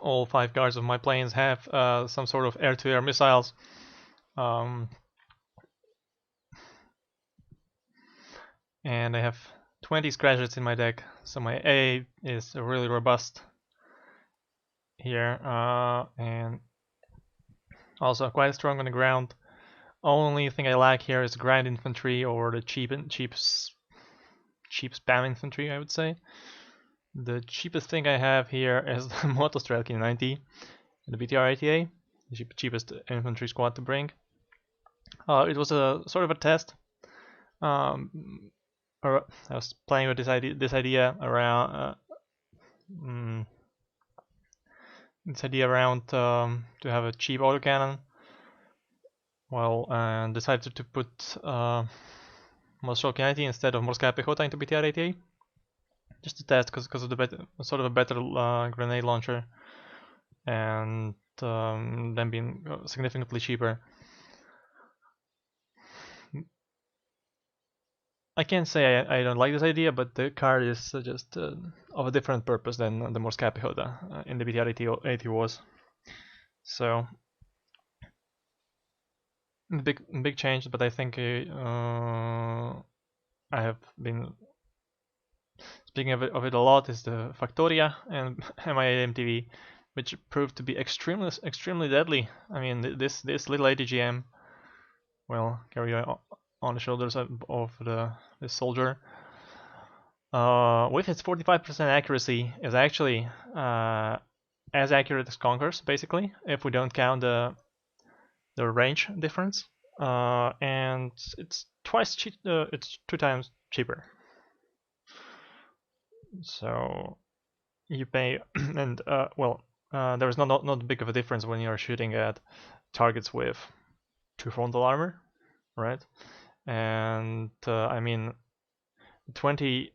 all 5 guards of my planes have some sort of air-to-air missiles. And I have 20 scratches in my deck, so my A is really robust here, and also quite strong on the ground. Only thing I lack here is ground infantry or the cheap spam infantry, I would say. The cheapest thing I have here is the Motostrelkin 90 and the BTR 80A, the cheapest infantry squad to bring. It was a sort of a test. I was playing with this idea around to have a cheap autocannon. Well, and decided to put Motostrelkin 90 instead of Morskaya Pechota into BTR 80A. Just to test, because of the sort of a better grenade launcher, and them being significantly cheaper. I can't say I don't like this idea, but the card is just of a different purpose than the Morskaya Pechota in the BTR 80 was. So big change, but I think I have been speaking of it a lot is the Factoria and MIA MTV, which proved to be extremely deadly. I mean, this little ATGM, well, carry on the shoulders of this soldier, with its 45% accuracy, is actually as accurate as Conkers, basically, if we don't count the range difference, and it's it's 2 times cheaper. So you pay, and there is not big of a difference when you're shooting at targets with 2 frontal armor, right? And I mean, 20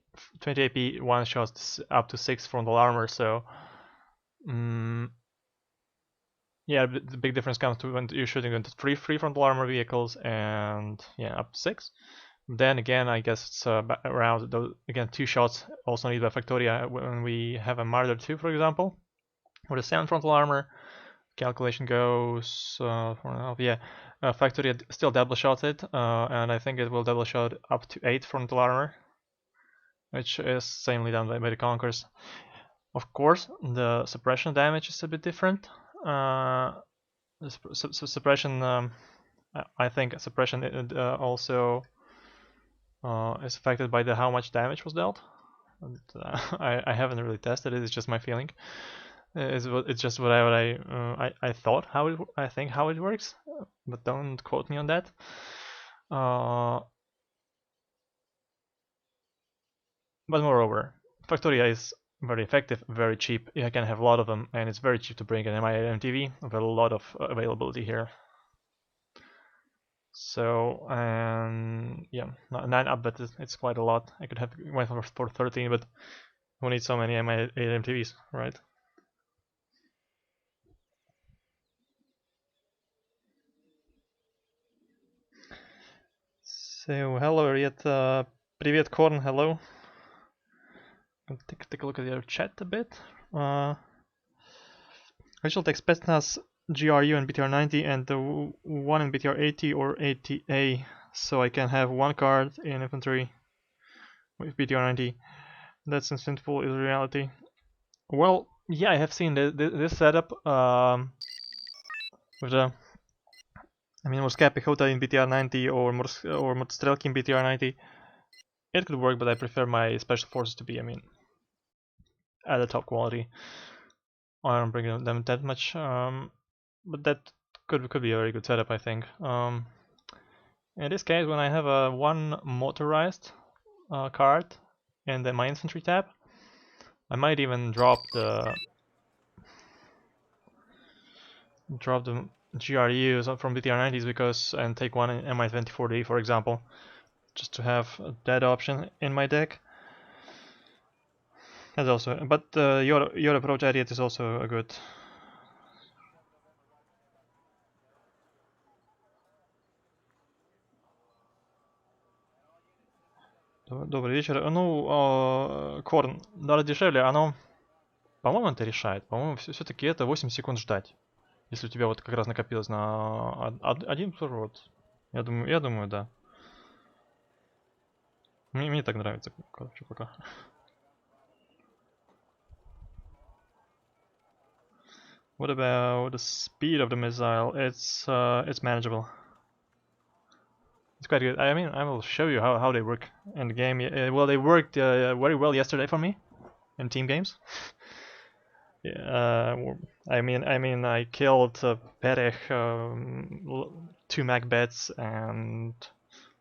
AP one shots up to 6 frontal armor, so yeah, the big difference comes to when you're shooting into 3 frontal armor vehicles, and yeah, up to 6. Then again, I guess it's around those, again, 2 shots also needed by Factoria when we have a Marder 2, for example, with a 7 frontal armor. Calculation goes 4.5. Yeah, Factoria still double shots it, and I think it will double shot up to 8 frontal armor, which is sanely done by the Conkers. Of course, the suppression damage is a bit different. Suppression, I think suppression also is affected by how much damage was dealt. And, I haven't really tested it. It's just my feeling. It's just what I thought I think how it works, but don't quote me on that. But moreover, Factoria is very effective, very cheap. You can have a lot of them, and it's very cheap to bring an MIA MTV with a lot of availability here. So, yeah, 9 up, but it's quite a lot. I could have went for 13, but who needs so many MIA MTVs, right? So, hello, Riet. Привет, Korn, hello. Take a look at your chat a bit. I shall take Spetsnaz, GRU and BTR-90 and the one in BTR-80 or 80A, so I can have 1 card in infantry with BTR-90. That's instinctful is reality. Well, yeah, I have seen this setup with the, I mean, Morskaya Pechota in BTR-90 or Motostrelki in BTR-90. It could work, but I prefer my special forces to be, I mean, at the top quality. I don't bring them that much, but that could be a very good setup, I think. In this case, when I have a 1 motorized card in my infantry tab, I might even drop the GRUs from BTR-90s and take one in Mi-24D, for example, just to have that option in my deck. That's also, but your approach Ariat is also a good. Добрый вечер. Ну, Корн, дали дешевле, оно По-моему, это решает. По-моему, все-таки это 8 секунд ждать. Если у тебя вот как раз накопилось на один прород. Я думаю, да. Мне так нравится, короче, пока. What about the speed of the missile? It's manageable. It's quite good. I mean, I will show you how they work in the game. Well, they worked very well yesterday for me in team games. I mean, I killed Perech, 2 Macbeths, and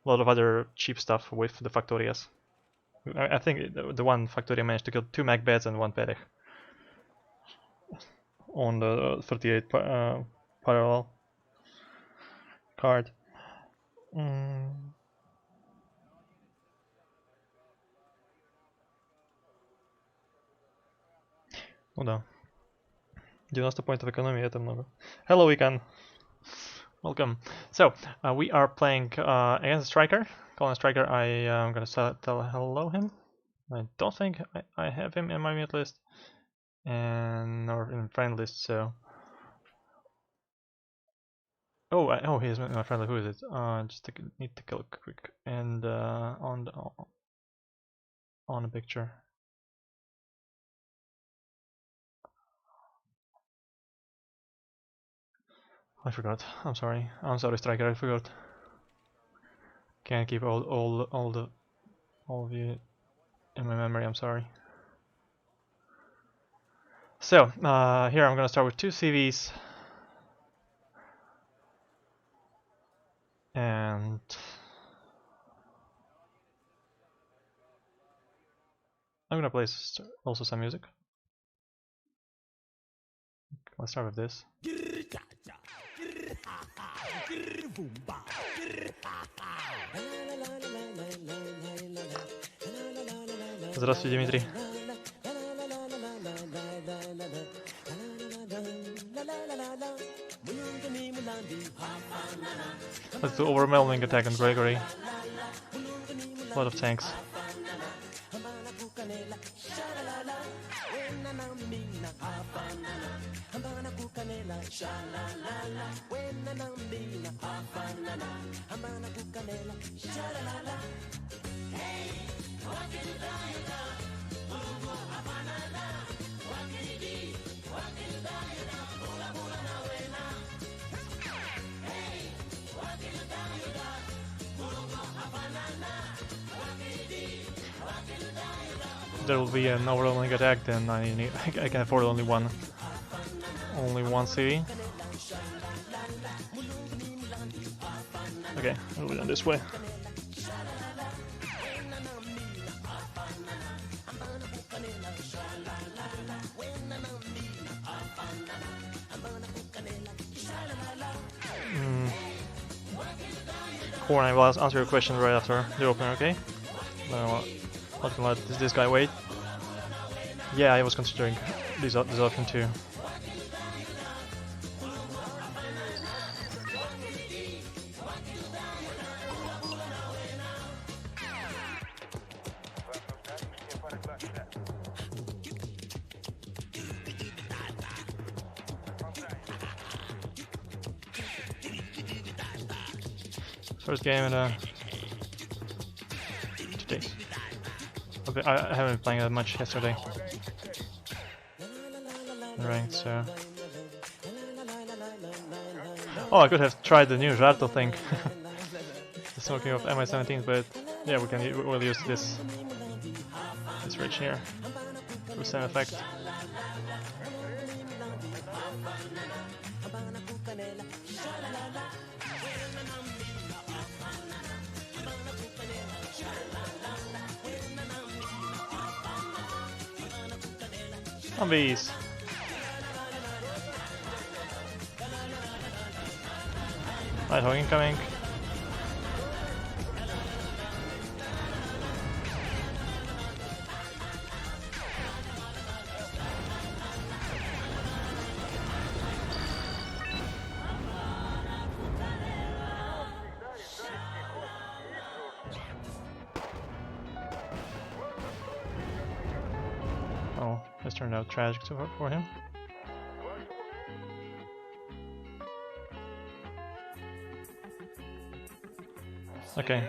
a lot of other cheap stuff with the Factorias. I think the one Factoria managed to kill 2 Macbeths and 1 Perech on the 38 parallel card. Ну да. 90 поинтов экономии, это много. Hello, Ikan. Welcome. So, we are playing against a striker. Calling a striker, I am gonna tell hello him. I don't think I have him in my mute list. And or in friend list, so... Oh, he is my friend. Who is it? Just need to look quick. And on the picture. I forgot. I'm sorry, striker. I forgot. Can't keep all of you in my memory. I'm sorry. So here I'm gonna start with 2 CVs. And I'm gonna play also some music. Let's start with this. Здравствуйте, Дмитрий. Let's do overwhelming attack on Gregory. A lot of tanks. There will be an overwhelming attack, then I can afford only one CV. Okay, move it on this way. Corn, I will answer your question right after the opener, okay? Not gonna let this guy wait. Yeah, I was considering this option too. First game in today. I haven't been playing that much yesterday. Ranked, so... Oh, I could have tried the new Jarto thing. The smoking of MI-17, but yeah, we'll use this ridge here for same effect. Zombies! Nighthawk incoming. Oh, this turned out tragic for him. Okay.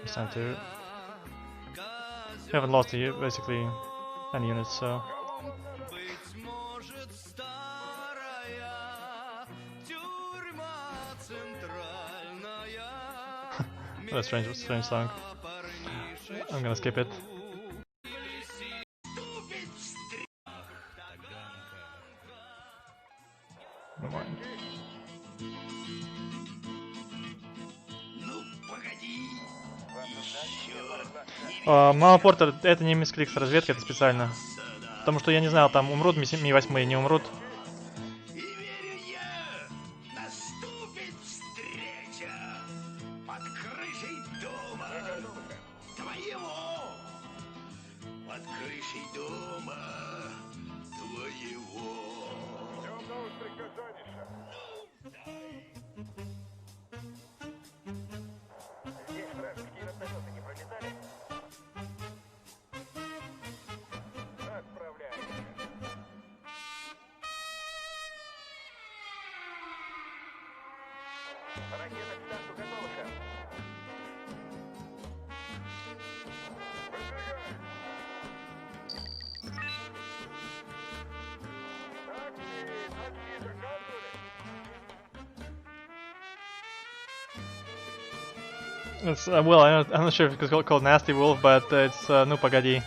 It's time to... We haven't lost basically any units, so... What a strange song. I'm gonna skip it. Never mind. Мама Портер, это не мисклик с разведкой, это специально. Потому что я не знал, там умрут Ми-8, не умрут. It's, well, I'm not sure if it's called Nasty Wolf, but it's Nu Pagadi.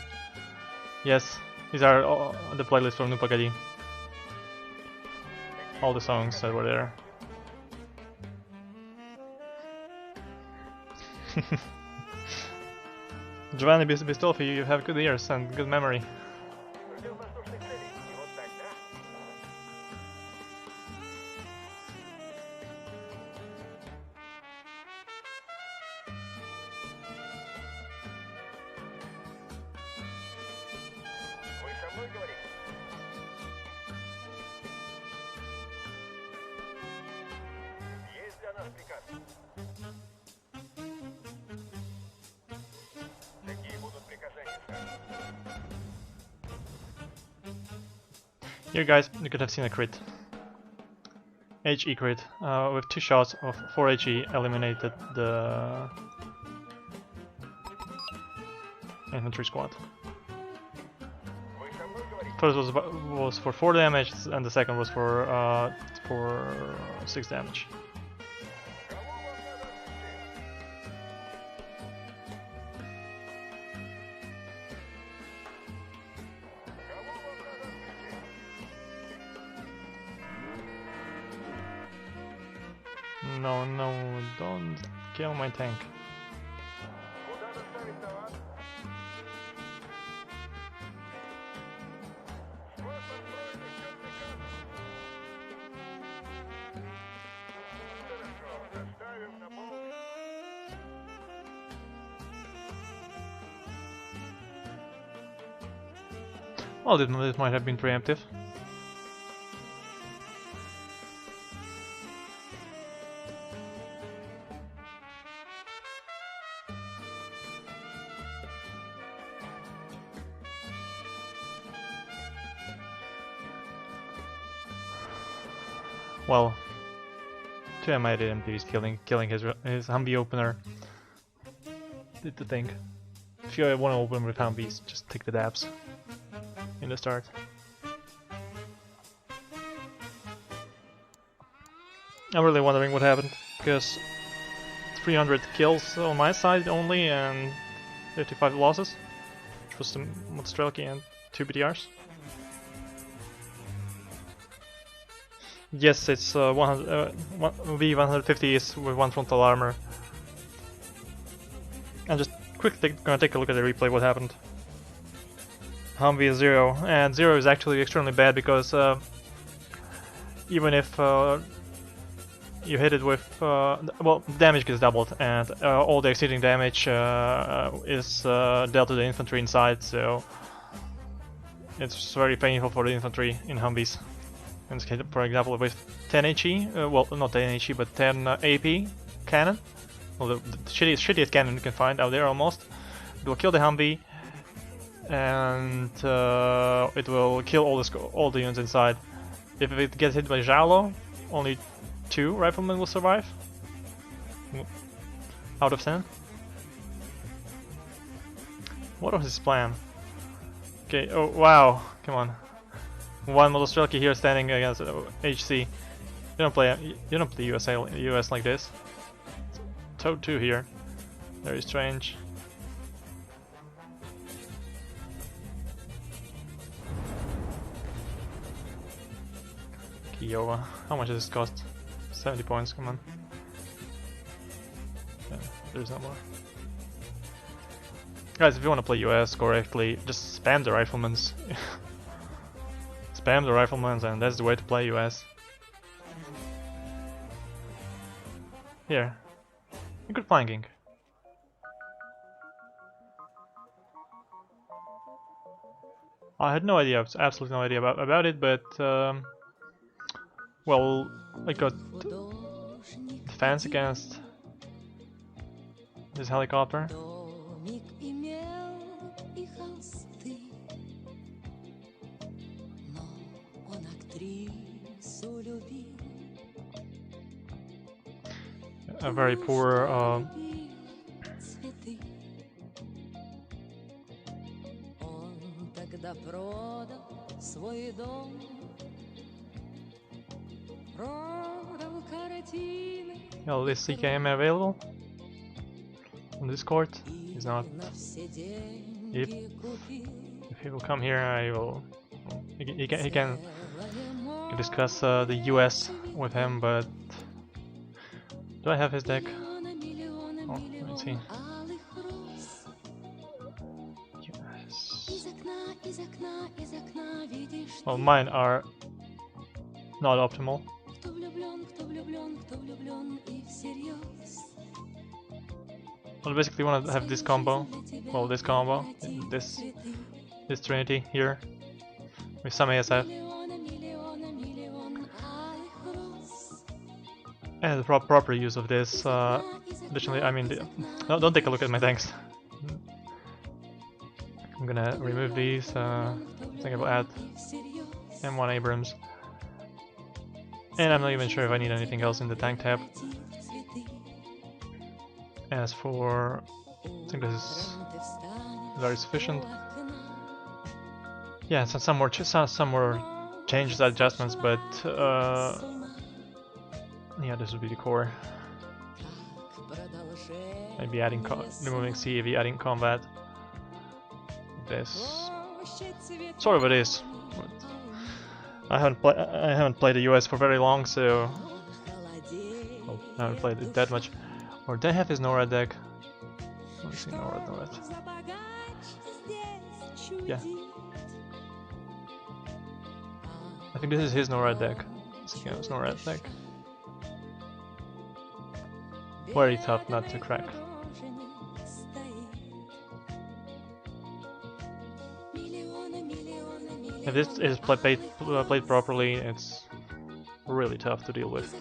Yes, these are on the playlist from Nu Pagadi. All the songs that were there. Giovanni Bistolfi, you have good ears and good memory. Here guys, you could have seen a crit. HE crit. With 2 shots of 4 HE eliminated the infantry squad. First was for 4 damage and the second was for 6 damage. No, don't kill my tank. Well, this might have been preemptive. Well, 2 MID MPs killing his Humvee opener. Did the thing. If you want to open with Humvees, just take the dabs in the start. I'm really wondering what happened, because 300 kills on my side only and 55 losses, which was some Strelki and 2 BTRs. Yes, it's V150 is with 1 frontal armor. And just quickly gonna take a look at the replay what happened. Humvee is 0, and 0 is actually extremely bad because even if you hit it with, well, damage gets doubled and all the exceeding damage is dealt to the infantry inside, so it's very painful for the infantry in Humvees. in this case, for example, with 10 HE, well, not 10 HE, but 10 AP cannon. Well, the shittiest cannon you can find out there almost. It will kill the Humvee, and it will kill all the units inside. If it gets hit by Jalo, only 2 riflemen will survive. Out of 10. What was his plan? Okay, oh wow, come on. One Modostrelki here standing against HC. You don't play US like this. Toad 2 here. Very strange. Kiowa. How much does this cost? 70 points, come on. Yeah, there's no more. Guys, if you want to play US correctly, just spam the riflemans. Spam the riflemans, and that's the way to play US. Here. A good flanking. I had no idea, absolutely no idea about it, but well, I got defense against this helicopter. A very poor well, is CKM available on Discord? He's not. If he will come here, I will. He can discuss the US with him, but do I have his deck? Oh, let's see. Yes. Well, mine are not optimal. Well, basically want to have this combo. Well, this combo, this trinity here with some ASF. And the proper use of this, additionally, I mean, don't take a look at my tanks. I'm gonna remove these, I think I will add M1 Abrams. And I'm not even sure if I need anything else in the tank tab. As for, I think this is very sufficient. Yeah, so some more changes, adjustments, but yeah, this would be the core. Maybe adding removing CAV, adding combat. This sort of it is. I haven't played the US for very long, so well, I haven't played it that much. Or they have his NORAD deck. Let me see NORAD. Yeah. I think this is his NORAD deck. This is his NORAD deck. Very tough not to crack. If this is played properly, it's really tough to deal with.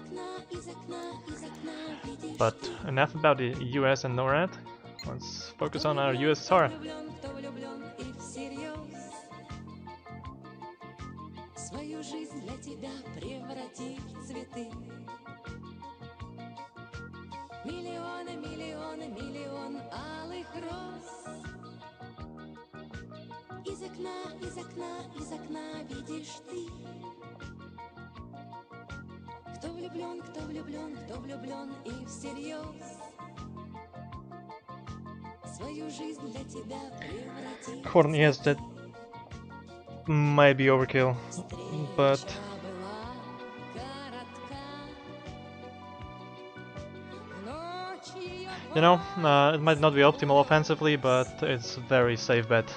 But enough about the US and NORAD. Let's focus on our USSR. Из окна видишь ты. Кто влюблен и всерьез. Свою жизнь для тебя превратить. Horn, yes, that might be overkill, but you know, it might not be optimal offensively, but it's a very safe bet.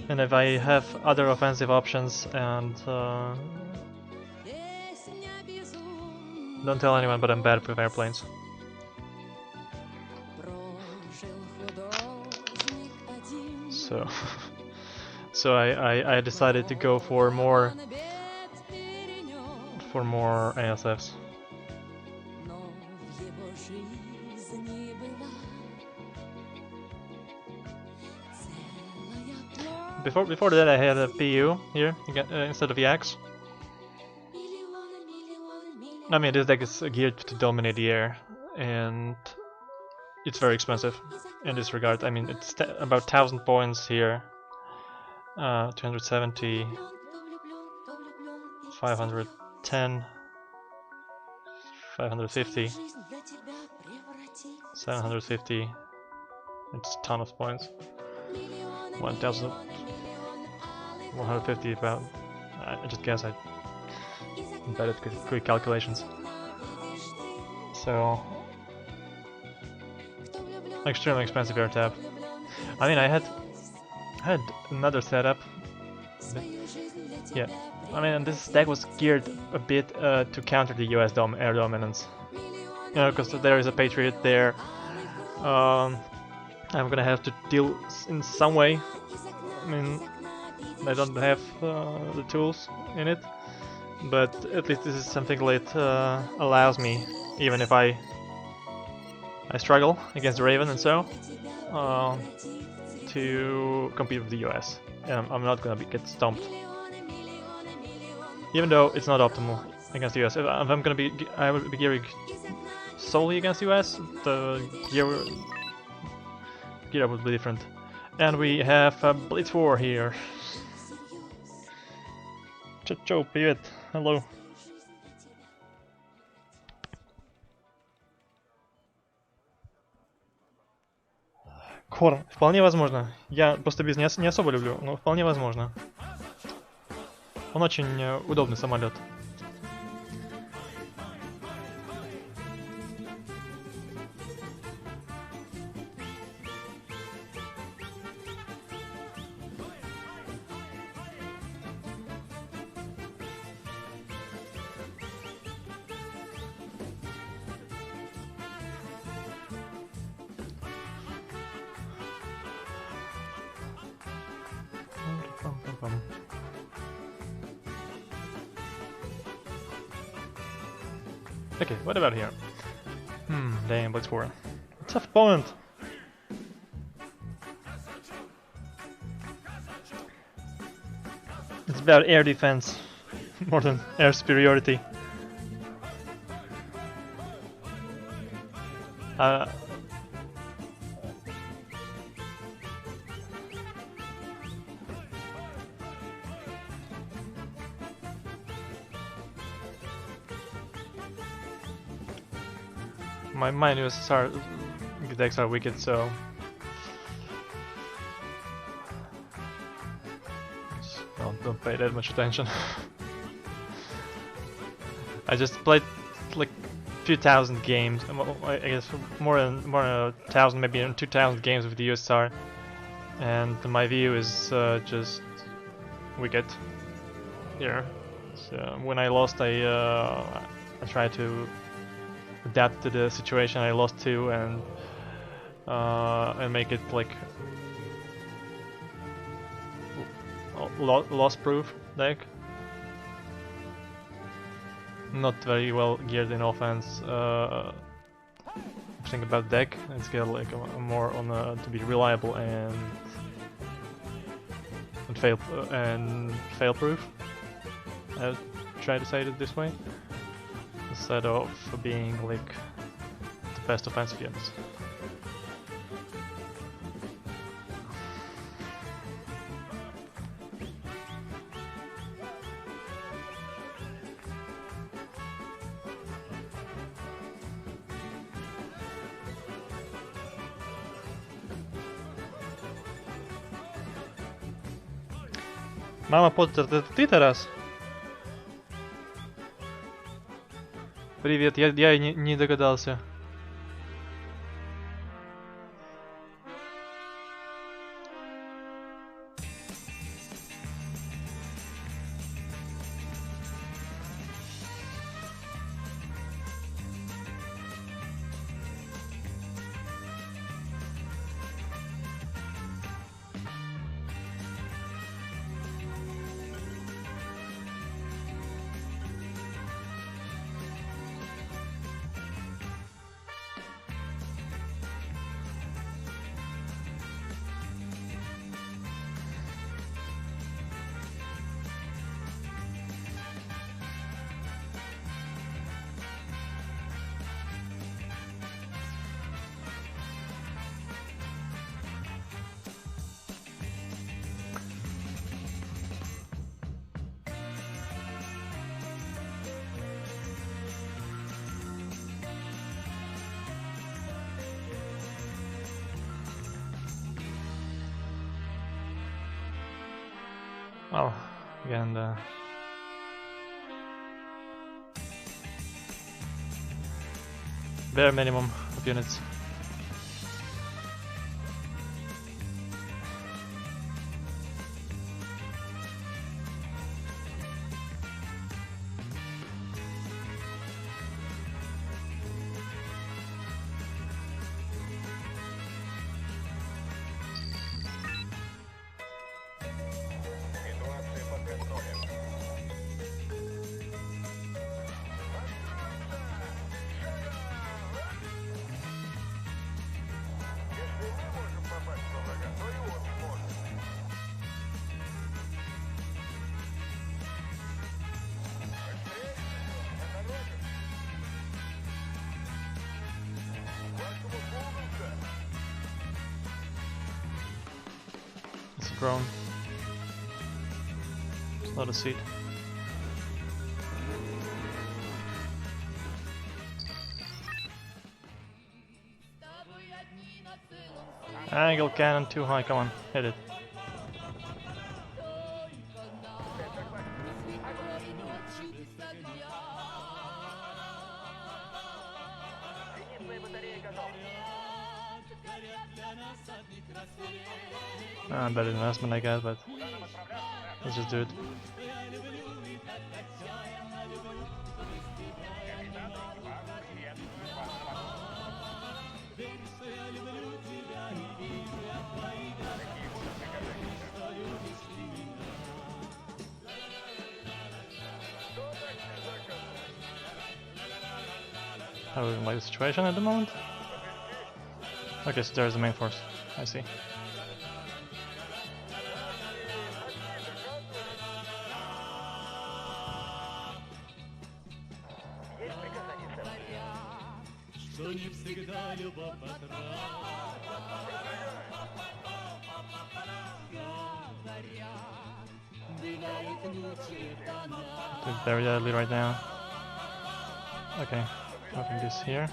And if I have other offensive options, and don't tell anyone, but I'm bad with airplanes. So so I decided to go for more ASFs. Before that I had a PU here instead of Yaks. I mean, this deck is geared to dominate the air, and it's very expensive in this regard. I mean, it's about 1000 points here, 270, 510, 550, 750. It's a ton of points. 1150 about. I just guess I embedded quick calculations. So extremely expensive air tap. I mean, I had another setup. Yeah, I mean, this deck was geared a bit to counter the US air dominance. You know, because there is a Patriot there. I'm gonna have to deal in some way. I mean, I don't have the tools in it, but at least this is something that allows me, even if I struggle against the Raven and so, to compete with the US. And I'm not gonna get stomped, even though it's not optimal against the US. If I'm gonna be, I will be gearing solely against the US. The gear up would be different. And we have Blitz 4 here. Чё, привет, hello. Корн, вполне возможно. Я просто без не особо люблю, но вполне возможно. Он очень удобный самолет. Okay, what about here? Damn, Blitz 4. Tough opponent! It's about air defense, more than air superiority. My USSR decks are wicked, so don't pay that much attention. I just played like few thousand games. I guess more than 1,000, maybe 2,000 games with the USSR, and my view is just wicked here. So when I lost, I tried to adapt to the situation. I lost 2 and make it like loss proof deck. Not very well geared in offense. Think about deck. It's get like more on to be reliable and fail proof. I'll try to say it this way, instead of being like the best offensive units. Мама Поттер, это ты, Тарас? Привет, я не догадался. Well, again, the bare minimum of units. It's a drone. It's not a seat. Angle cannon too high, come on, hit it. Better investment I guess, but let's just do it. How do we like the situation at the moment? Okay, so there's the main force. I see. Very deadly right now. Okay, moving this here.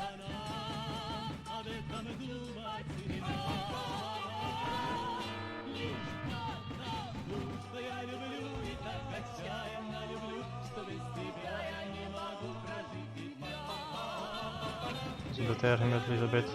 So deter him a little bit.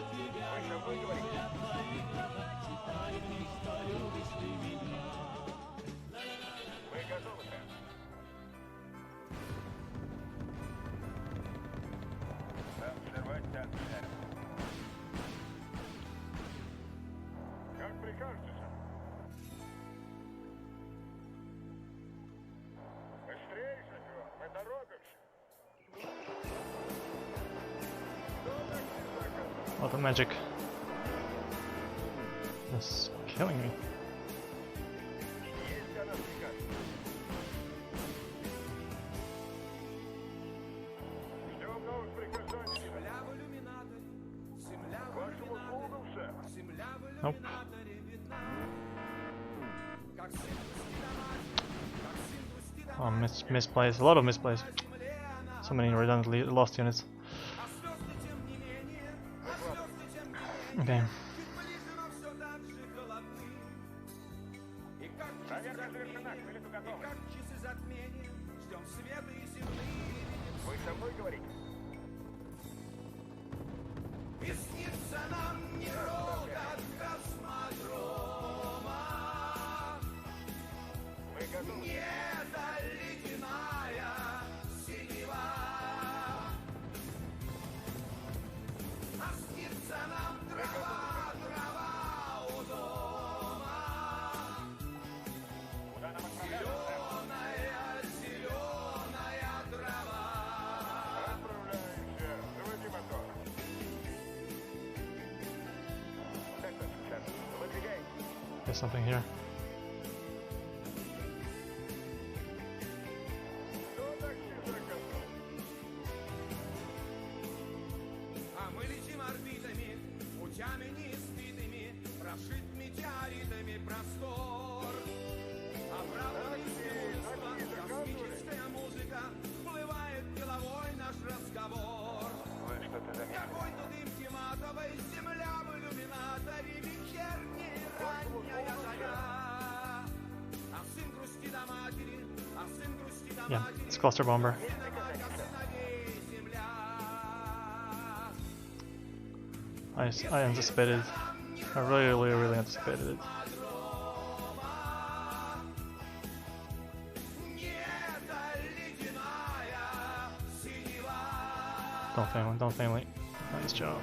Oh, the magic. That's killing me. Nope. Oh, misplays. A lot of misplays. So many redundantly lost units. Okay. There's something here. Сын грусти дома It's cluster bomber. I anticipated. I really anticipated it. Don't fail it. Nice job.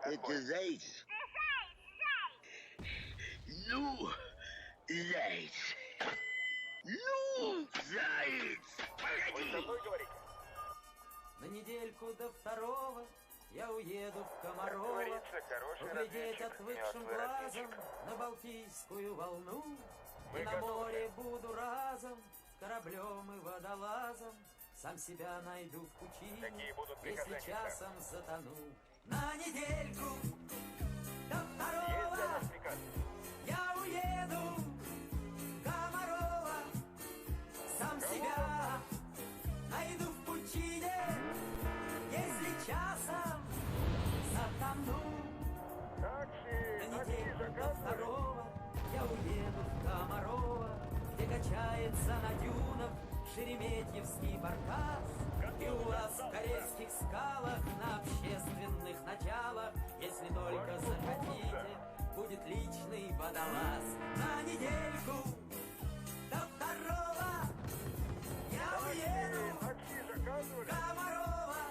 Это заяц. Ну, заяц. Ну, заяц. Погоди. На недельку до второго я уеду в Комарова, поглядеть отвыкшим глазом на Балтийскую волну. И на море буду разом, кораблем и водолазом. Сам себя найду в пучине, если часом затону. На недельку до второго я уеду в Комарова. Сам себя найду в пучине, если часом затону. На недельку до второго я уеду в Комарова, где качается на дюнах шереметьевский баркас. И у вас в карельских скалах на общественных началах, если только захотите, будет личный водолаз. На недельку до второго я уеду в Комарова,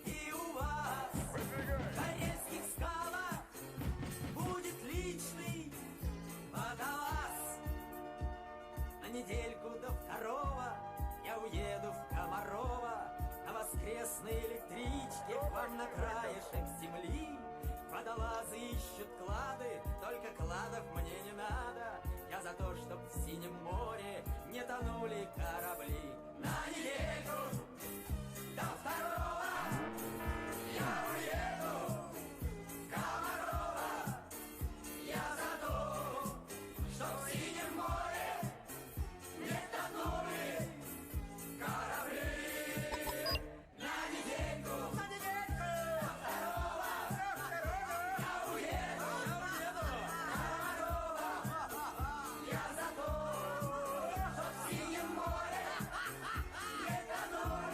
и у вас в карельских скалах будет личный водолаз. На недельку до второго я уеду в Комарова, на воскресной электричке к вам на краешек земли. Водолазы ищут клады, только кладов мне не надо. Я за то, чтоб в синем море не тонули корабли. На недельку до второго я уеду в Комарова. Я за то, чтоб в синем море не тонули корабли. На недельку до второго я уеду в Комарова. Я за то, чтоб в синем море не тонули.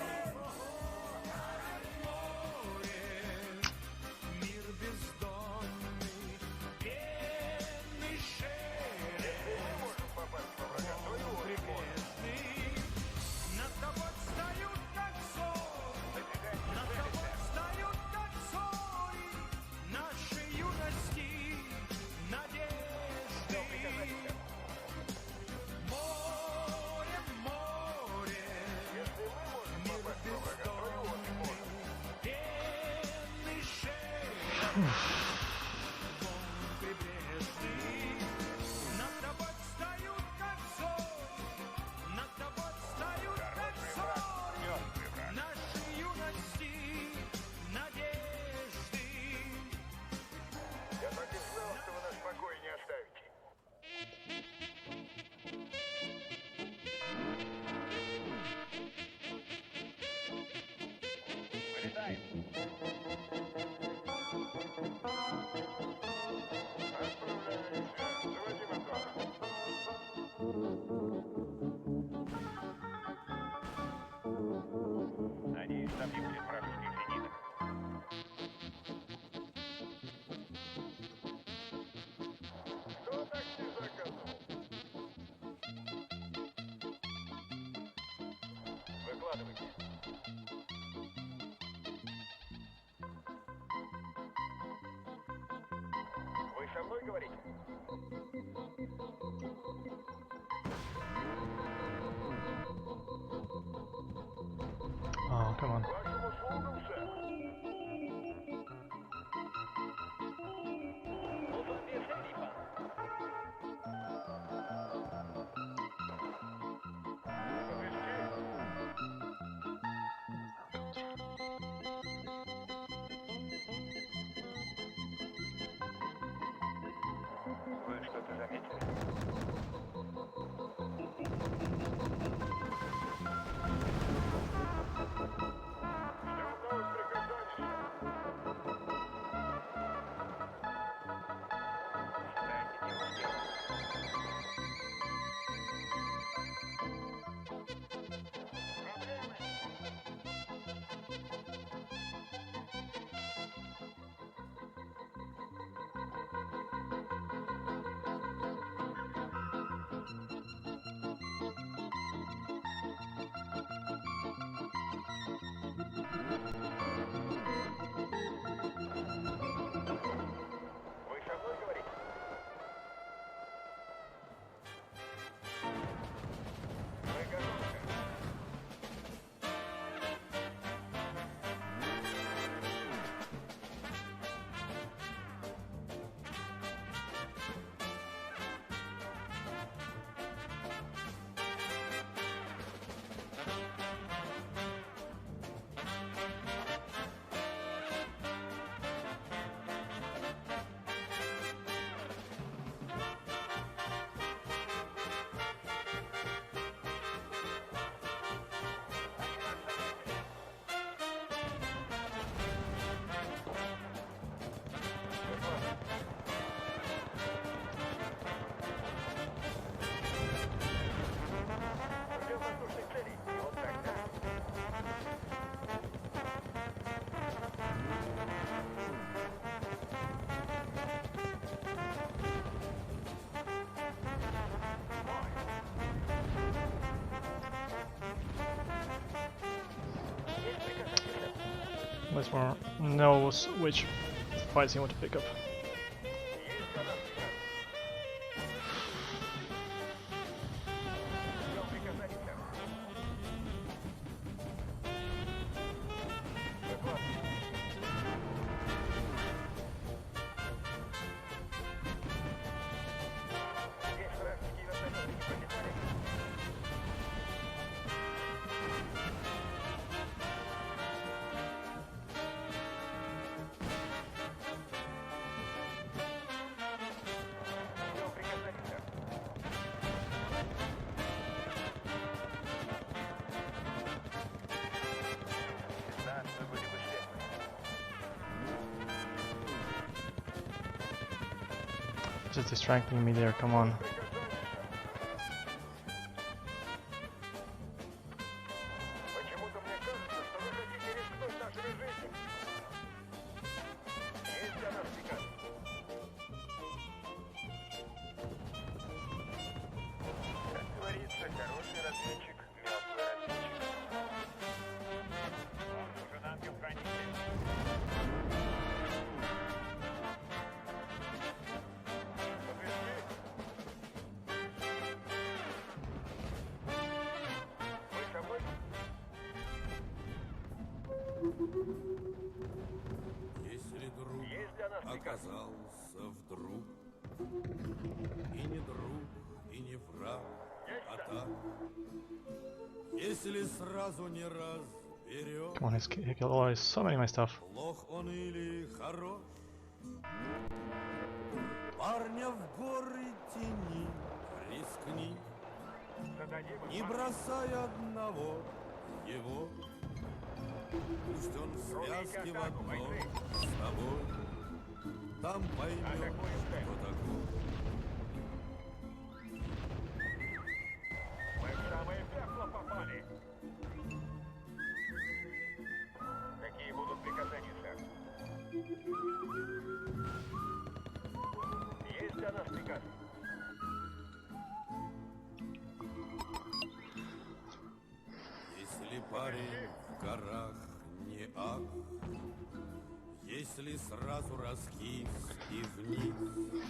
Надеюсь, там не будет вражеских зениток. Кто такси заказывал? Выкладывайте. Вы со мной говорите? Oh, come on. Вашим услугам, сэр. Вы что-то заметили? Ждем новых приказаний, сэр. Дайте дело сделать. Вы со мной говорите? Вы готовы, сэр? Ждем воздушных целей. И вот тогда... Есть приказ, офицер. Let's more knows which fights you want to pick up. Есть за нас приказ. Ждем приказаний, сэр. Выкладывайте. Здесь вражеские вертолеты не пролетали. Ждем приказаний, сэр. Да, мы были быстрее. Just distracting me there, come on. Почему-то мне кажется, что вы хотите рискнуть нашими жизнями. Есть для нас приказ. Как говорится, хороший разведчик, мертвый разведчик. Вам нужен ангел-хранитель. Подожди. Вы со мной? Если друг Есть для нас приказ? оказался вдруг. И не друг, и не враг, а так. Если сразу не разберешь, Come on, he killed always so many of my stuff. плох он или хорош, парня в горы тяни, рискни, Зададим не им бросай одного его. Пусть он в связке в одной с тобой, там поймет, кто такой. Мы в самое пекло попали. Какие будут приказания, сэр? Есть для нас приказ? Если парень в горах не ах, если сразу раскис и вниз,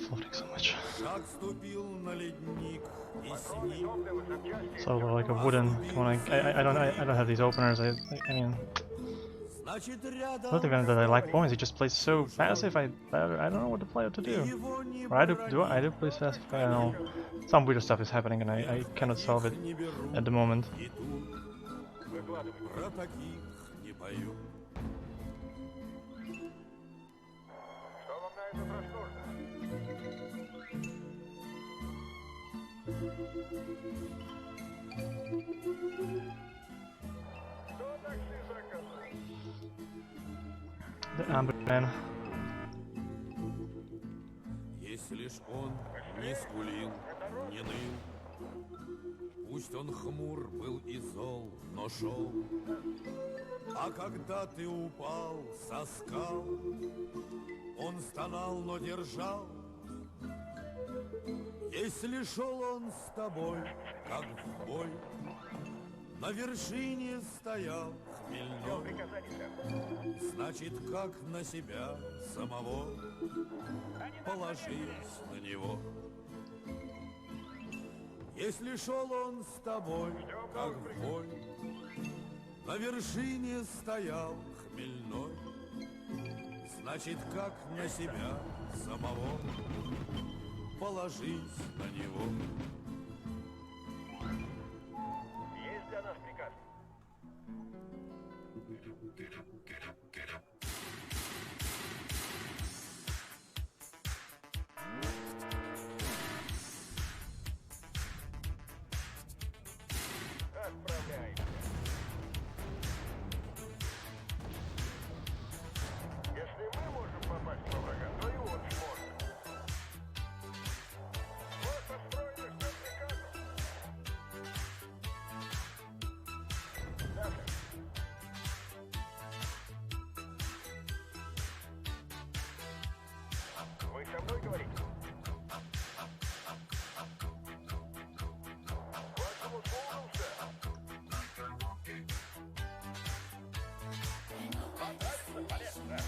Floating so much. шаг ступил на ледник и с ним Топливо, запчасти. So like a wooden. Come on, I don't have these openers. I mean, значит I рядом don't think that I like points. He just plays so passive. I don't know what to play to do. его не Or I do play passive. I don't know. Some weird stuff is happening and I cannot solve it не беру. at the moment. И тут Выкладывай. про таких не пою. Что вам на этот раз нужно? Что такси заказал? The Amber Man. Если лишь он не скулил, не ныл, пусть он хмур был и зол, но шел. А когда ты упал со скал, он стонал, но держал. Если шел он с тобой, как в бой, на вершине стоял хмельной, Приказание, сэр. значит, как на себя самого, положись на него. Если шел он с тобой, как в бой, на вершине стоял хмельной, значит, как на себя самого, положись на него. Есть для нас приказ? Отправляемся. Если мы можем попасть во врага, то и он сможет. Вот построено, что приказано. Да, сэр. Вы со мной говорите? Вашему слову, сэр. Понравится полет, сэр.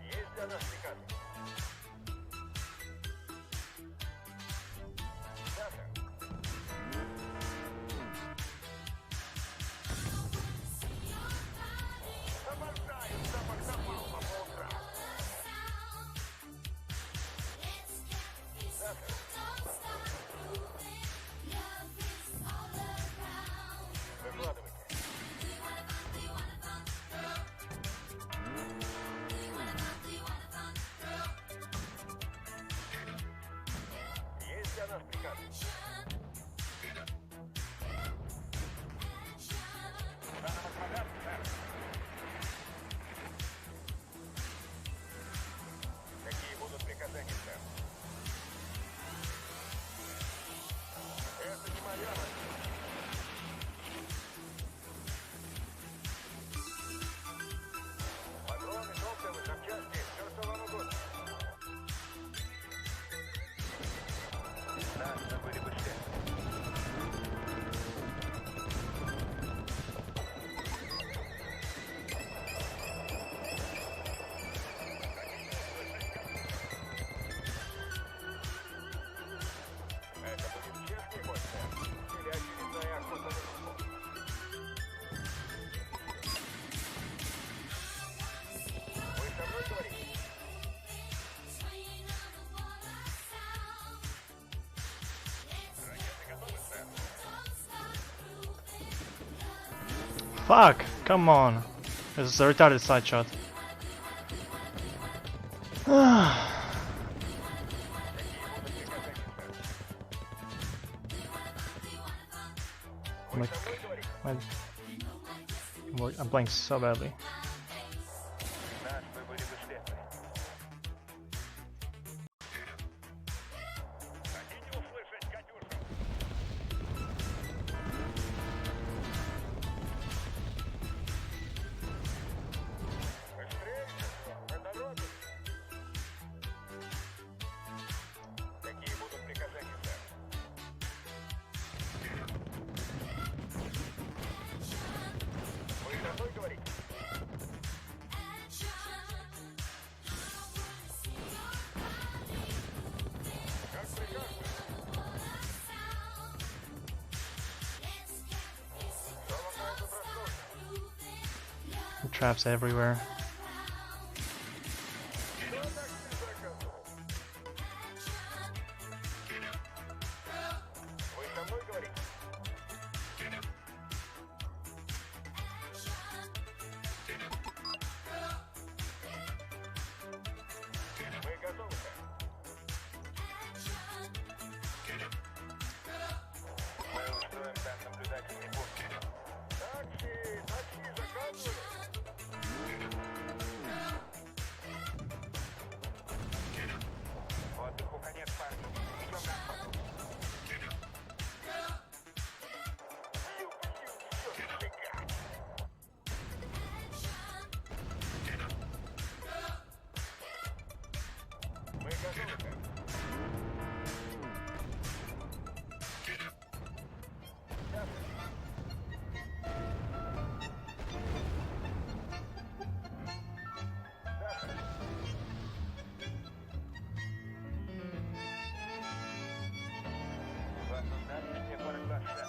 Есть для нас приказ? Да, сэр. Обожаю запах напалма по утрам. Да, сэр. Выкладывайте. Есть для нас приказ? Заново отправляться, сэр. Какие будут приказания, сэр? Это не моя машина. Патроны, топливо, запчасти, все, что вам угодно. Нас забыли бы Fuck! Come on! This is a retarded side shot. I'm playing so badly. Наш выбор бесследный. Хотите услышать Катюшу? Быстрее! Это робот! Какие будут приказания, сэр? Вы со мной говорите? Как прикажете? Что вам на этот раз нужно? Traps everywhere. Кто такси заказывал? Вы со мной говорите? Мы готовы, сэр. Мы устроим там наблюдательный пункт. Такси заказывали? Отдыху конец, парни. Идем на охоту. Мы готовы, сэр. Вам нужна лишняя пара глаз, сэр.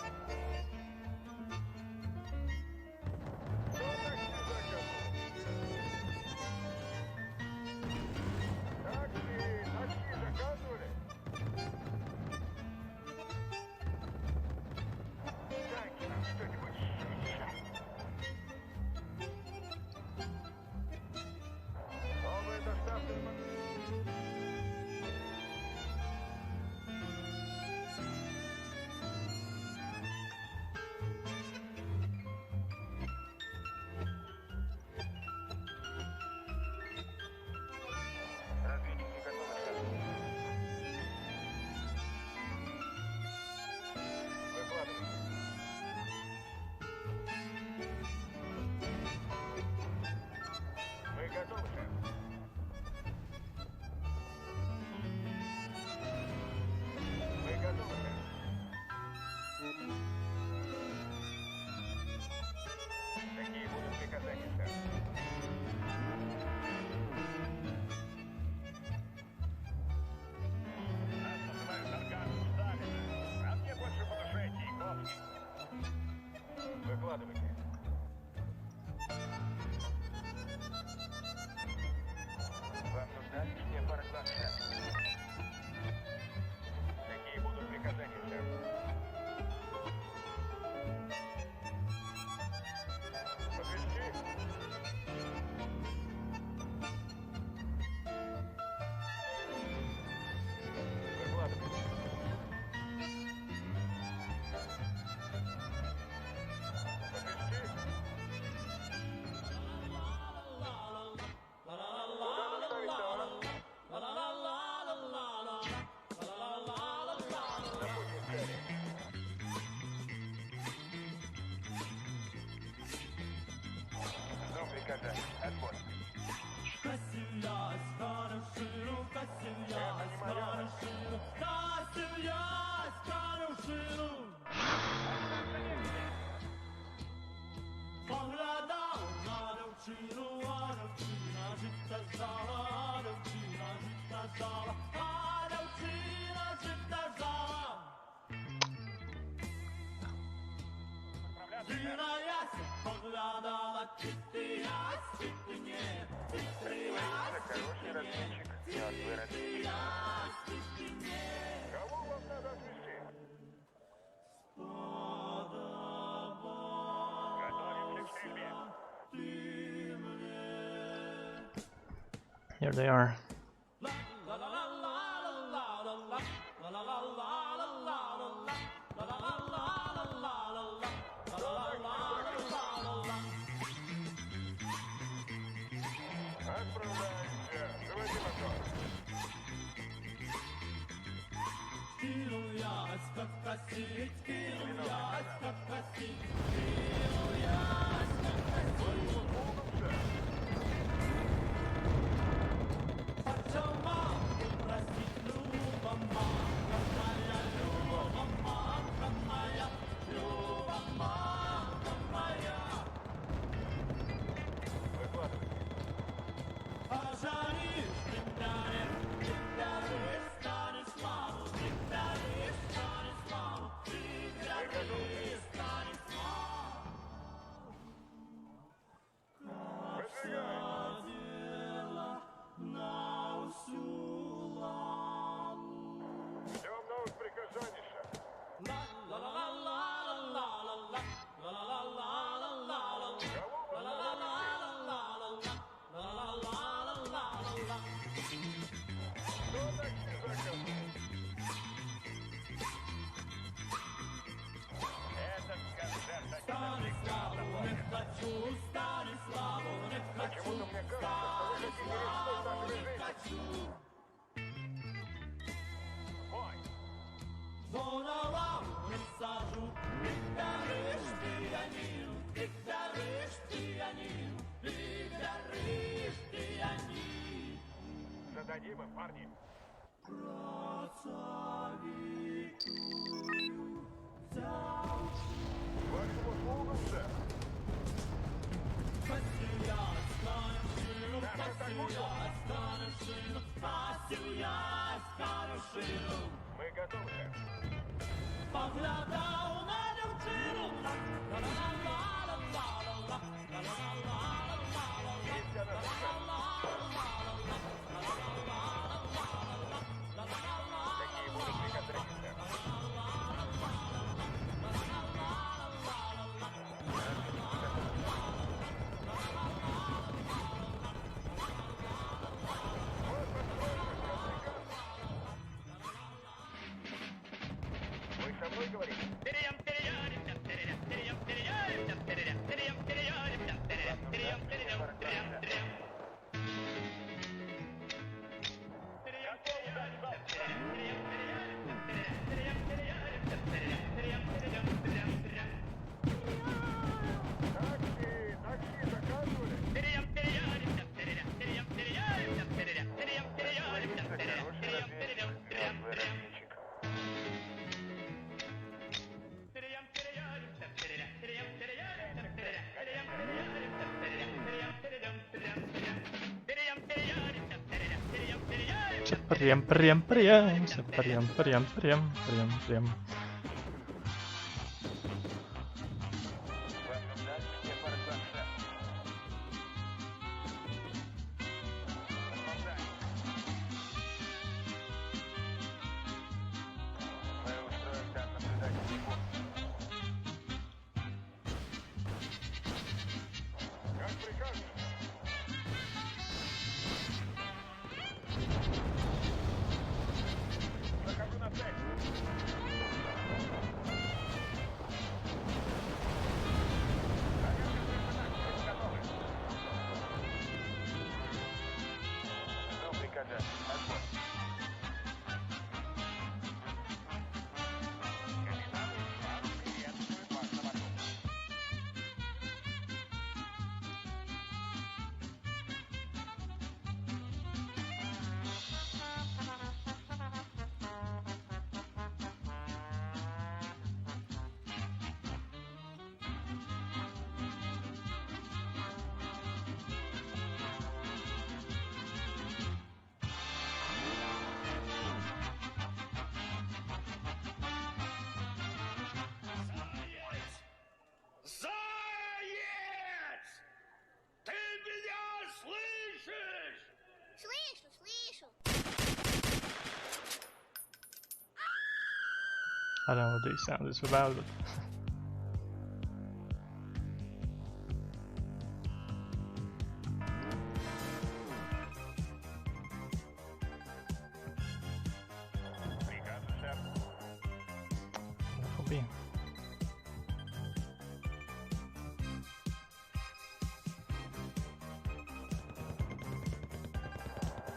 Кто такси заказывал? Такси заказывали? Дайте нам что-нибудь еще. Новая доставка в Москву. Разведчики готовы, сэр. Выкладывайте. Мы готовы, сэр. Мы готовы, сэр. Какие будут приказания, сэр? Нас называют органом Сталина, а мне больше по душе Чайковский. Выкладывайте. Вам нужна лишняя пара глаз, сэр? Какие будут приказания, сэр? Подвезти? Выкладывайте. Подвезти? Ждем приказаний. Отбой. Хороший разведчик, мертвый разведчик. Кого вам надо отвезти? Готовимся к Here they are. Зададим им, парни. Вашим услугам, сэр. Мы готовы, сэр. Какие будут приказания, сэр? Вы со мной говорите? Такси заказывали? Прям. Как прикажете? Захожу на цель. Готовы. Что приказать? Отбой. Капитан, вас приветствует ваш самолет. Заяц! Ты меня слышишь? Слышу. I don't know what these sound is about, but be.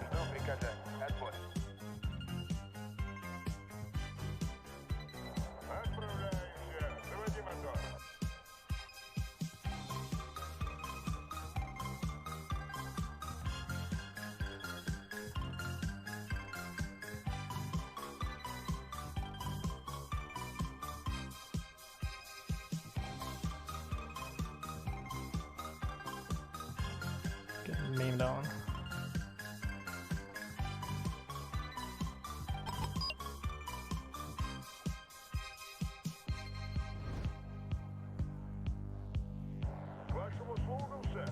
Ждем приказаний. Отбой. Отправляемся. Заводи мотор. Get meme down. К вашим услугам, сэр.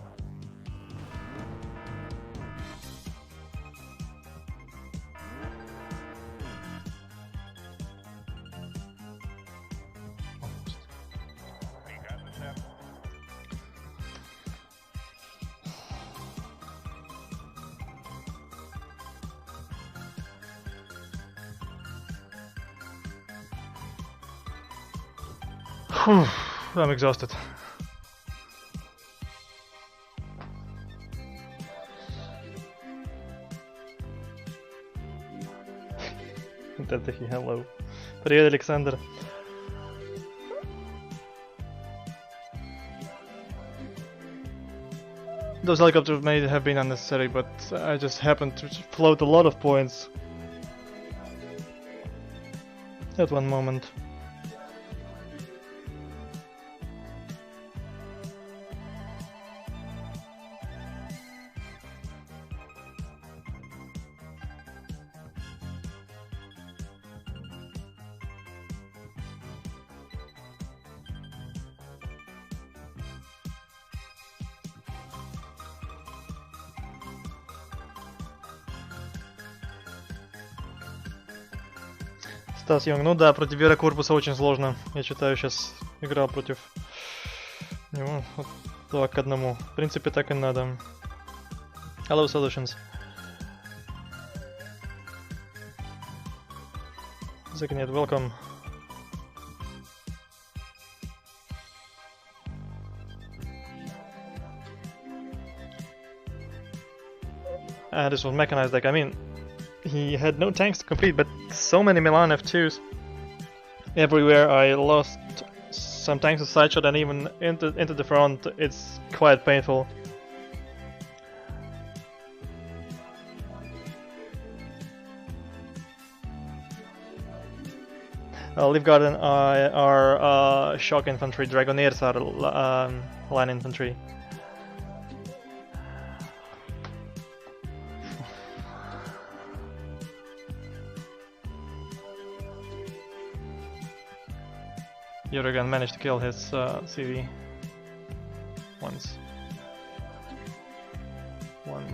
Приказы, сэр. Whew, I'm exhausted. Hello. Привет, Александр. Those helicopters may have been unnecessary, but I just happened to float a lot of points at one moment. Стас Йонг, ну да, против Вера Корпуса очень сложно. Я читаю, сейчас играл против него. Вот 2 к 1. В принципе, так и надо. Hello, Solutions. Загнет, welcome. This was mechanized deck. I mean, he had no tanks to compete, but so many Milan F2s. Everywhere I lost some tanks to sideshot and even into the front. It's quite painful. Leaf Garden are shock infantry, Dragoneers are line infantry. Jurgen managed to kill his CV once. One.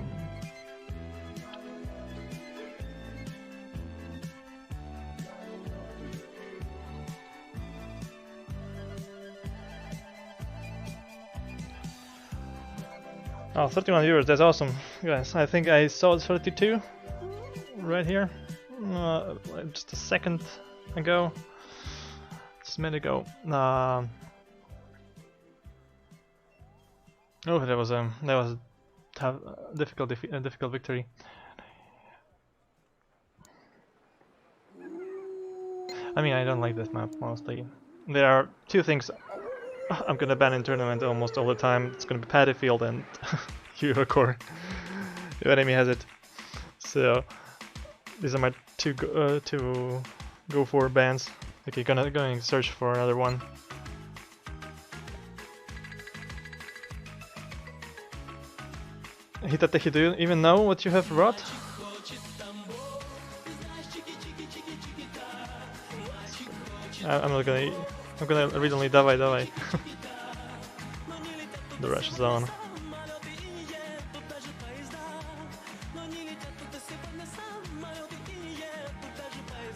Oh, 31 viewers, that's awesome, guys. I think I saw 32 right here, just a second ago. Just a minute ago. Oh, that was a difficult victory. I mean, I don't like this map mostly. There are 2 things I'm gonna ban in tournament almost all the time. It's gonna be Paddy Field and Eurocore if enemy has it. So these are my 2 go for bans. Okay, going to search for another one. Hitatehi, do you even know what you have brought? I'm not gonna. I'm gonna read only давай. The rush is on.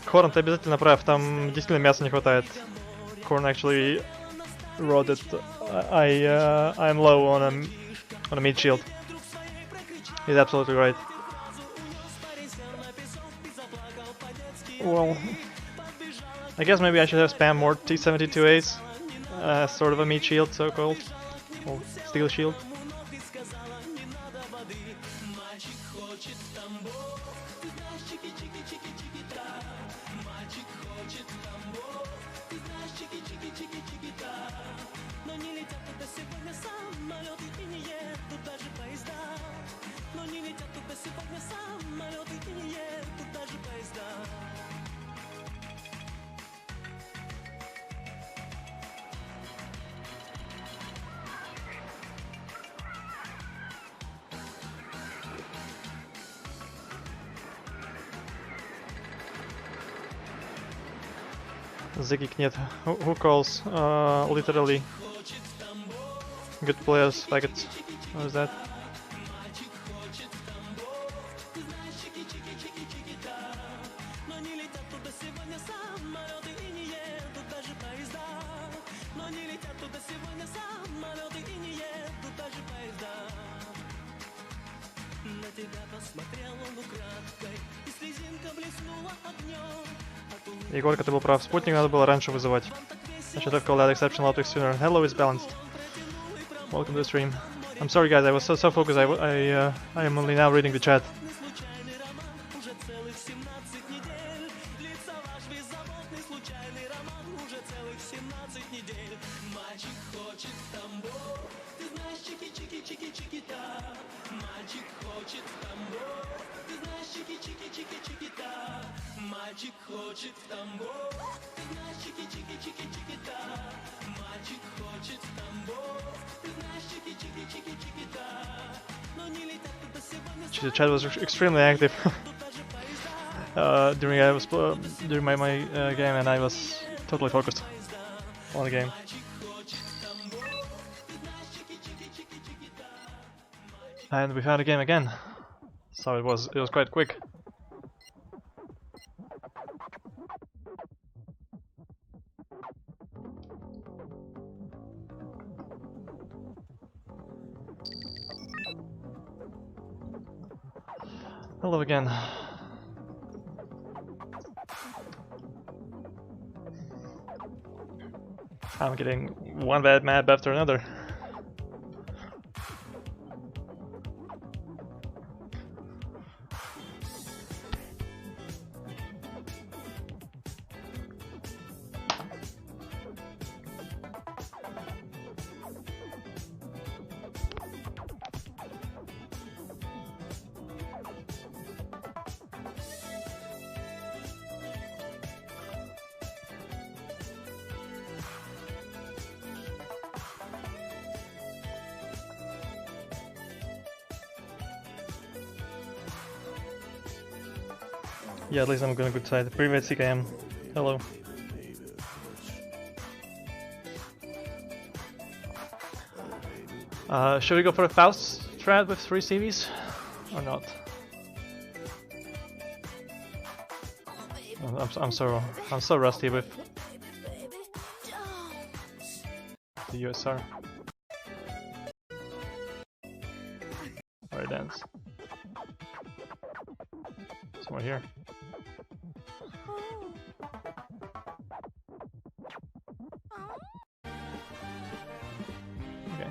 Корн, ты обязательно прав, там действительно мяса не хватает. Корн actually wrote it. I'm low on a meat shield. He's absolutely right. I guess maybe I should have spammed more T-72As. Sort of a meat shield, so called. Or steel shield. Ziggy Kniet, who calls literally good players faggots? What is that? Егорка, ты был прав, спутник надо было раньше вызывать. I should have called that exception a lot sooner. Hello, ItsBalanced. Welcome to the stream. I'm sorry guys, I was so focused, I am only now reading the chat. The chat was extremely active during my game, and I was totally focused on the game. And we found a game again, so it was quite quick. Hello again. I'm getting one bad map after another. Yeah, at least I'm going good side. Привет, CKM. Hello. Should we go for a Faust strat with 3 CVs? Or not? I'm so rusty with the USSR. Alright, dance. Somewhere here. Okay.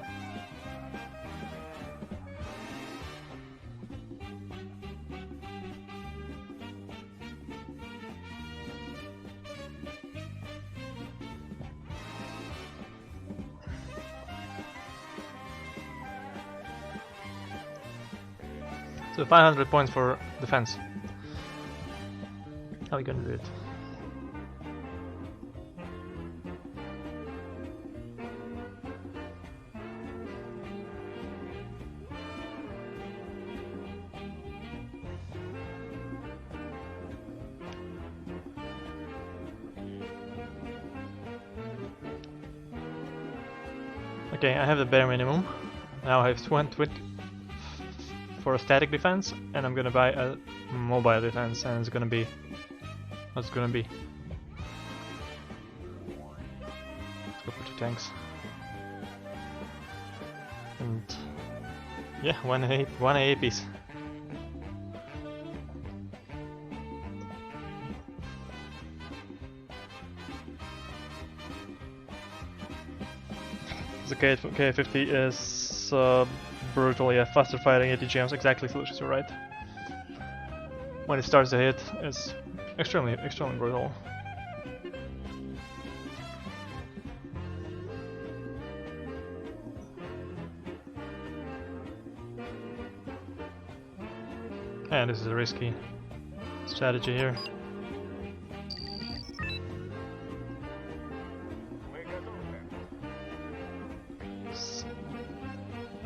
So 500 points for defense. How are we gonna do it? Okay, I have the bare minimum. Now I have 20 for a static defense, and I'm gonna buy a mobile defense, and it's gonna be what's gonna be. Let's go for 2 tanks. And yeah, one AA piece. K50 is brutal, yeah, faster fighting, 80 gems, exactly, Lucius, you're right. When it starts to hit, it's extremely brutal. And this is a risky strategy here.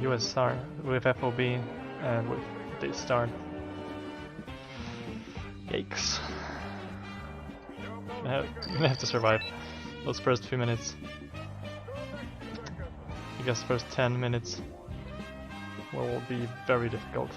USSR with FOB and with this start. Yikes. We have to survive those first few minutes. I guess first 10 minutes will be very difficult.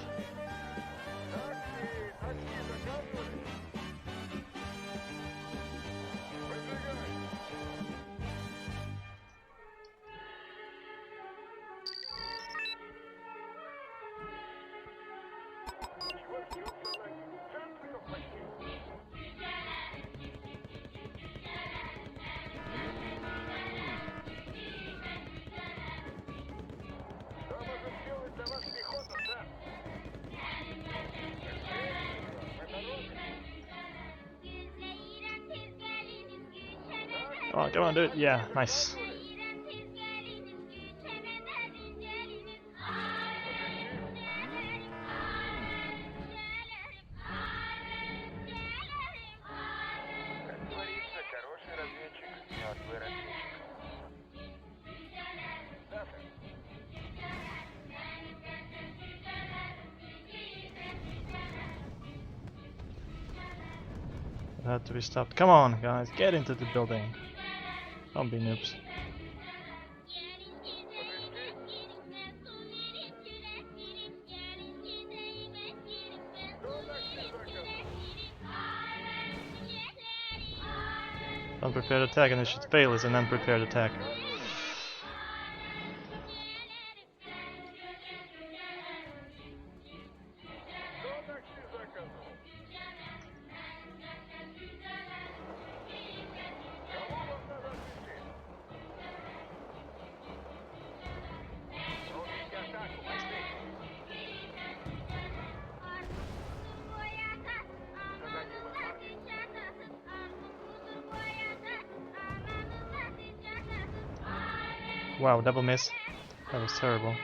Oh, come on, do it. Yeah, nice. Хороший разведчик, мертвый разведчик. It had to be stopped. Come on, guys, get into the building. Don't be noobs. Unprepared attack, and it should fail as an unprepared attack. Wow, double miss. That was terrible.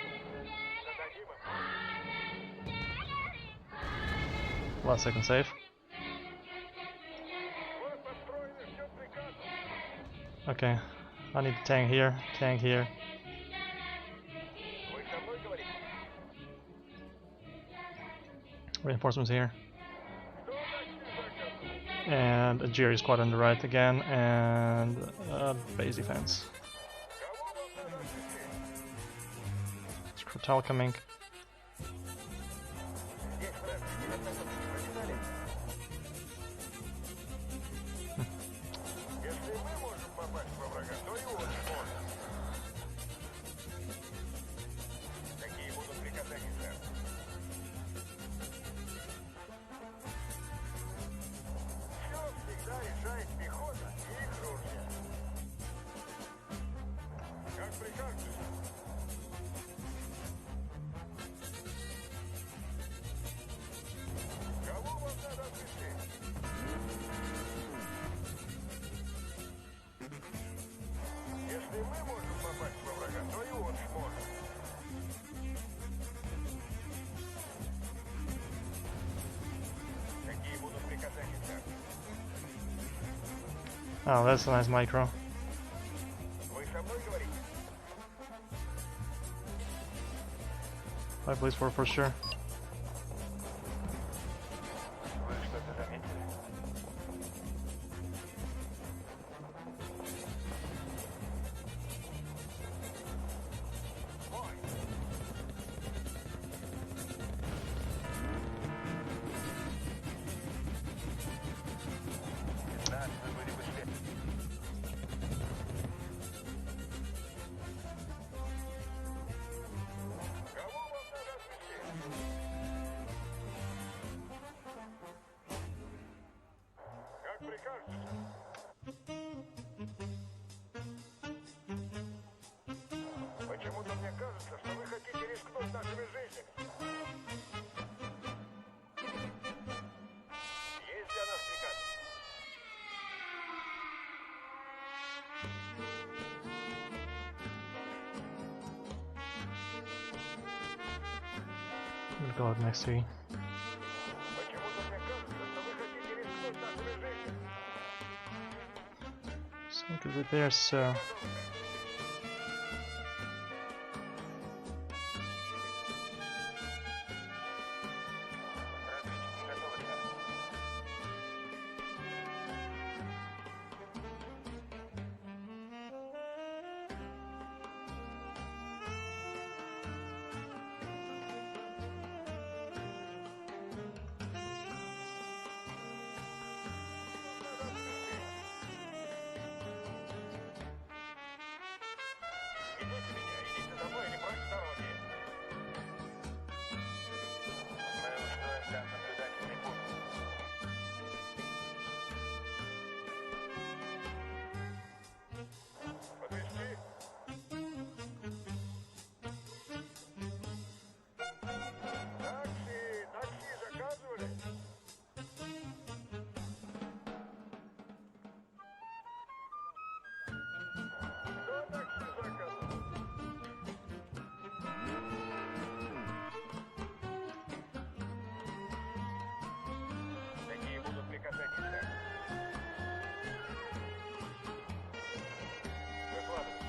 Last second save. Okay, I need to tank here, tank here. Reinforcements here. And a Jerry squad on the right again, and base defense. Crotal coming. Oh, that's a nice micro. Five place for sure. Почему-то мне кажется, что вы хотите рискнуть нашими жизнями. Есть для нас приказ. We'll go out next week. Почему-то мне кажется, что вы хотите рискнуть нашими жизнями. So good repair, so Разведчики готовы, сэр. Идите меня, идите домой или прочь с дороги. Мы устроим там наблюдательный пункт. Подвезти? Такси заказывали? Кто такси заказывал? Какие будут приказания, сэр? Выкладывайте.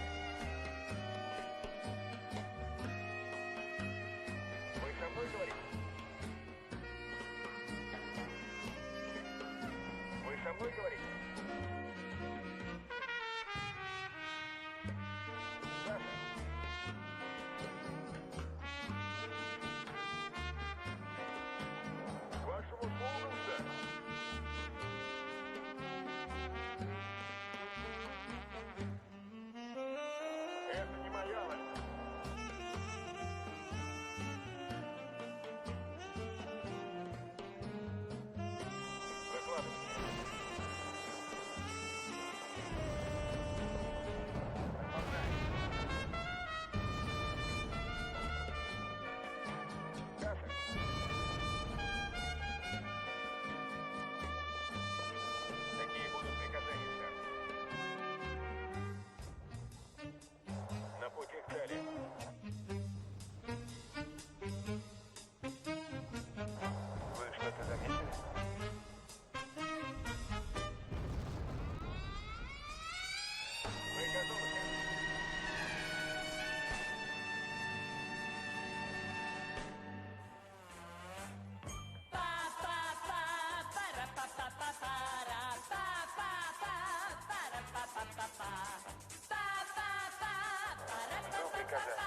Вы со мной говорите? Вы со мной говорите? Да, сэр. К вашим услугам, сэр. Это не моя война. Выкладывайте. Да, сэр. Какие будут приказания, сэр? На пути к цели. Вы что-то заметили? Вы готовы, сэр? Жду приказания.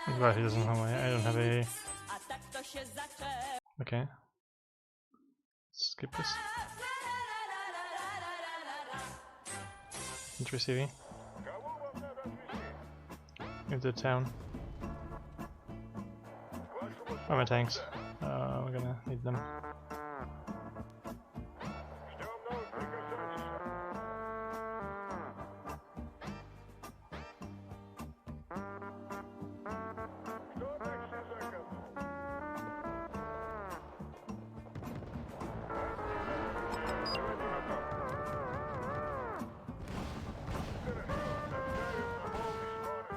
Отбой. right, he doesn't have I don't have a okay. Skip this. Interest Кого вам надо отвезти? into town. К вашему Oh, my tanks. We're gonna need them. Ждем новых приказаний, сэр. Кто такси заказывал? Давайте на то. Хорошо, доставим на полной скорости.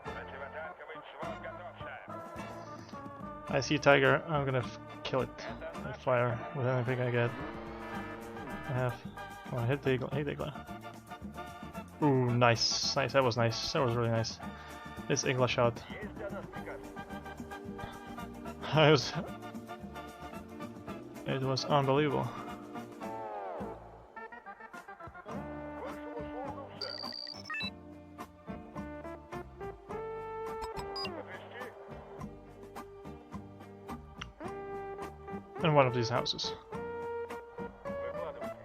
Противотанковый взвод готов, сэр. I see tiger. I'm gonna kill it. With fire with anything I get. I have. Oh, hit the eagle. Hit the eagle. Ooh, nice, nice. That was nice. That was really nice. This eagle shot. Есть для нас приказ. I was. It was unbelievable. К вашим услугам, сэр. Отвезти? In one of these houses. Выкладывайте.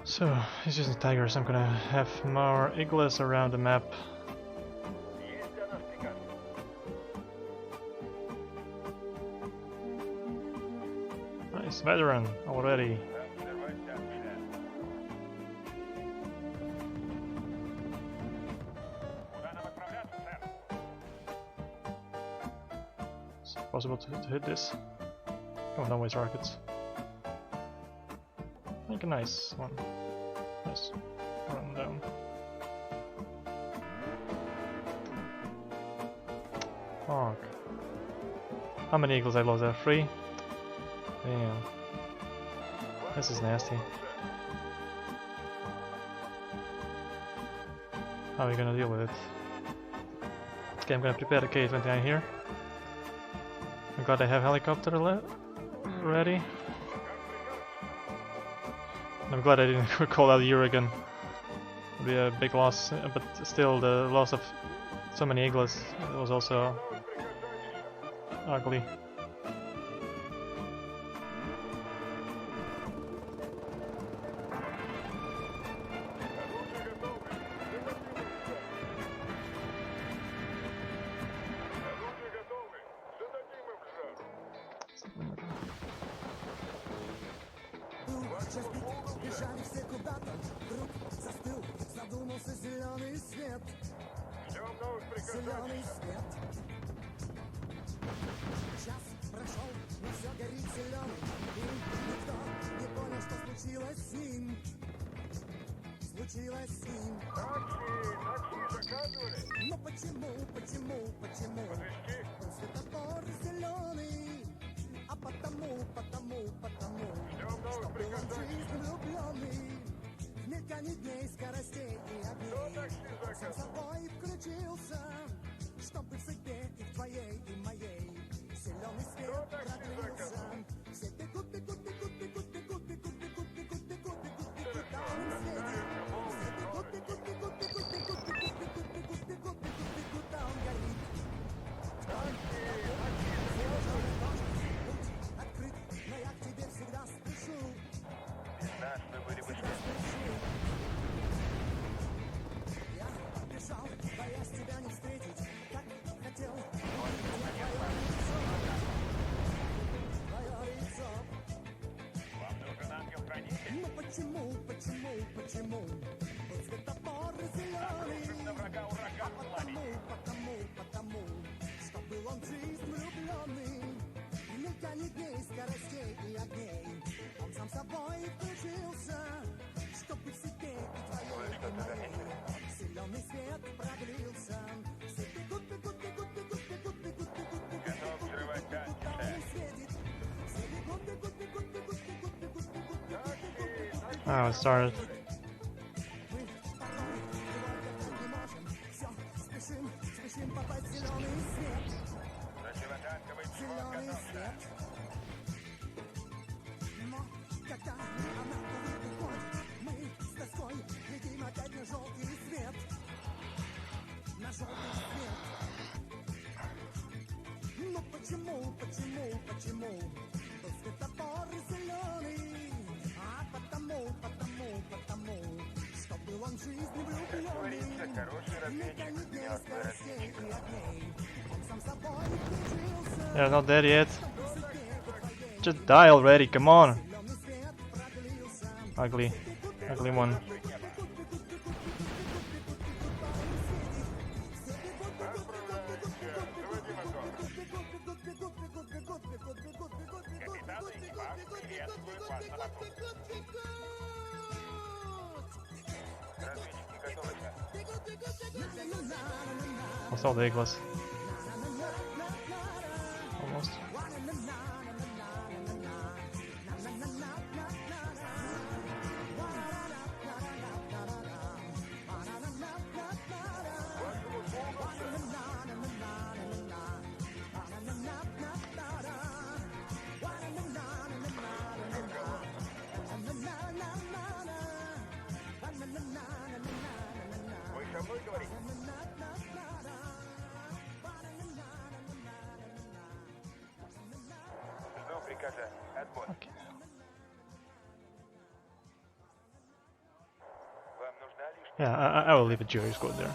So he's using tigers. I'm gonna have more eagles around the map. Есть для нас приказ. Nice. veteran already. Is it possible to hit this? Oh no, it's rockets. Make a nice one. Nice. Run down. Fuck. How many eagles I lost there? 3? Damn. This is nasty. How are we gonna deal with it? Okay, I'm gonna prepare the K-29 here. I'm glad I have helicopter ready. I'm glad I didn't call out Uragan. It'd be a big loss, but still the loss of so many eagles was also ugly. Oh, it started. They're not dead yet. Just die already, come on. Ugly one. What's all the eagles? Almost. Okay. Yeah, I will leave a jury squad there.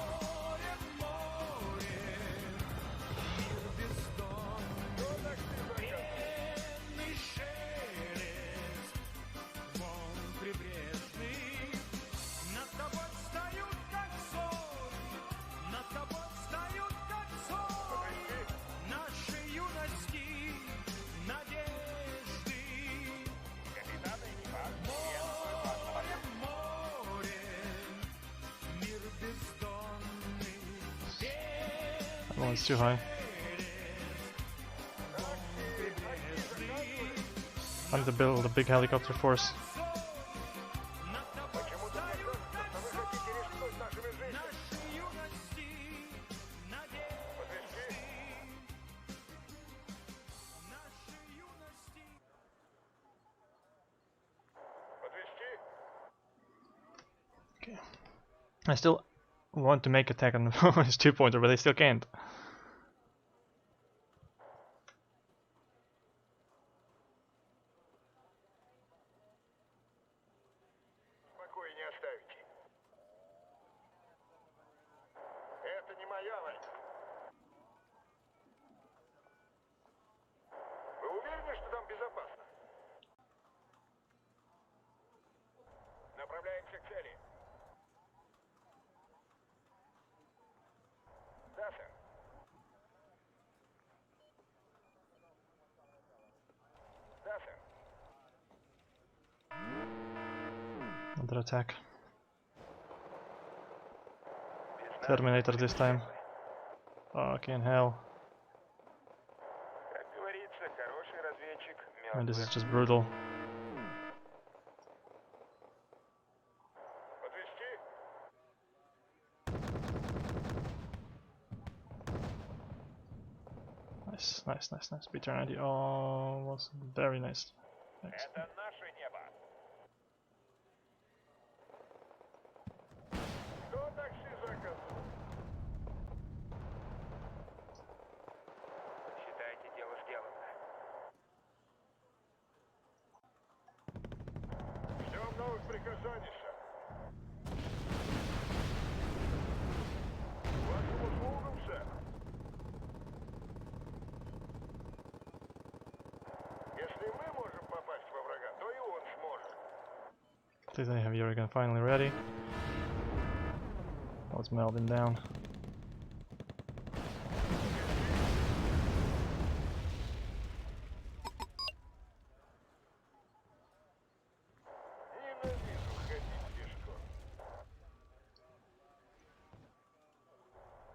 Oh, it's too high. I need to build a big helicopter force. Почему-то мне кажется, что вы хотите рискнуть нашими жизнями. Подвести? Подвести? Okay. I still want to make attack on his 2-pointer, but I still can't. Покоя не оставите. Это не моя война. Вы уверены, что там безопасно? Направляемся к цели. Да, сэр. Да, сэр. Another attack. Terminator this time. Fucking hell. Как говорится, хороший разведчик, And this is мертвый. just brutal. Подвести? Nice, nice, nice, nice. Eternity. Oh, was very nice. Excellent. Это наше небо. Кто такси заказал? Считайте, дело сделано. Ждем новых приказаний, сэр. Вашим услугам, сэр. Если мы можем попасть во врага, то и он сможет. Please, I have Jurgen finally ready. Oh, it's melting down. Ненавижу ходить пешком.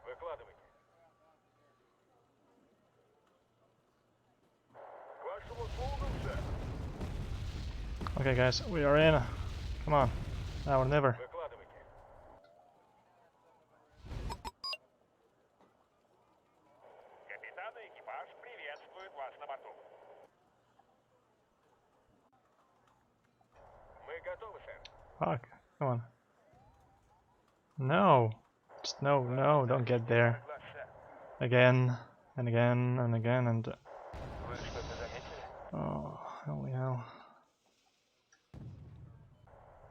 Выкладывайте. К вашим услугам, сэр. Okay, guys, we are in. Come on, now or never. Выкладывайте. Капитан и экипаж приветствуют вас на борту. Мы готовы, сэр. Fuck, come on. No, just no, no, don't get there. Глаз, сэр. Again, and again, and again, and... Вы что-то заметили? Oh, holy hell.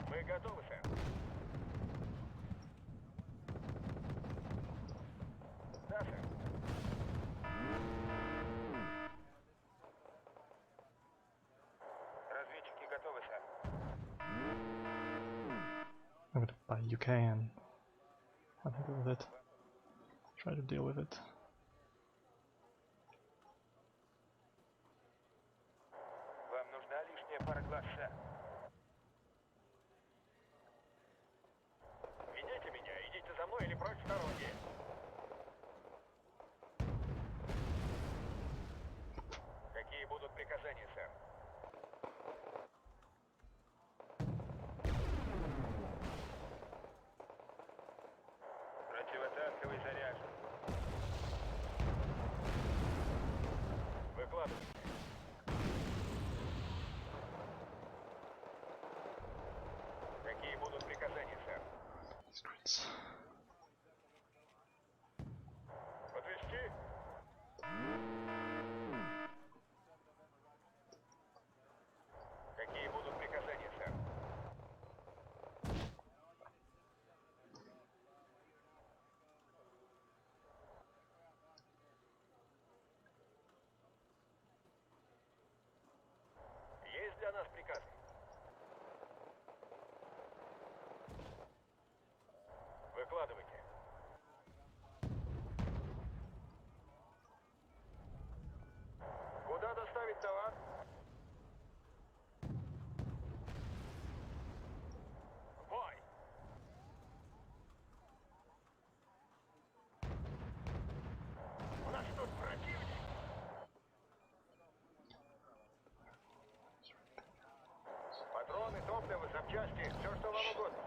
Мы готовы, сэр. Да, сэр. Разведчики готовы, сэр. I'm gonna buy UK and have to deal with it. Try to deal with it. Вам нужна лишняя пара глаз, сэр. Ведите меня, идите за мной или прочь с дороги. Какие будут приказания, сэр? Противотанковый заряжен. Выкладывайте. Какие будут приказания, сэр? Scripts. топливо, запчасти, все, что вам угодно.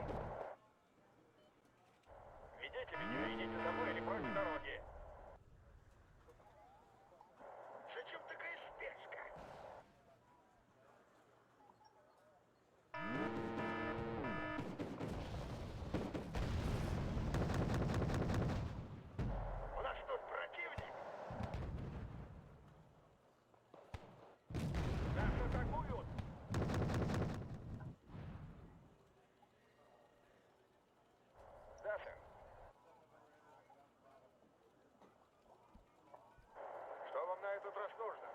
Ведите меня, идите домой или прочь с дороги. Зачем такая спешка? У нас тут противник. Нас атакуют. Да, сэр. Что вам на этот раз нужно?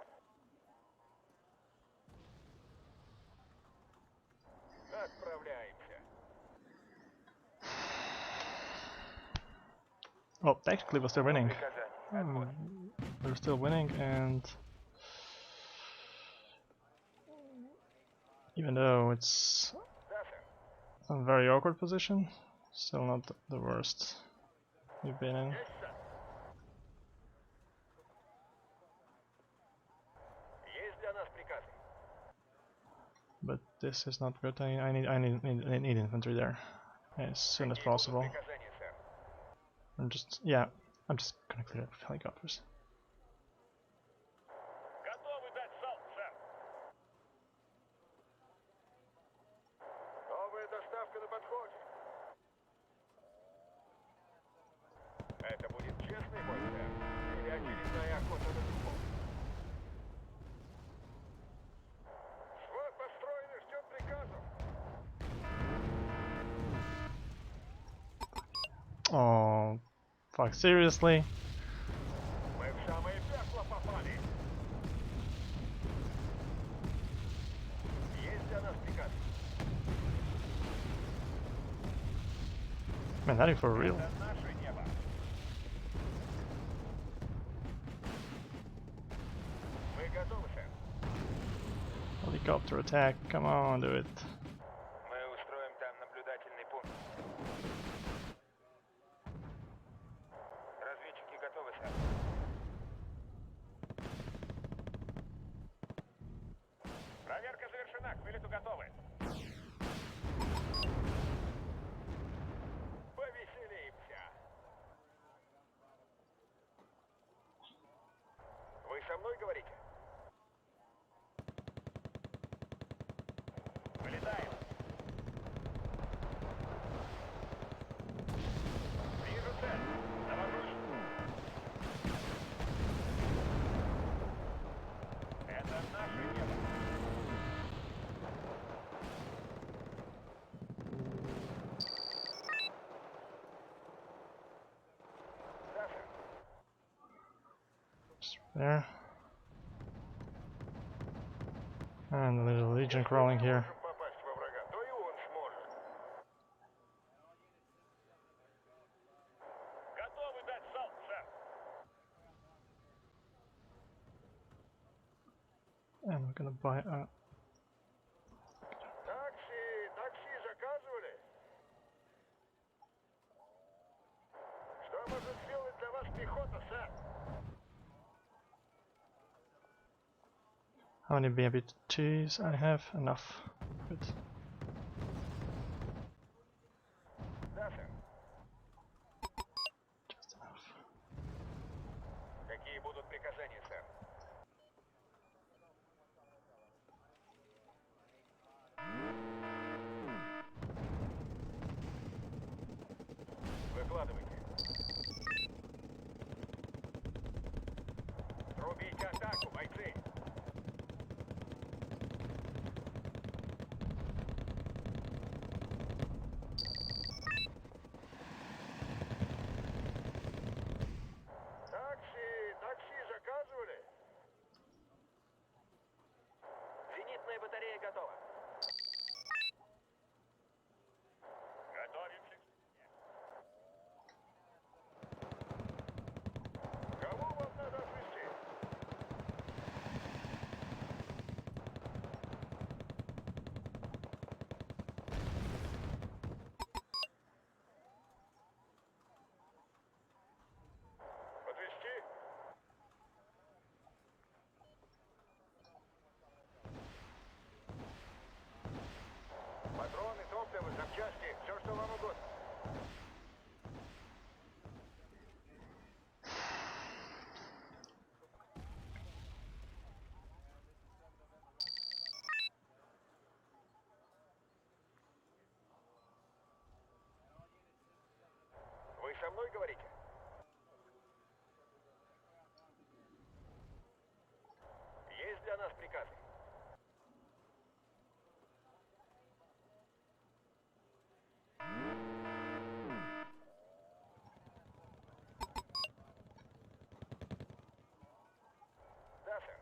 Отправляемся. Well, technically we're still winning. Приказание. We're still winning, and even though it's Да, сэр. a very awkward position, still not the worst we've been in. Есть, сэр. Есть для нас приказы. But this is not good. I need infantry there as soon as Какие будут possible. приказания, сэр? I'm just gonna clear up helicopters. Готовы дать залп, сэр. Новая доставка на подходе. Это будет честный бой, сэр? Или очередная охота на духов? Свод построен и ждет приказов. Oh, fuck! Seriously? Мы в самое пекло попали. Есть для нас приказ. Man, that is for real. Это наше небо. Мы готовы, сэр. Helicopter attack! Come on, do it. Мы устроим там наблюдательный пункт. Разведчики готовы, сэр. Проверка завершена, к вылету готовы. Повеселимся. Вы со мной говорите? Вылетаем. Вижу цель. Навожусь. Это наше небо. Да, сэр. There. And a little legion crawling here. Можем попасть во врага, то и он сможет. Готовы дать залп, сэр. And we're gonna buy a. Такси заказывали? Что может сделать для вас пехота, сэр? How many BMP2s I have? Enough. Good. Да, сэр. Just enough. Какие будут приказания, сэр? Выкладывайте. Рубите атаку, бойцы! Такси заказывали? Зенитная батарея готова. Готовимся. Кого вам надо отвезти? со мной говорите? Есть для нас приказы? Да, сэр.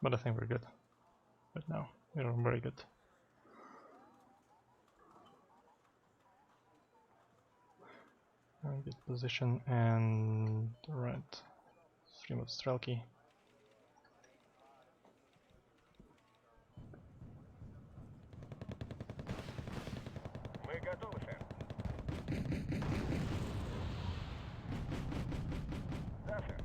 But I think we're good right now. We're very good. Good position and right. Stream of Strelky. Мы готовы, сэр. Да, сэр.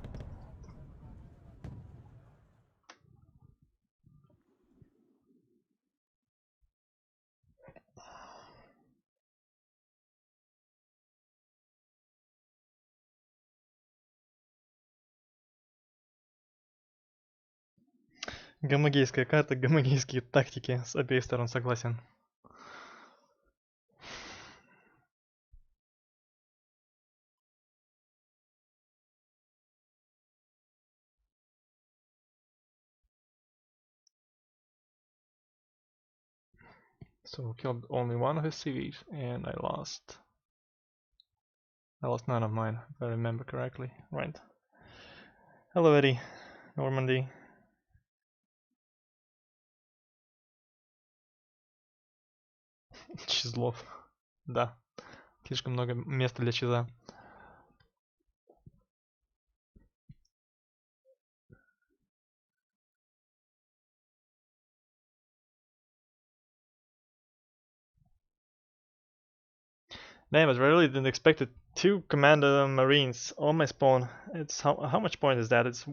Гомогейская карта, гомогейские тактики с обеих сторон, согласен. So killed only one of his CVs and I lost none of mine, if I remember correctly. Right. Hello, EDINormandy. Чизлов. Да. Слишком много места для чиза. Damn, but I really didn't expect it. 2 commander marines on my spawn. It's how much point is that? It's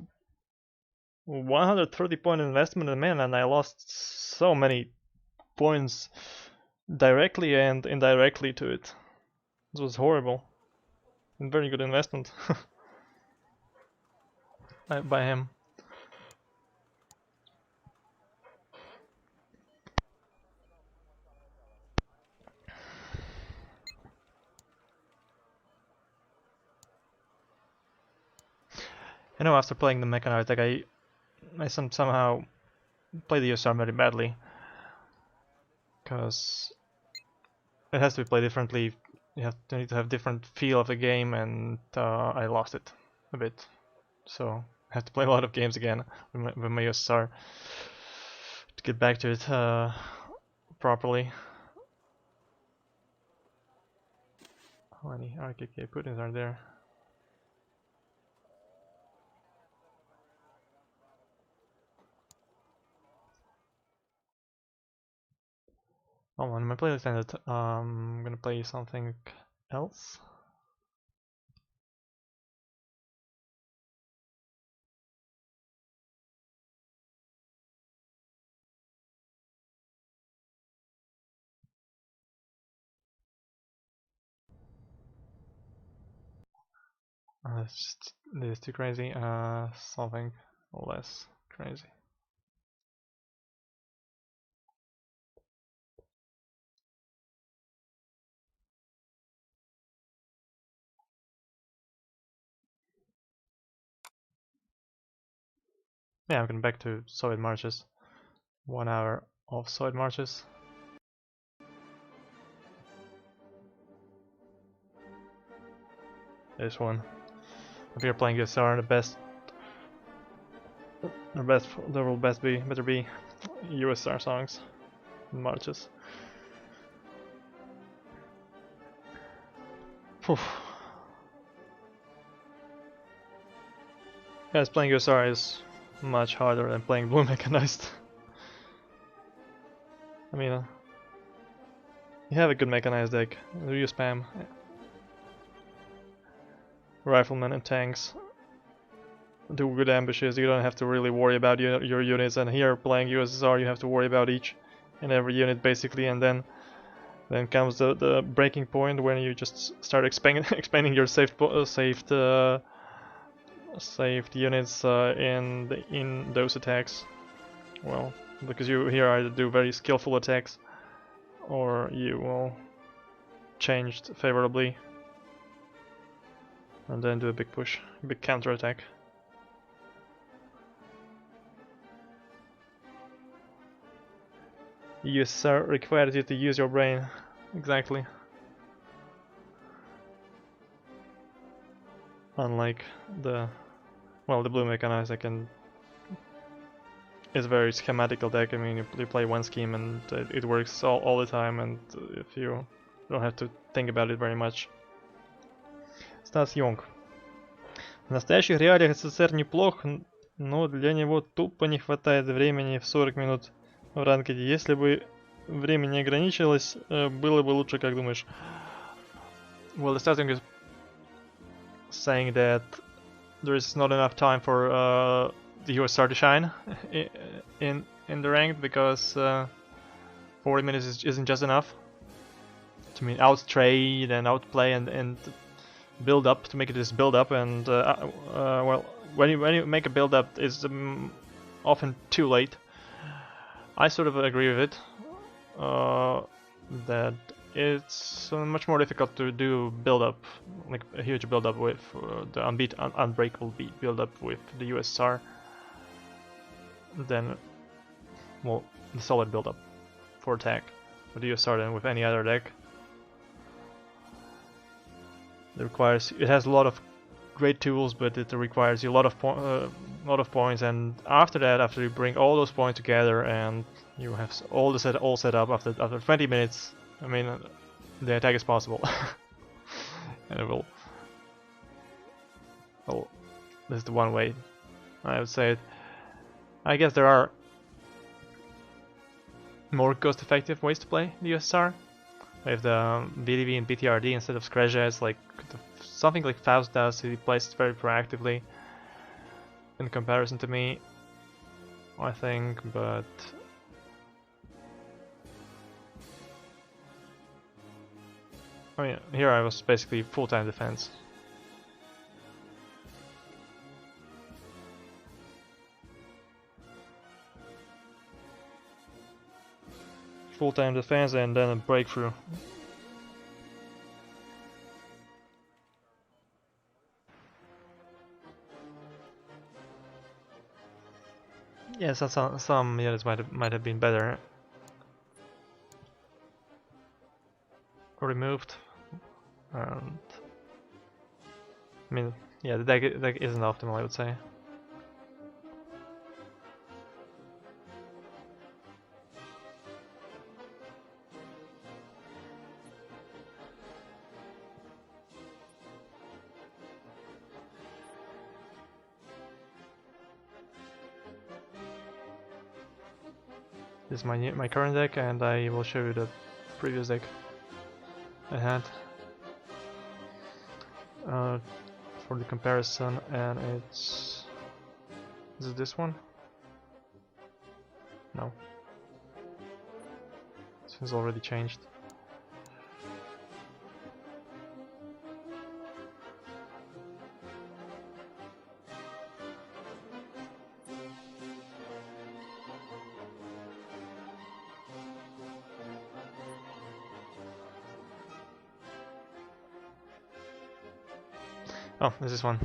130 point investment in men, and I lost so many points directly and indirectly to it. This was horrible. And very good investment by him. I know after playing the Mechanized deck, I somehow play the USSR very badly. Because it has to be played differently. You need to have different feel of the game, and I lost it a bit. So I have to play a lot of games again with my USSR to get back to it properly. How many RKK Putins are there? Oh, on my playlist ended. I'm gonna play something else. This is too crazy. Something less crazy. Yeah, I'm going back to Soviet marches. 1 hour of Soviet marches. This one. If you're playing USSR, there will better be USSR songs and marches. Phew. Guys, playing USSR is much harder than playing Blue Mechanized. I mean, you have a good mechanized deck. You spam riflemen and tanks. Do good ambushes. You don't have to really worry about your units. And here, playing USSR, you have to worry about each and every unit basically. And then comes the breaking point when you just start expanding your saved units in those attacks. Well, because you here either do very skillful attacks or you will changed favorably. And then do a big push, big counter attack. USSR requires you to use your brain. Exactly. Unlike the blue mechanized deck is a very schematical deck. I mean, you play one scheme and it works all the time, and if you don't have to think about it very much. Стас Йонг. В настоящих реалиях СССР неплох, но для него тупо не хватает времени в 40 минут в ранкеде. Если бы время не ограничилось, было бы лучше, как думаешь? Well, the starting is saying that there is not enough time for the USSR to shine in the ranked, because 40 minutes isn't just enough to out trade and outplay and build up, to make it this build up, and well, when you make a build up, it's often too late. I sort of agree with it, that it's much more difficult to do build up, like a huge build up with the unbreakable build up with the USSR than, well, the solid build up for attack with the USSR than with any other deck. It has a lot of great tools, but it requires you a lot of points, and after that, after you bring all those points together and you have all set up, after 20 minutes, I mean, the attack is possible. And it will. Well, this is the one way I would say it. I guess there are more cost-effective ways to play the USSR. With the BDV and BTRD instead of Scratch, like something like Faust does, he plays it very proactively in comparison to me, I think, but I mean, here I was basically full-time defense. Full-time defense and then a breakthrough. Yes, some units might have been better removed, and I mean, yeah, the deck isn't optimal, I would say. This is my current deck, and I will show you the previous deck I had for the comparison, and is it this one? No, this has already changed. Oh, this is one,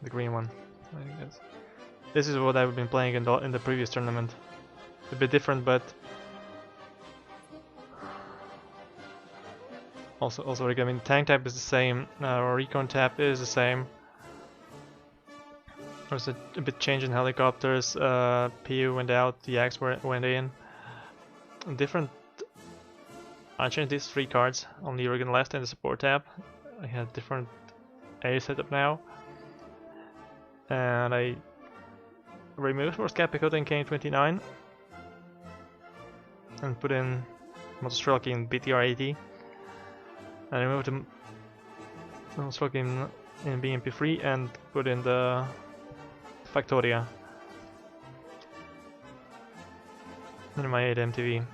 the green one. I guess this is what I've been playing in the previous tournament. A bit different, but also I mean, tank type is the same. Recon tap is the same. There's a bit change in helicopters. PU went out, the Axe went in. Different. I changed these 3 cards on the Oregon left and the support tab. I had different A setup now, and I removed Force Capicote in K29 and put in Motostrelki in BTR80, and I removed the Motostrelki in BMP3 and put in the Factoria in my 8 MTV.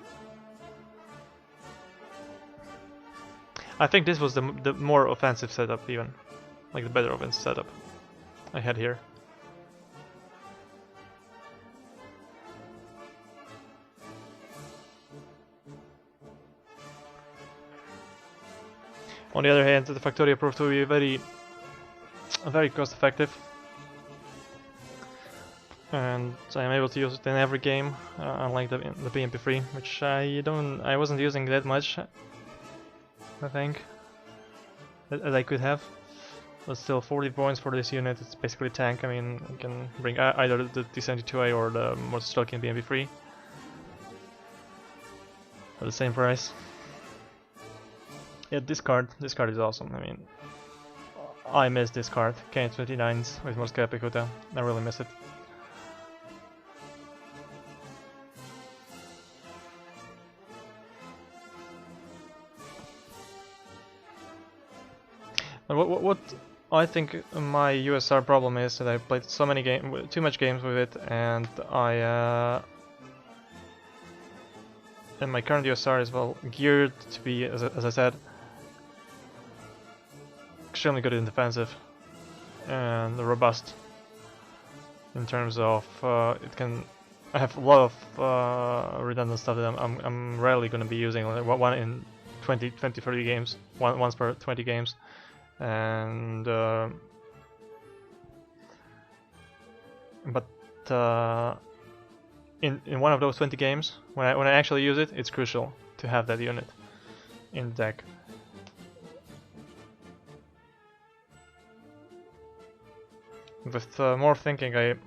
I think this was the more offensive setup, even. Like the better offensive setup I had here. On the other hand, the Factorio proved to be very cost effective, and I am able to use it in every game, unlike the BMP3, which I wasn't using that much, I think, as I could have. But still, 40 points for this unit. It's basically a tank. I mean, you can bring either the T-72A or the Motorstrelki in BMP3 at the same price. Yeah, this card is awesome. I mean, I miss this card. K29s with Morskaya Pechota. I really miss it. What I think my USSR problem is that I played so many too much games with it, and and my current USSR is well geared to be, as I said, extremely good in defensive and robust in terms of it can. I have a lot of redundant stuff that I'm rarely going to be using, like one in 20, 30 games, once per 20 games. And but in one of those 20 games, when I actually use it, it's crucial to have that unit in the deck. With more thinking, there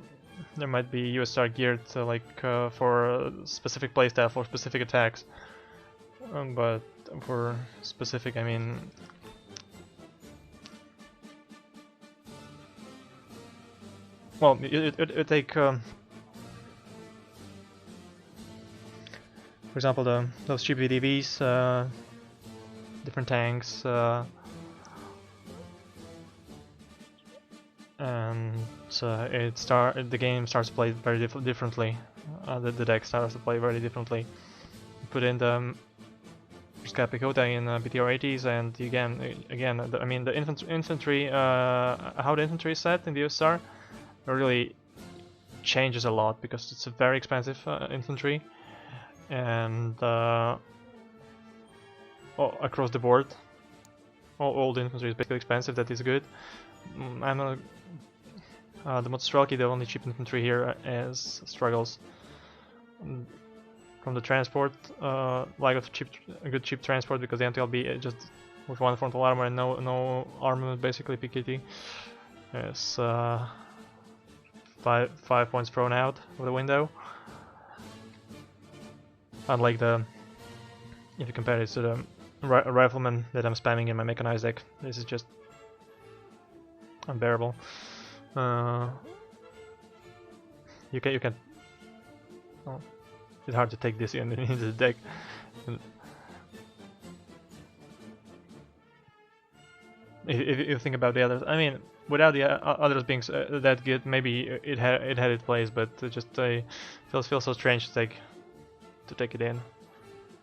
might be USSR geared for specific playstyle, for specific attacks, but for specific, I mean. Well, it take, for example, those cheap VDVs, different tanks, and the game starts to play very differently. The deck starts to play very differently. You put in the Pechota in BTR 80s, and again, I mean the infantry, how the infantry is set in the USSR really changes a lot because it's a very expensive infantry, and across the board, all the infantry is basically expensive. That is good. The Motorstrelki, the only cheap infantry here, struggles from the transport, lack of good cheap transport, because the MTLB just with one frontal armor and no armament, basically PKT, is 5 points thrown out of the window. Unlike if you compare it to the rifleman that I'm spamming in my mechanized deck, this is just unbearable. You can. Oh, it's hard to take this into the deck. If you think about the others, I mean, without the others being that good, maybe it had its place, but it just feels so strange to take it in.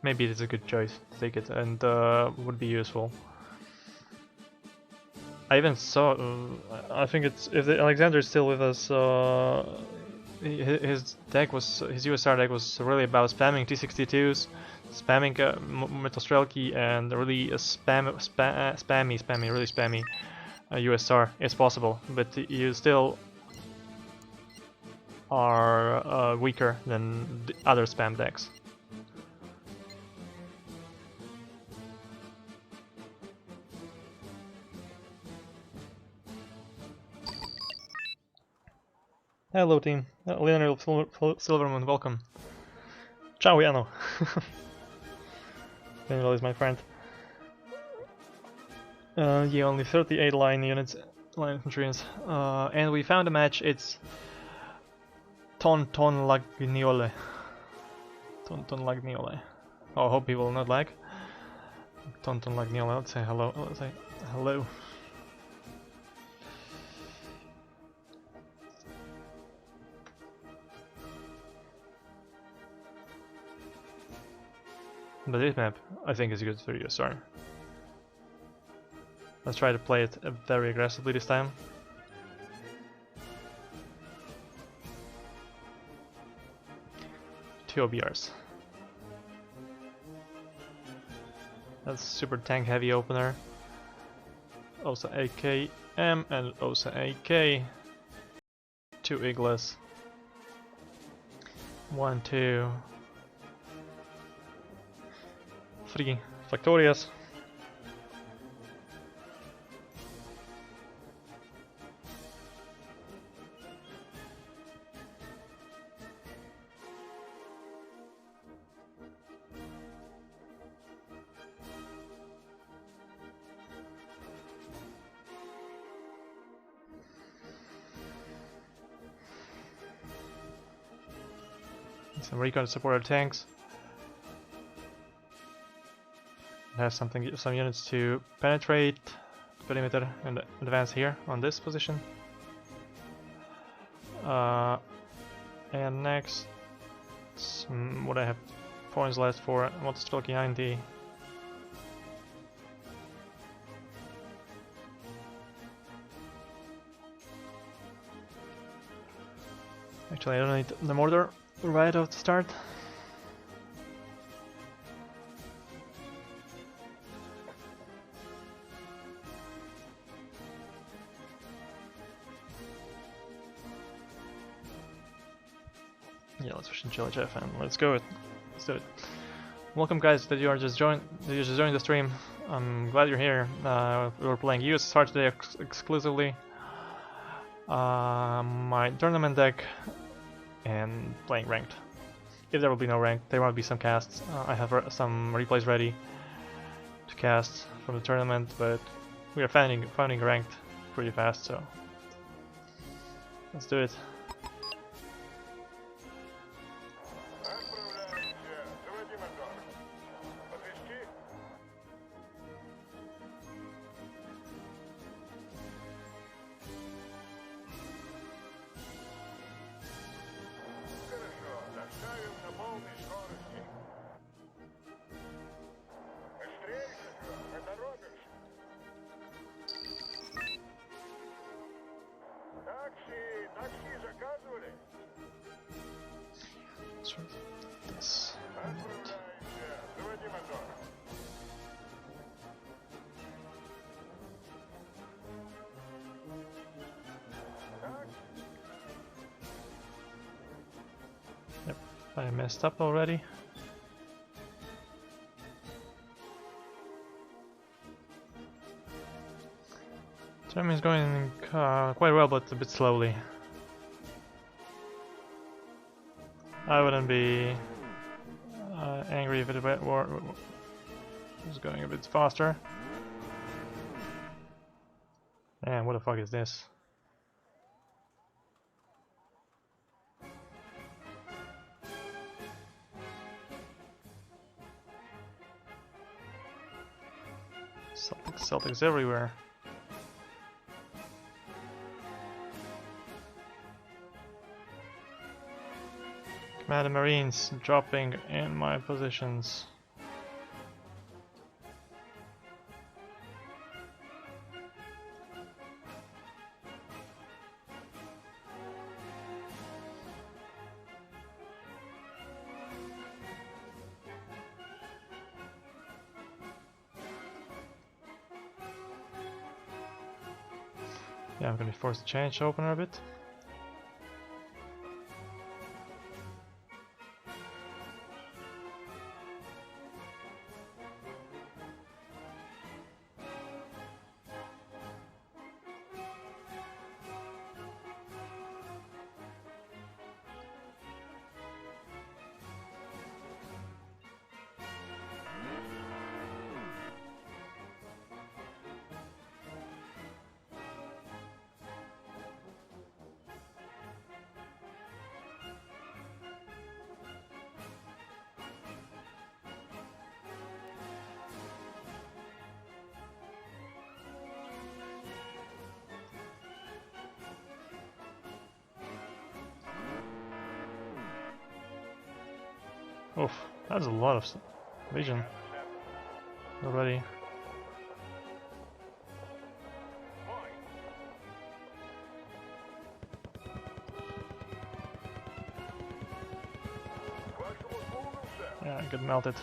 Maybe it's a good choice to take it, and would be useful. I even saw. I think if Alexander is still with us, his USSR deck was really about spamming T62s, spamming Motorstrelki, and really really spammy USSR is possible, but you still are weaker than the other spam decks. Hello team, Leonard Silverman, welcome. Ciao Jano. Leonard is my friend. Yeah, only 38 line infantry, and we found a match. It's Ton Lagniole. Ton Lagniole. Oh, I hope he will not lag. Ton Lagniole. Let's say hello. Let's say hello. But this map, I think, is good for USSR. Let's try to play it very aggressively this time. Two OBRs. That's super tank heavy opener. also AKM and also AK. 2 Eagles. 1, 2, 3 Factorias. Some recon to support our tanks. Have some units to penetrate the perimeter and advance here on this position. And next, what I have points left for Motostrelki 90. Actually, I don't need the mortar right off the start. Yeah, let's push in Chili Jeff and let's go. Let's do it. Welcome, guys, that you just joined the stream. I'm glad you're here. We're playing USSR today exclusively. My tournament deck and playing ranked. If there will be no ranked, there might be some casts. I have some replays ready to cast from the tournament, but we are finding ranked pretty fast, so let's do it. This. Yep, I messed up already. Time is going quite well, but a bit slowly. I wouldn't be angry if it was going a bit faster. Man, what the fuck is this? Celtics everywhere. Commander Marines dropping in my positions. Yeah, I'm gonna be forced to change opener a bit. Oof, that's a lot of vision already. Yeah, I get melted.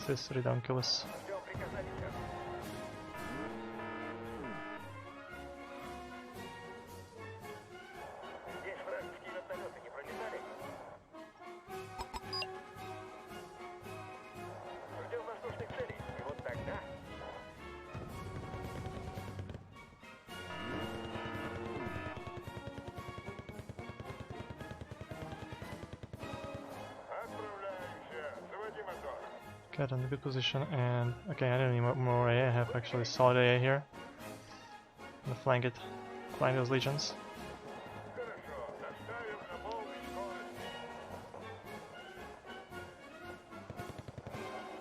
this redonkulous. Ждем приказаний, сэр. Здесь вражеские вертолеты не пролетали? Ждем воздушных целей. И вот тогда... Отправляемся. Заводи мотор. Get in a good position and okay, I don't need more AA. I have actually solid AA here. I'm gonna flank those legions. Хорошо. Доставим на полной скорости.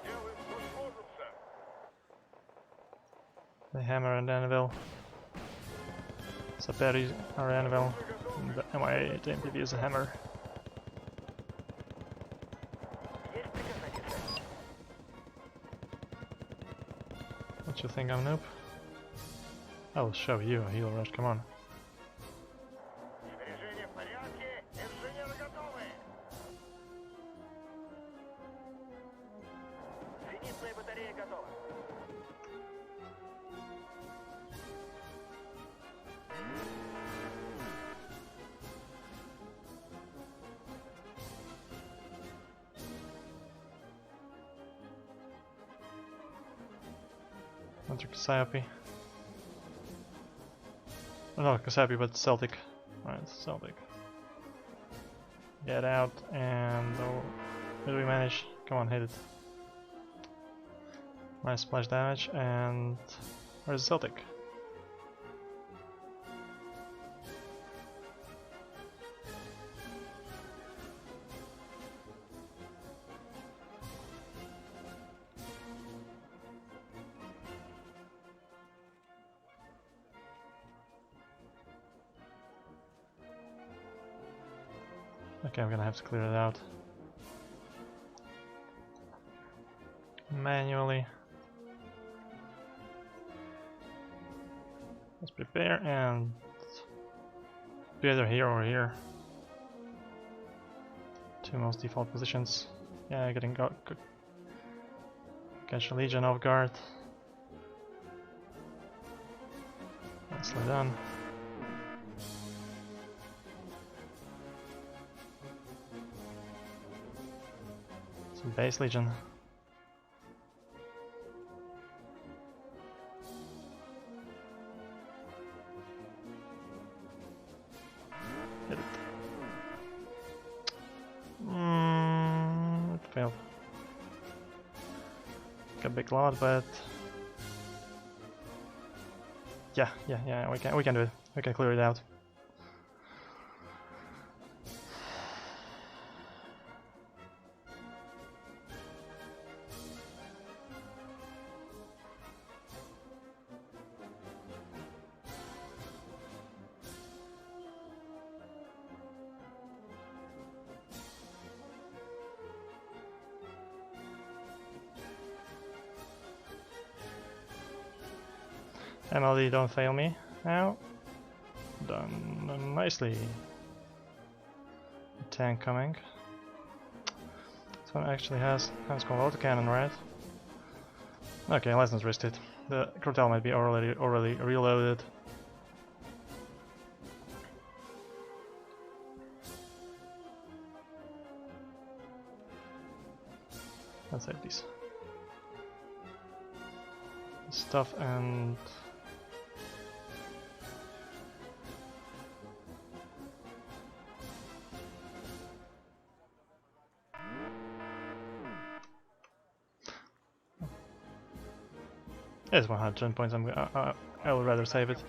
Делаем, что сможем, сэр. The hammer and anvil. Saperi our anvil. And my MPV is a hammer. Есть приказание, сэр. What you think, I'm noob? I will show you a heal rush. Come on. Снаряжение в порядке. Инженеры готовы. Зенитная батарея готова. Another Cassiope. Oh, not Cassiope, but Celtic. Alright, Celtic. Get out and oh, did we manage? Come on, hit it. Nice splash damage and where's the Celtic? Okay, I'm gonna have to clear it out manually. Let's prepare and be either here or here. Two most default positions. Yeah, getting catch a legion off guard. Nicely done. Some base legion. Hit it. It failed. Got a big lot, but yeah, we can do it. We can clear it out. MLD, don't fail me. Now, done nicely. Tank coming. This one actually has called autocannon, right? Okay, let's not risk it. The Crotal might be already reloaded. Let's save these stuff and it's 110 points. I would rather save it.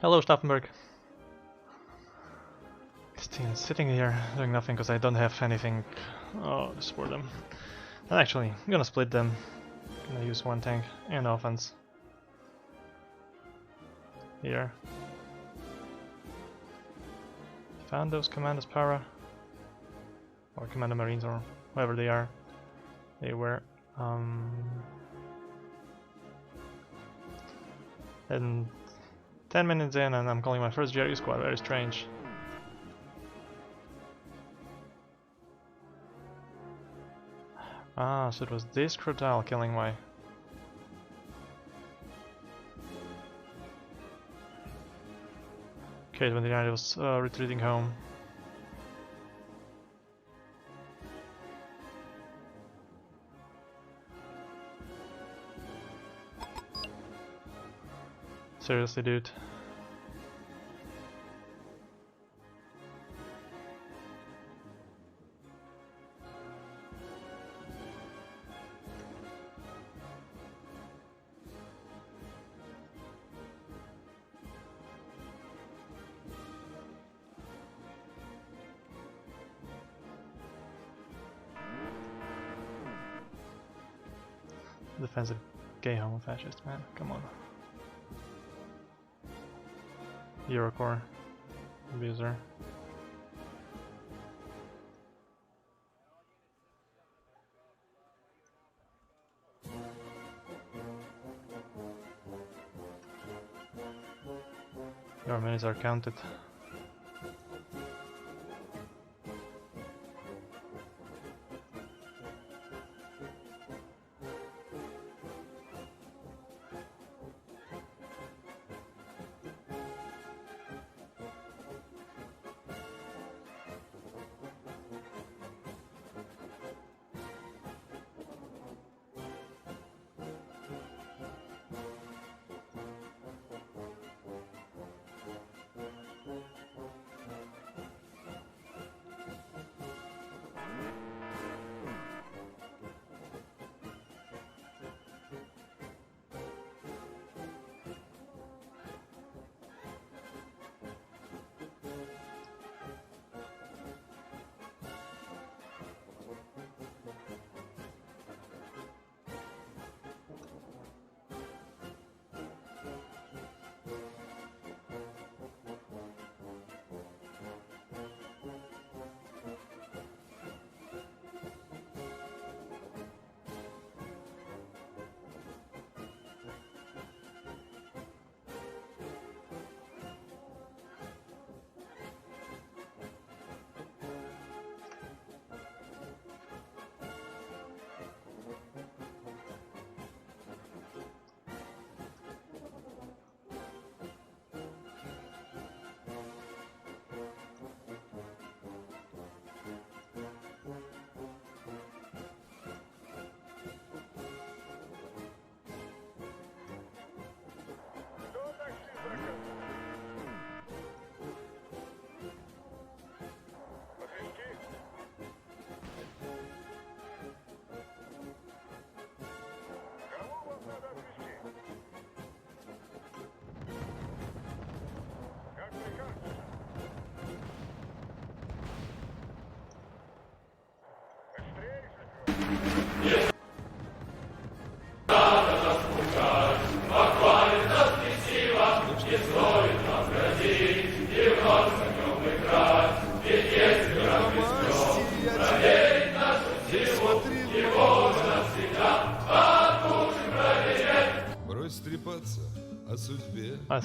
Hello, Stauffenberg. Still sitting here doing nothing because I don't have anything to support them. And actually, I'm gonna split them. Gonna use one tank and offense here. found those Commandos Para. Or Commando Marines or whoever they are. They were. And 10 minutes in and I'm calling my first Jerry squad, very strange. Ah, so it was this Crotale killing my... Okay, when the United was retreating home. Seriously, dude. Defensive gay homo fascist, man. Come on. Eurocore abuser. Your minutes are counted.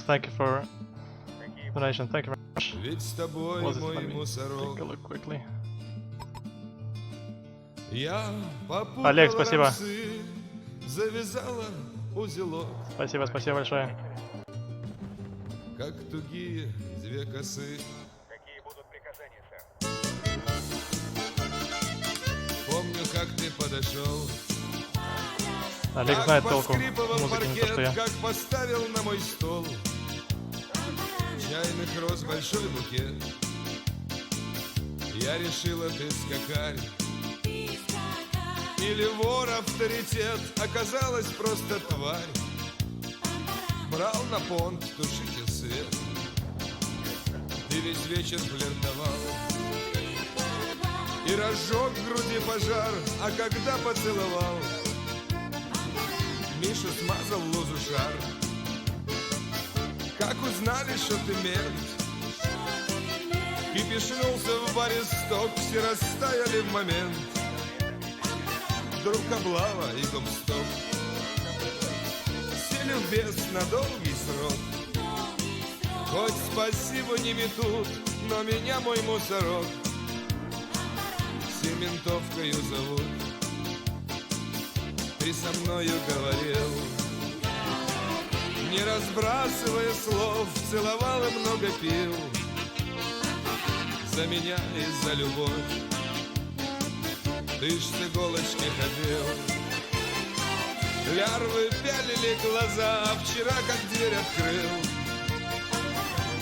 Thank you for donation. Thank you very much. Ведь с тобой, Was it? мой Let me мусорок, take a look quickly. я Олег, попутала спасибо. рамсы, завязала узелок, Спасибо, спасибо большое. как тугие две косы. Какие будут приказания, сэр? Помню, как ты подошел, Олег знает толку в музыке, не то что я. как поставил на мой стол чайных роз большой букет. Я решила, ты скакарь или вор авторитет, оказалась просто тварь. Брал на понт, тушите свет, ты весь вечер флиртовал и разжег в груди пожар, а когда поцеловал, Миша смазал лузу шар. Как узнали, что ты мент, кишнулся в баре сток, все растаяли в момент. Вдруг облава и гоп-стоп, сели в бес на долгий срок. Хоть спасибо не метут, но меня мой мусорок все ментовкою зовут. Ты со мною говорил, не разбрасывая слов, целовал и много пил. За меня и за любовь ты ж с иголочки ходил. Лярвы пялили глаза, а вчера как дверь открыл,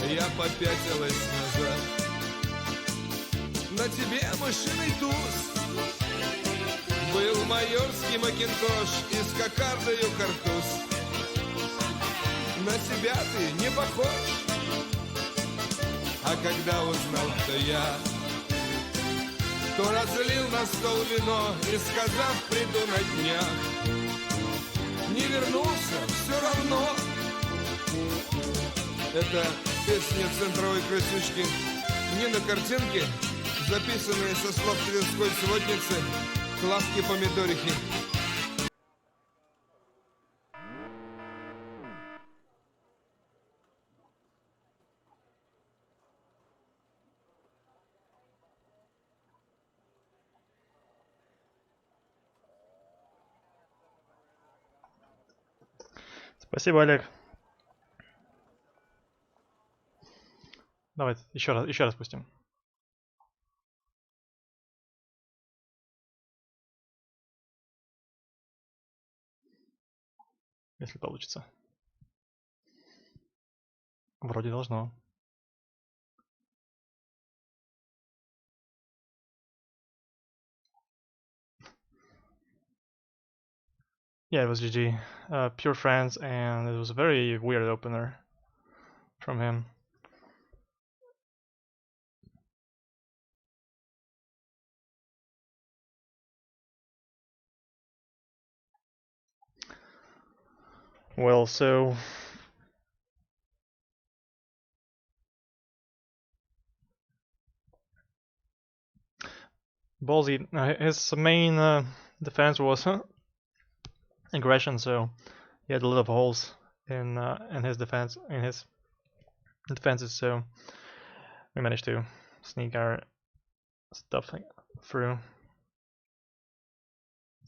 я попятилась назад. На тебе мышиный туз был майорский макинтош и с кокардою картуз. На тебя ты не похож. А когда узнал, кто я, то разлил на стол вино и, сказав, приду на днях, не вернулся все равно. Это песня центровой крысючки, не на картинке, записанные со слов тверской сводницы Клавки Помидорихи. Спасибо, Олег. Давайте еще раз пустим. Если получится. Вроде должно. Yeah, it was GG. Pure friends, and it was a very weird opener from him. Well, so Ballsy, his main defense was aggression, so he had a lot of holes in his defenses. So we managed to sneak our stuff through.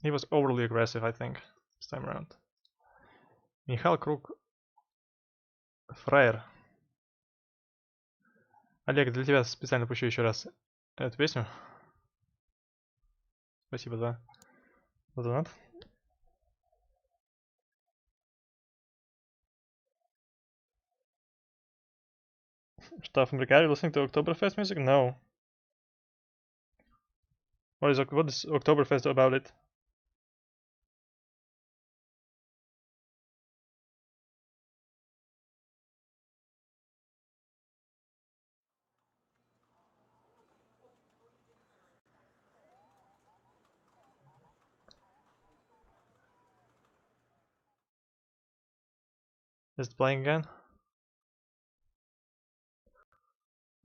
He was overly aggressive, I think, this time around. Михаил Круг, фраер. Олег, для тебя специально пущу еще раз эту песню. Спасибо за донат. Stauffenberg, are you listening to Oktoberfest music? No. What is Oktoberfest about it? Is it playing again?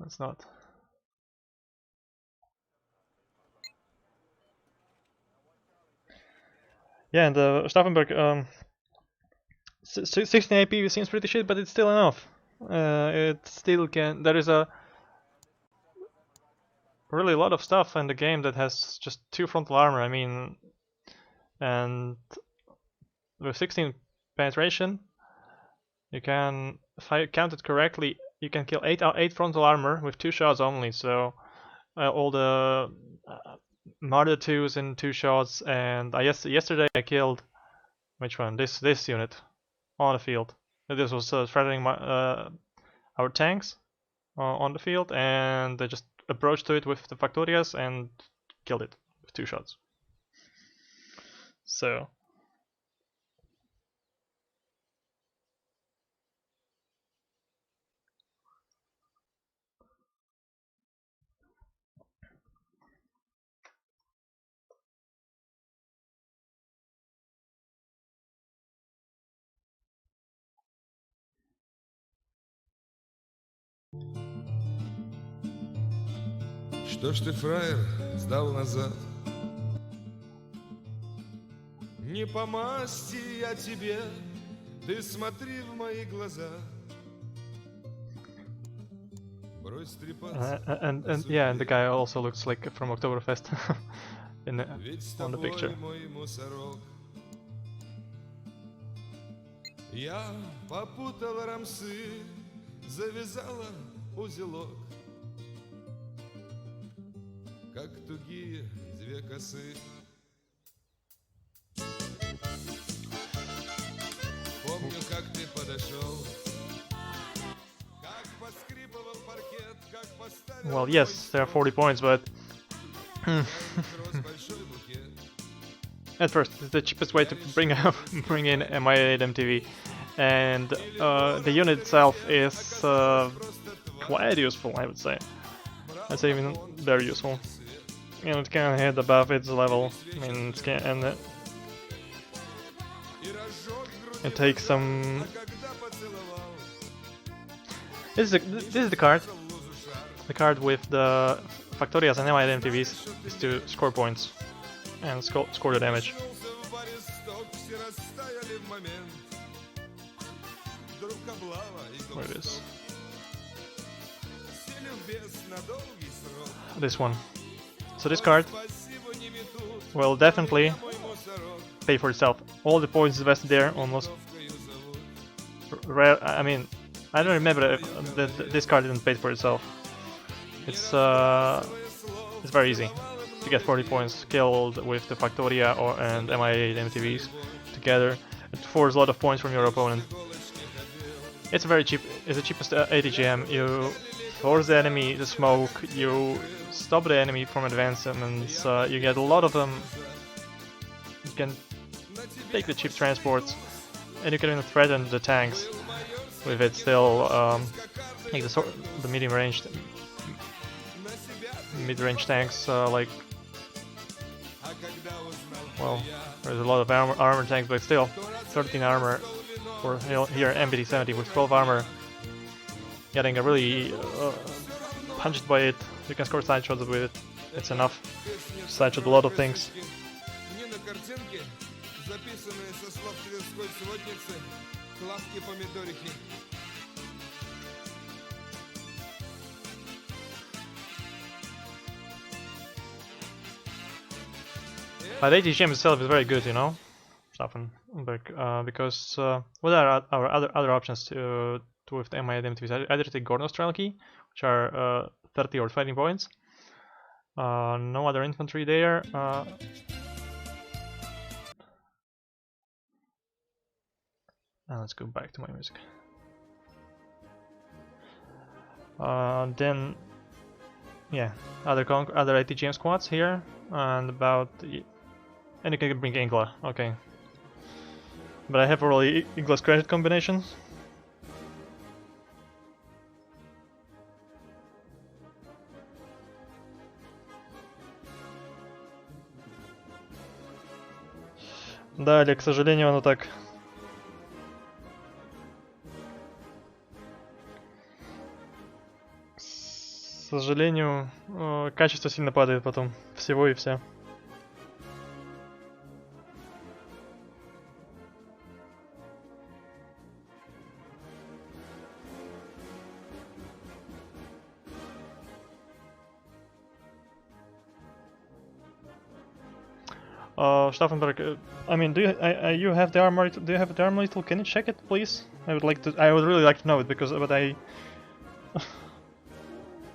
It's not. Yeah, and Stauffenberg, 16 AP seems pretty shit, but it's still enough. It still can. There is a really lot of stuff in the game that has just 2 frontal armor. I mean, and with 16 penetration, you can, if I counted correctly, you can kill 8 frontal armor with 2 shots only. So all the Martyr 2s in 2 shots, and yesterday I killed, which one? This unit on the field. This was threatening our tanks on the field, and they just approached to it with the Factorias and killed it with 2 shots. So Что ж ты, фраер, сдал назад? Не по масти я тебе, ты смотри в мои глаза. Брось трепаться, And yeah, and the guy also looks like from Oktoberfest in the, ведь с on the тобой picture. мой мусорок. Я попутала рамсы, завязала узелок, как тугие две косы. Помню, как ты подошел, как поскрипывал паркет, как поставил. Well, yes, there are 40 points, but большой букет. at first, it's the cheapest way to bring in MI8 MTV, and the unit itself is quite useful, I would say. I'd say even very useful. And it can hit above its level. I mean, it can, and it takes some. This is the card. The card with the Factorias and MI8 MTVs is to score points and score the damage. Where it is? This one. So this card will definitely pay for itself. All the points invested there almost. Rare. I mean, I don't remember that this card didn't pay for itself. It's very easy to get 40 points killed with the Factoria and MI8 MTVs together. It forces a lot of points from your opponent. It's very cheap. It's the cheapest ATGM. You force the enemy to smoke. You stop the enemy from advancements. You get a lot of them. You can take the cheap transports, and you can even threaten the tanks with it still. Like the medium-range, mid-range tanks. Like, well, there's a lot of armor tanks, but still, 13 armor for here MBT-70 with 12 armor. Getting a really punched by it. You can score side shots with it. It's enough. Side shot a lot of things. But ATGM itself is very good, you know, because what are our other options to with the MI8 MTVs? Either take Gorno's Trial Key, which are 30 or 20 points. No other infantry there. Let's go back to my music. Then, yeah, other ATGM squads here, and and you can bring Ingla, okay. But I have already Ingla's credit combination. Да, Олег, к сожалению, оно так. К сожалению, качество сильно падает потом всего и вся. Stauffenberg, I mean, do you have the armor? Do you have the armor tool? Can you check it, please? I would really like to know it because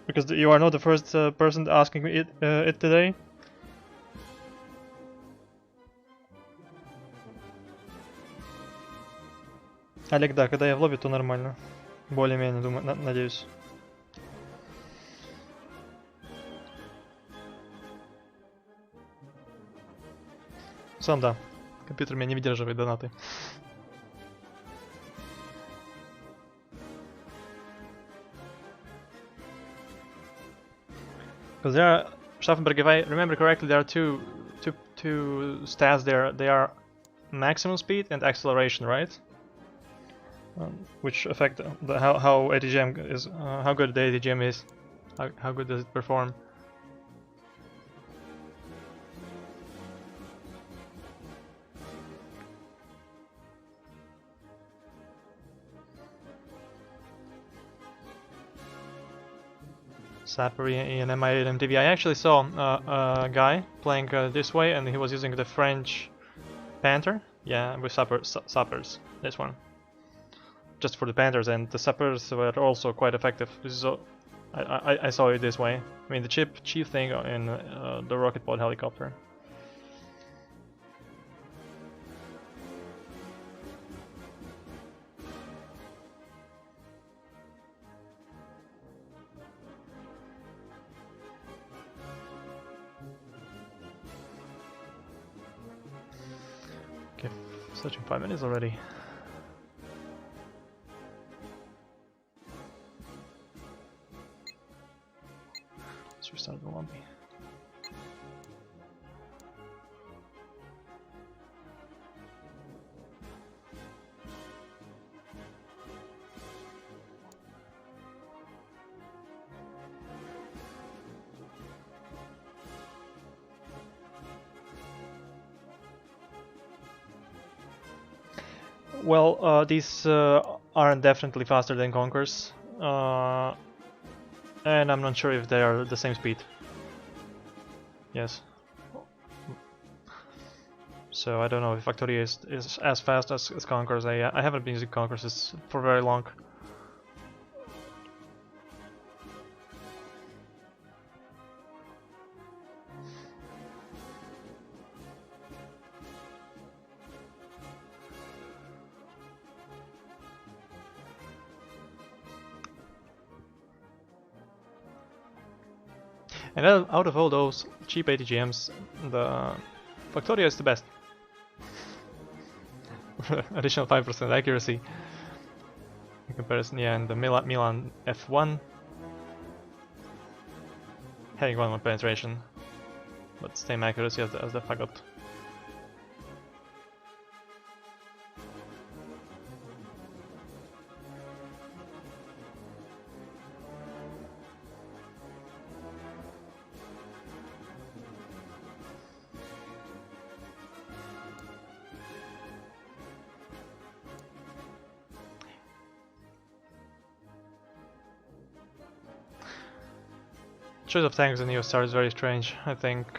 because you are not the first person asking me it today. Олег, да, когда я в лобби, то нормально. Более-менее, думаю, надеюсь. Сам да. Компьютер меня не выдерживает донаты. Because there are, Stauffenberg, if I remember correctly, there are two stats there. They are maximum speed and acceleration, right? Which affect how ATGM is, how good the ATGM is, how good does it perform. Sapper in MI8 MTV. I actually saw a guy playing this way, and he was using the French Panther. Yeah, with sappers. This one. Just for the Panthers, and the sappers were also quite effective. This is I saw it this way. I mean, the chief thing in the rocket pod helicopter. Okay, searching 5 minutes already. Let's restart the lobby. Well, these aren't definitely faster than Conquerors, and I'm not sure if they are the same speed. Yes. So I don't know if Factoria is as fast as Conquerors. I haven't been using Conquerors for very long. And out of all those cheap ATGMs, the Factoria is the best. Additional 5% accuracy in comparison, yeah, and the Milan F1 having 1 more penetration, but same accuracy as the Fagot. Choice of tanks in USSR is very strange. I think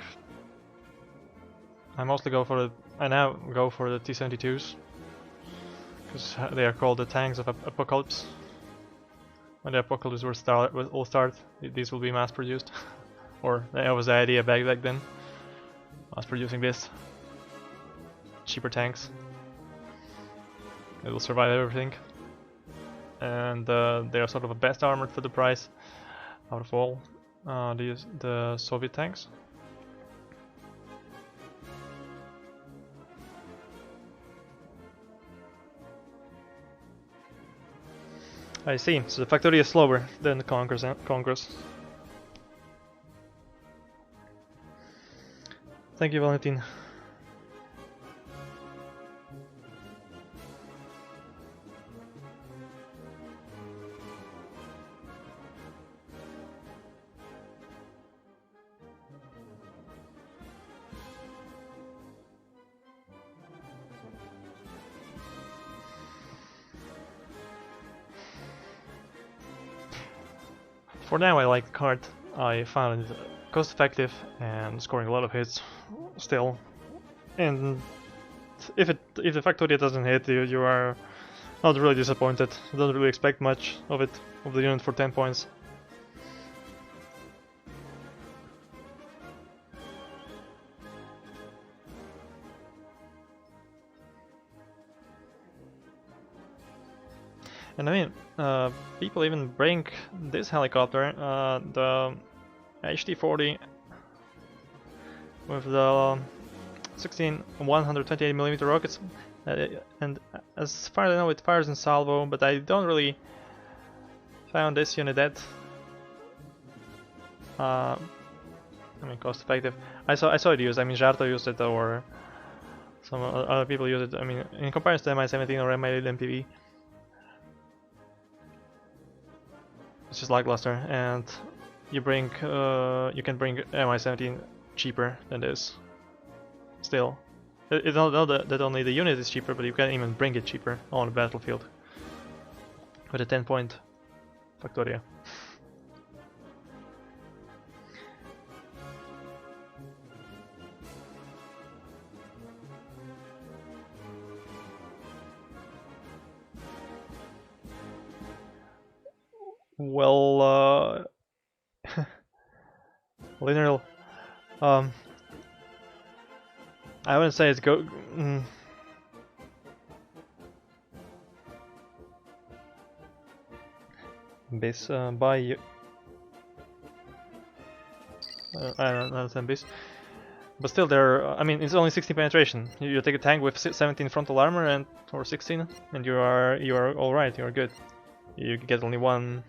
I mostly go for I now go for the T-72s because they are called the tanks of apocalypse. When the apocalypse will start, these will be mass produced, or that was the idea back then. Mass producing this cheaper tanks. It will survive everything, and they are sort of a best armored for the price out of all. The Soviet tanks. I see, so the Factoria is slower than the Congress. Thank you, Valentin. For now I like the card. I found it cost effective and scoring a lot of hits still. And if the Factoria doesn't hit, you are not really disappointed. You don't really expect much of it, of the unit for 10 points. And I mean, people even bring this helicopter, the HT-40 with the 16 128mm rockets, and as far as I know it fires in salvo, but I don't really found this unit that I mean cost effective. I saw it used. I mean Żarto used it, or some other people use it. I mean in comparison to MI-17 or MI-8 MPV, it's just lackluster, and you can bring MI-17 cheaper than this. Still, it's not that only the unit is cheaper, but you can even bring it cheaper on the battlefield with a 10-point Factoria. Well, linear. I wouldn't say it's go. Base by. I don't understand base, but still, I mean, it's only 16 penetration. You take a tank with 17 frontal armor and or 16, and you are all right. You are good. You get only one.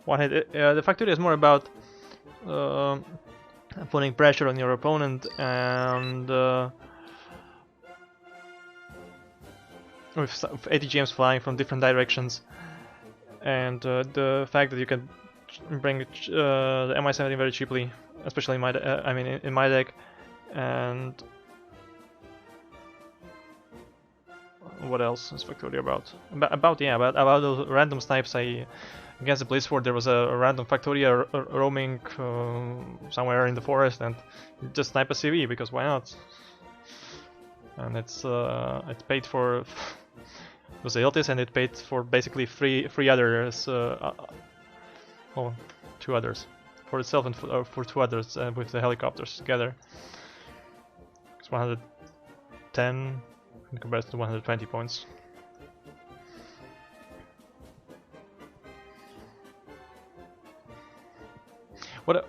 One hit. The Factoria is more about putting pressure on your opponent and with ATGMs flying from different directions, and the fact that you can bring the MI-17 very cheaply, especially in my in my deck, and what else is Factoria about? About those random snipes. Against the Blizzford, there was a random Factoria roaming somewhere in the forest, and just snipe a CV because why not? And it's paid for. It was a Iltis, and it paid for basically three others. Oh, 2 others for itself and for 2 others with the helicopters together. It's 110 in comparison to 120 points. What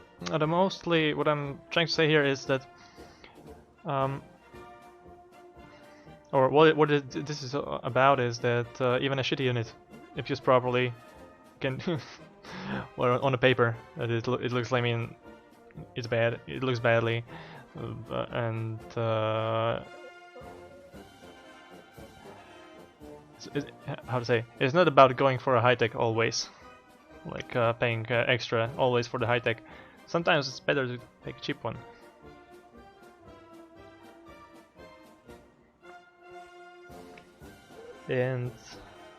I'm trying to say here is that, or this is about is that even a shitty unit, if used properly, can, well, on the paper, that it looks. I mean, it's bad. It looks badly, and how to say? It's not about going for a high tech always. Like paying extra always for the high tech. Sometimes it's better to take a cheap one. And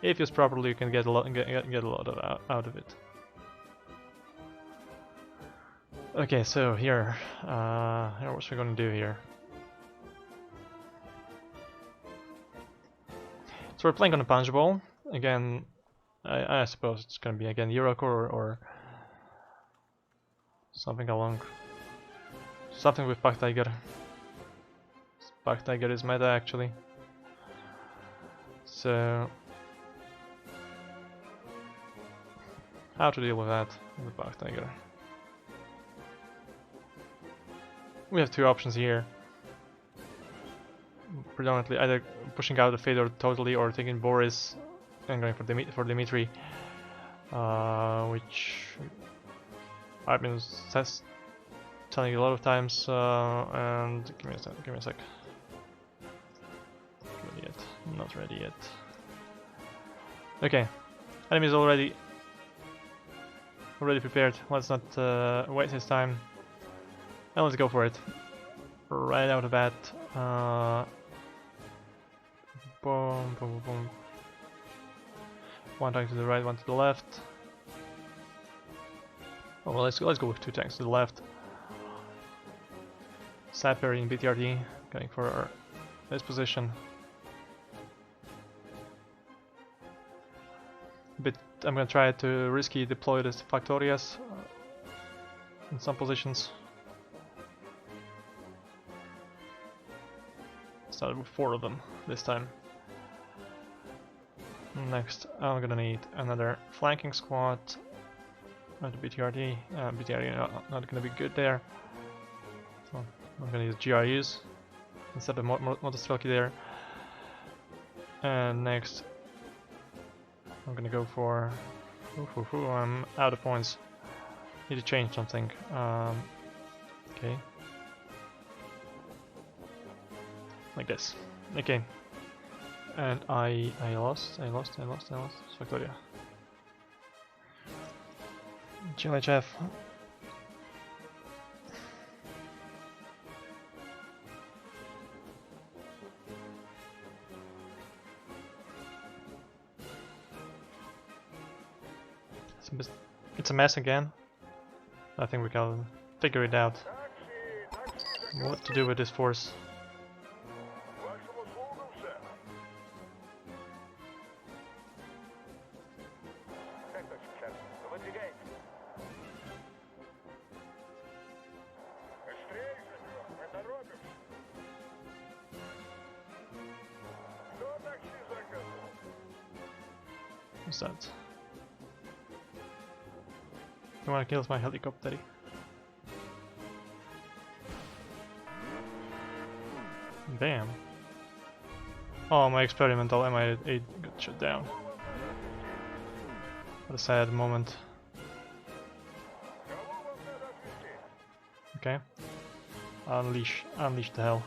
if used properly, you can get a lot out of it. Okay, so here, what's we gonna do here? So we're playing on a punch ball again. I suppose it's gonna be again Eurocore or something with Pack Tiger. Pack Tiger is meta actually. So how to deal with that with Pack Tiger? We have 2 options here. Predominantly either pushing out the Fedor totally or taking Boris and going for Dimitri, which I've been telling you a lot of times. And give me a sec. Not ready yet. Okay, enemy's already prepared. Let's not waste his time, and let's go for it. Right out of the bat. Boom, boom, boom. 1 tank to the right, 1 to the left. Oh well, let's go with 2 tanks to the left. Sapper in BTRD, going for this position. But I'm gonna try to risky deploy the Factorias in some positions. Started with 4 of them this time. Next, I'm gonna need another flanking squad. Not BTRD. BTRD not gonna be good there. So I'm gonna use GRUs instead of Motostrelki there. And next, I'm gonna go for. I'm out of points. Need to change something. Okay. Like this. Okay. And I lost. Factoria. GLHF. It's a mess again. I think we can figure it out. What to do with this force. What's that? No one kills my helicopter. Damn. Oh, my experimental MI8 got shut down. What a sad moment. Okay. Unleash the hell.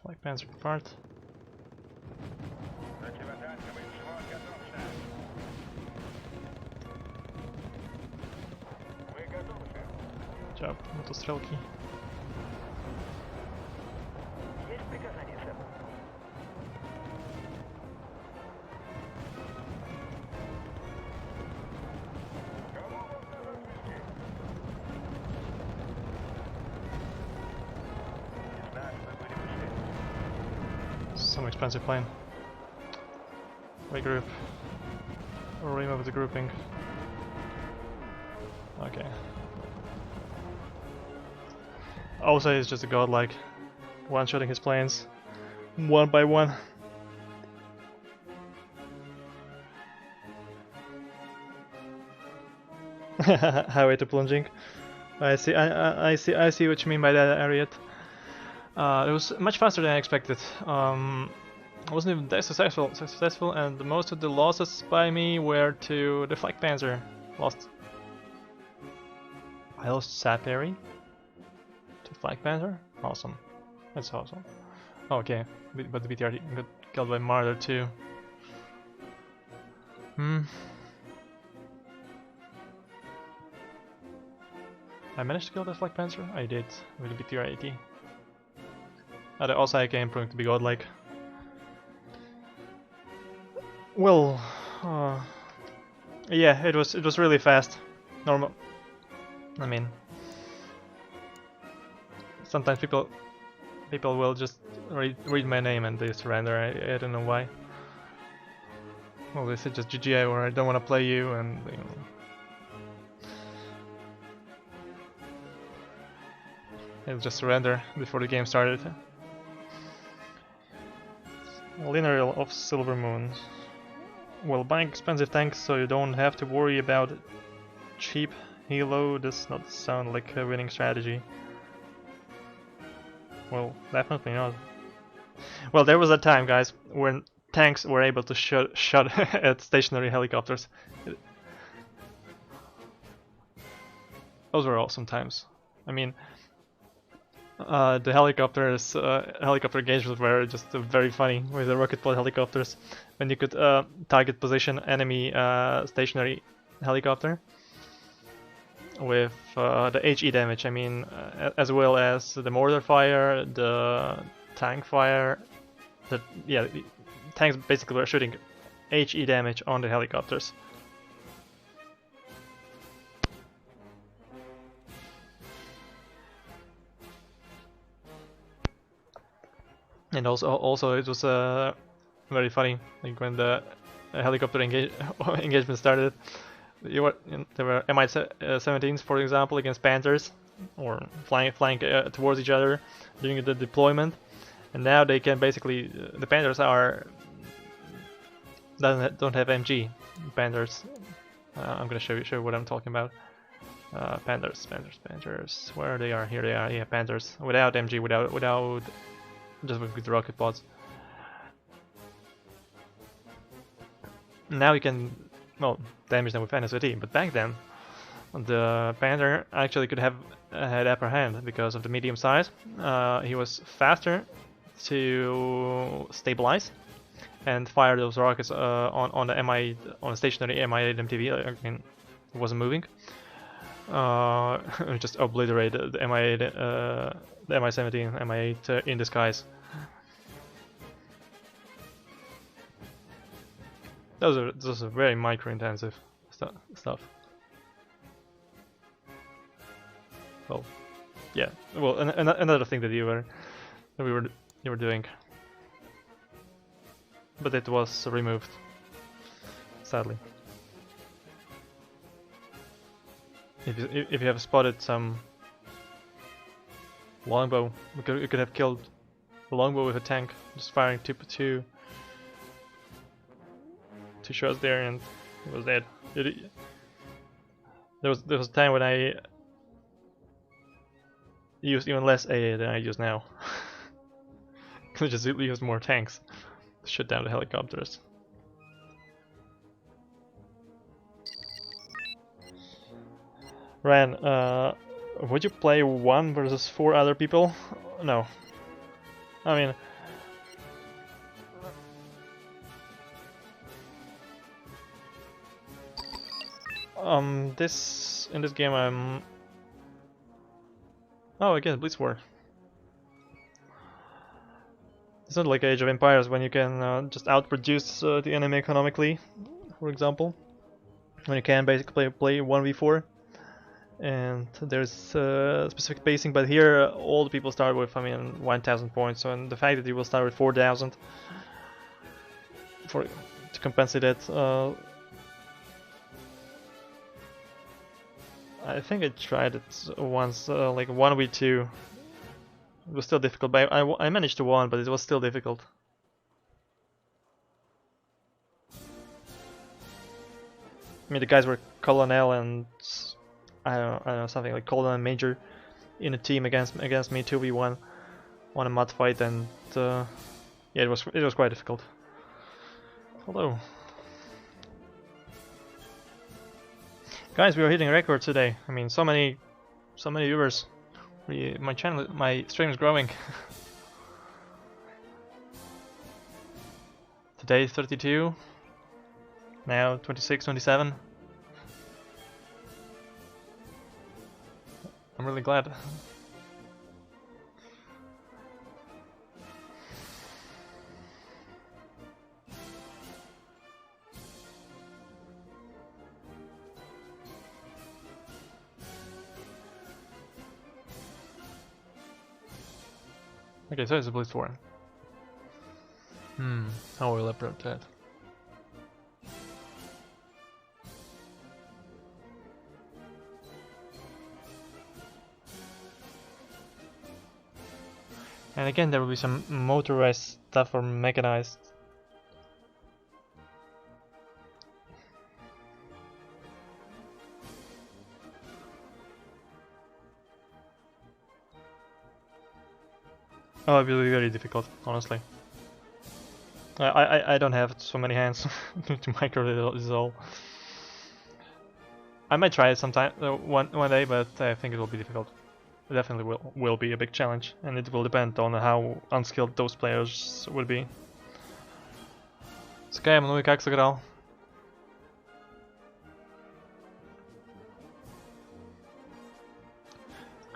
Flag panzer apart. Job, мотострелки. Some expensive plane. Regroup. Or remove the grouping. Okay. Also, is just a godlike, one-shotting his planes, one by one. Highway to plunging. I see what you mean by that, Ariat. It was much faster than I expected. I wasn't even that successful, and most of the losses by me were to the Flak Panzer. I lost Saperi to Flak Panzer? Awesome. That's awesome. Okay, but the BTR got killed by Martyr too. I managed to kill the Flak Panzer? I did, with the BTR 80. Also I came proving to be godlike. Well, yeah, it was really fast. Normal. I mean, sometimes people will just read my name and they surrender. I don't know why. Well, they say just GG or I don't want to play you, and you know. They'll just surrender before the game started. Linear of Silver Moon. Well, buying expensive tanks so you don't have to worry about cheap helo does not sound like a winning strategy. Well, definitely not. Well, there was a time, guys, when tanks were able to shot at stationary helicopters. Those were awesome times. I mean, the helicopter engagements were just very funny with the rocket pod helicopters, when you could target position enemy stationary helicopter with the HE damage. I mean, as well as the mortar fire, the tank fire. The tanks basically were shooting HE damage on the helicopters. And also it was very funny, like when the helicopter engagement started. There were Mi-17s, for example, against Panthers, or flying towards each other during the deployment. And now they can basically, the Panthers don't have MG Panthers. I'm gonna show you what I'm talking about. Panthers. Where they are? Here they are. Yeah, Panthers without MG, without. Just with the rocket pods. Now you can, well, damage them with NSVT, but back then the Panther actually could have had upper hand because of the medium size. He was faster to stabilize and fire those rockets on the stationary Mi-8 MTV. I mean, it wasn't moving. Just obliterated the Mi-8, the Mi-17, Mi-8 in the skies. Those are very micro-intensive stuff. Well, yeah. Well, another thing that you were doing, but it was removed, sadly. if you have spotted some longbow, you could have killed the longbow with a tank, just firing two shots there, and it was dead. There was a time when I used even less AA than I use now. I just use more tanks to shoot down the helicopters. Ran, would you play 1 versus 4 other people? No. I mean, in this game I'm... Oh, again, Blitz War. It's not like Age of Empires when you can just outproduce the enemy economically, for example. When you can basically play 1v4. And there's specific pacing, but here all the people start with, I mean, 1000 points, so, and the fact that you will start with 4000 to compensate it, I think I tried it once, like 1v2. It was still difficult, but I managed to win, but it was still difficult. I mean, the guys were Colonel and I don't know, something like Colonel and Major in a team against me 2v1 on a mud fight, and yeah, it was quite difficult. Hello, guys, we are hitting records today. I mean, so many viewers. My stream is growing. Today 32. Now 26, 27. I'm really glad. Okay, so it's a Blitz War. How will I approach that? And again, there will be some motorized stuff or mechanized. Oh, it will be very difficult, honestly. I don't have so many hands to micro this all. I might try it sometime, one day, but I think it will be difficult. It definitely will be a big challenge, and it will depend on how unskilled those players will be. С Capion, ну и как сыграл?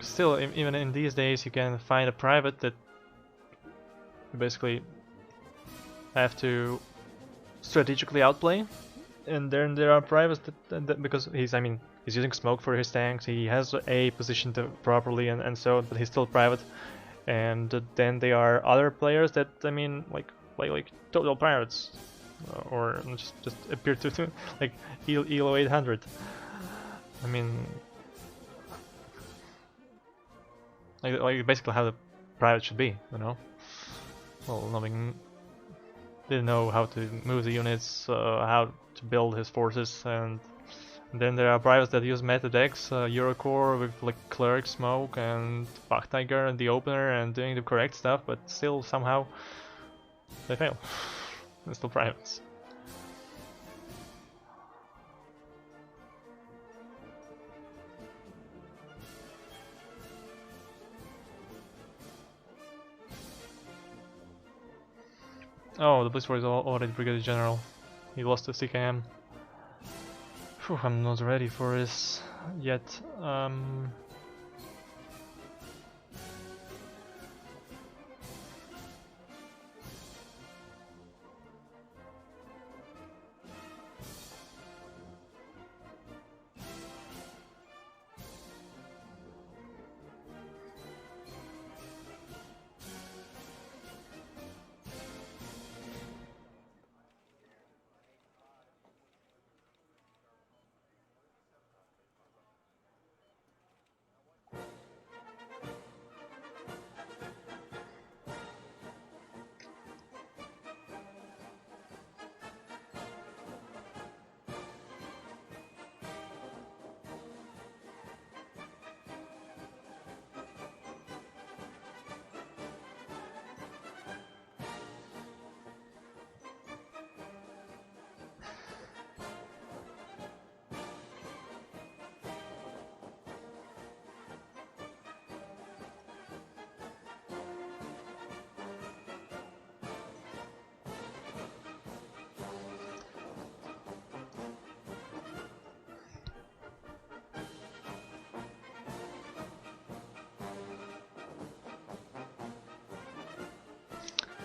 Still, even in these days, you can find a private that you basically have to strategically outplay, and then there are privates that because he's using smoke for his tanks, he has a position to properly and so, but he's still private. And then there are other players that play like total pirates, or just appear to like ELO 800. I mean, like basically how the private should be, you know. Well, didn't know how to move the units, how to build his forces, and then there are privates that use meta decks, Eurocore with like Cleric, Smoke, and Bach Tiger and the opener, and doing the correct stuff, but still somehow they fail. They're still privates. Oh, the Blitz War is already Brigadier General. He lost to CKM. Phew, I'm not ready for this yet.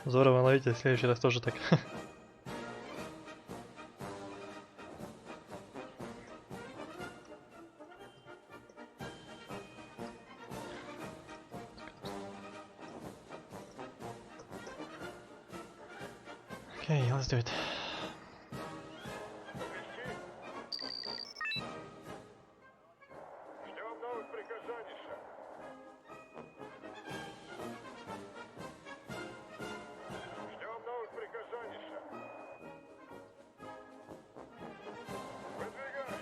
Здорово, ловите, в следующий раз тоже так. Okay, let's do it. Ждем новых приказаний, шеф. Ждем новых приказаний, шеф. Выдвигаемся.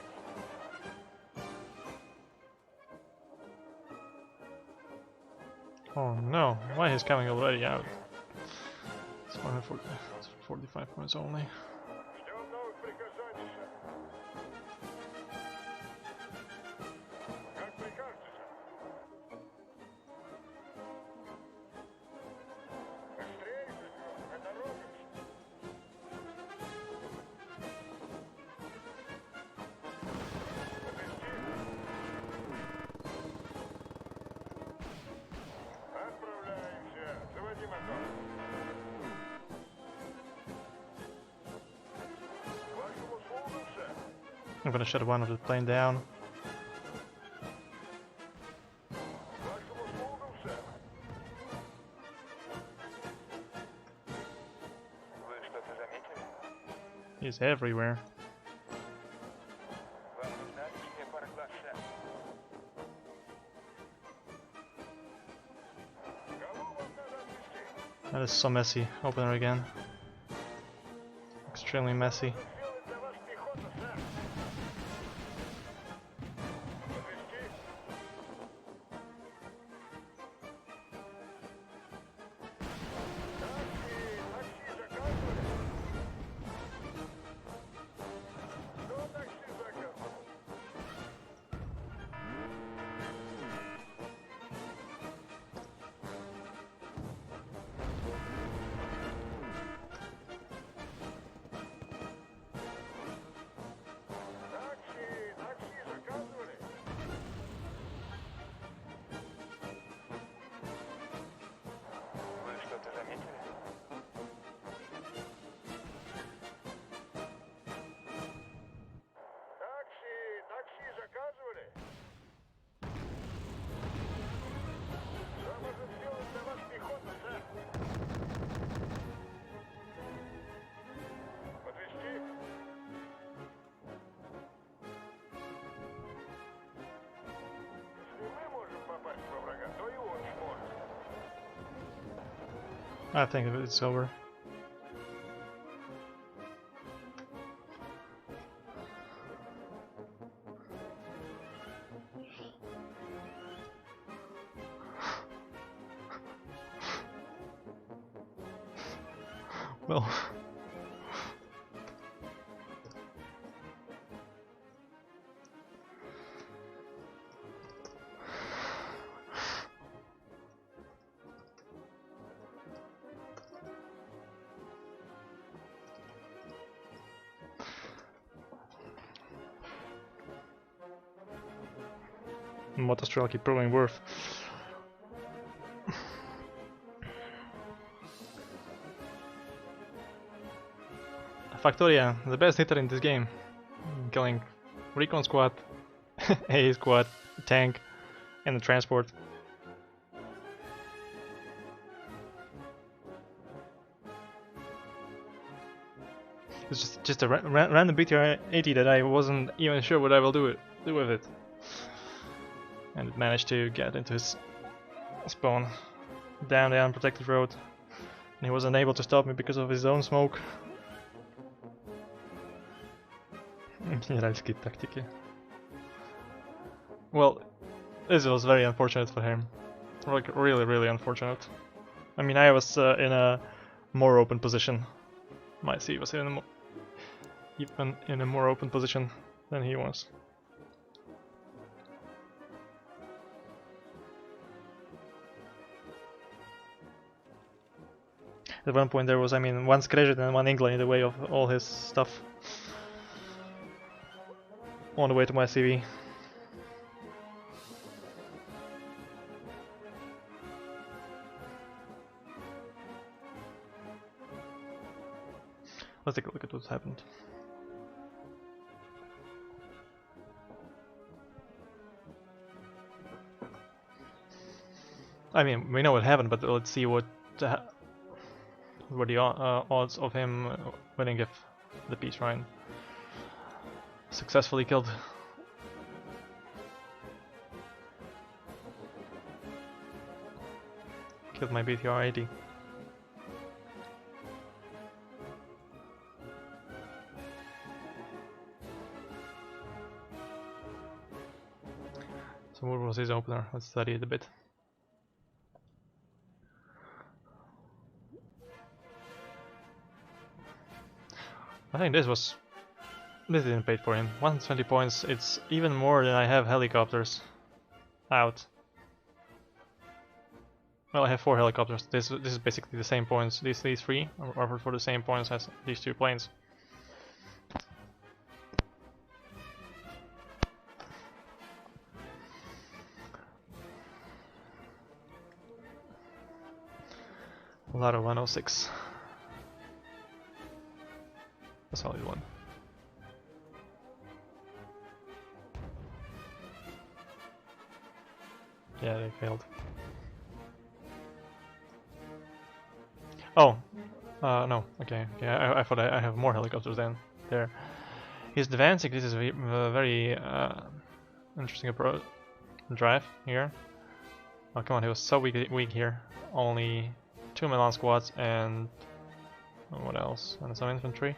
Oh no, why he's coming already out? It's 45 points only. Ждем новых приказаний, шеф. Как прикажете, шеф? Быстрее, шеф, на дорогу, шеф. Подвезти. Отправляемся. Заводи мотор. Вашему услугу, шеф. I'm gonna shut one of the plane down. Вашему услугу, шеф. Вы что-то заметили? He's everywhere. Вам нужна лишняя пара глаз, шеф. Кого вам надо отвезти? That is so messy. Opener again. Extremely messy. Сделать для вас пехота, шеф. Подвезти? Такси заказывали? Кто такси заказывал? Такси заказывали? Вы что-то заметили? Такси заказывали? Что может сделать для вас пехота, шеф? Подвезти? Если мы можем попасть во врага, то и он сможет. I think it's over. Well. Motostrel keep proving worth. Factoria, the best hitter in this game, killing recon squad, A squad, tank, and the transport. It's just a random BTR-80 that I wasn't even sure what I will do with it, and it managed to get into his spawn down the unprotected road, and he was unable to stop me because of his own smoke. Генеральские тактики. Well, this was very unfortunate for him. Like, really unfortunate. I mean, I was in a more open position. My C was even in a more open position than he was. At one point there was, I mean, one Skreget and one Ingla in the way of all his stuff. On the way to my CV. Let's take a look at what's happened. I mean, we know what happened, but let's see what were the odds of him winning if the peace shrine successfully killed. Killed my BTR 80. So what was his opener? Let's study it a bit. I think this didn't pay for him. 120 points, it's even more than I have helicopters out. Well, I have 4 helicopters. This is basically the same points. These 3 are offered for the same points as these 2 planes. A lot of 106. A solid one. Yeah, they failed. Oh, no. Okay. I thought I have more helicopters than there. He's advancing. This is a very interesting approach. Drive here. Oh come on! He was so weak here. Only 2 Milan squads and what else? And some infantry.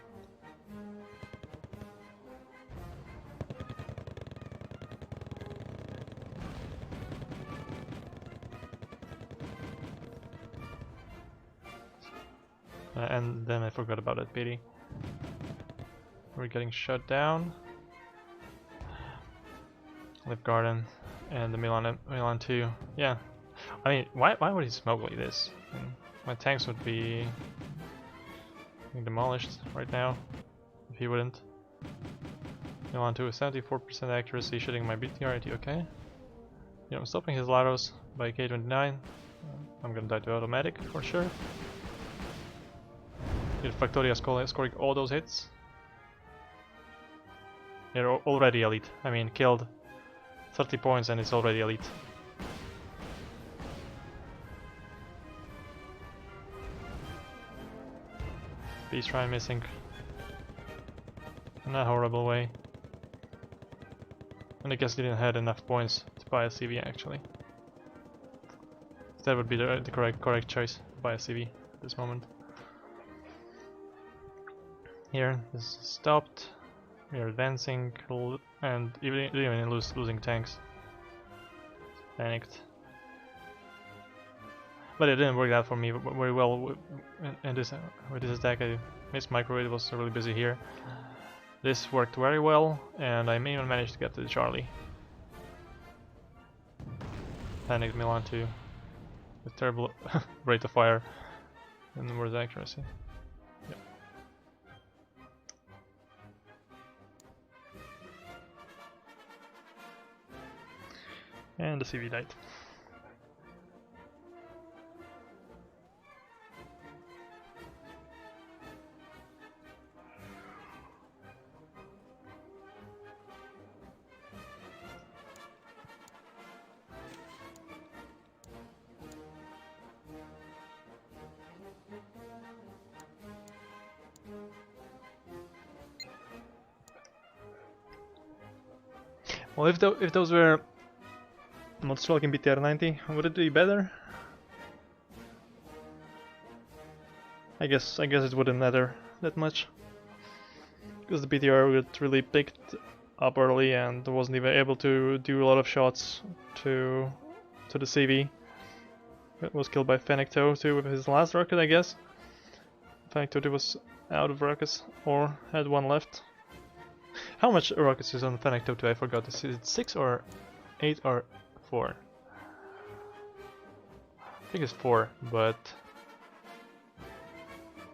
And then I forgot about that pity. We're getting shut down. Lip Garden and the Milan 2. Yeah. I mean, why would he smoke like this? I mean, my tanks would be demolished right now if he wouldn't. Milan 2 with 74% accuracy, shooting my BTR-80, okay. You know, stopping his Laros by K29. I'm gonna die to automatic for sure. Factoria scoring all those hits. They're already elite. I mean, killed 30 points and it's already elite. Peace shrine missing. In a horrible way. And I guess he didn't have enough points to buy a CV actually. That would be the correct choice, buy a CV at this moment. Here, this is stopped. We are advancing, and even losing tanks. Panicked. But it didn't work out for me very well with this attack. I missed microwave, was really busy here. This worked very well, and I even managed to get to the Charlie. Panicked Milan 2 with terrible rate of fire and worse accuracy. Yep. And the CV died. Well, if those were not stroking BTR-90, would it be better? I guess it wouldn't matter that much, because the BTR got really picked up early and wasn't even able to do a lot of shots to the CV. It was killed by Fennec too with his last rocket, I guess. Fennec 2 was out of rockets or had one left. How much rockets is on Fennec 2? I forgot. Is it 6 or 8 or 4? I think it's 4, but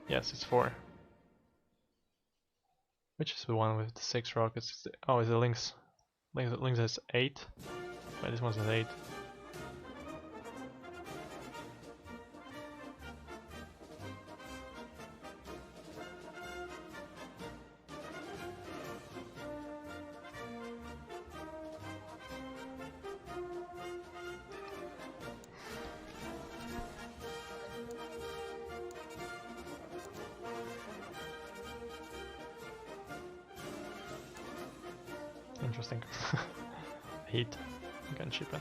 yes, it's 4. Which is the one with the 6 rockets? It's the, oh, it's the Lynx. Lynx has 8. But this one has 8. Interesting. Heat gunship in.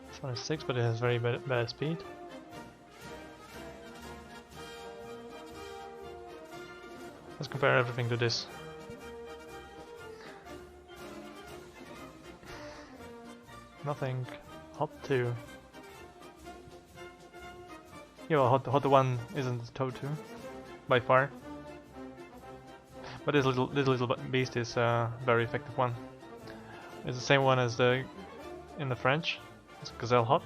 It's 26, but it has very bad speed. Let's compare everything to this. Nothing. Hot 2. Yeah, well, Hot 1 isn't Tow 2 by far. But this little beast is a very effective one. It's the same one as the in the French. It's Gazelle Hot.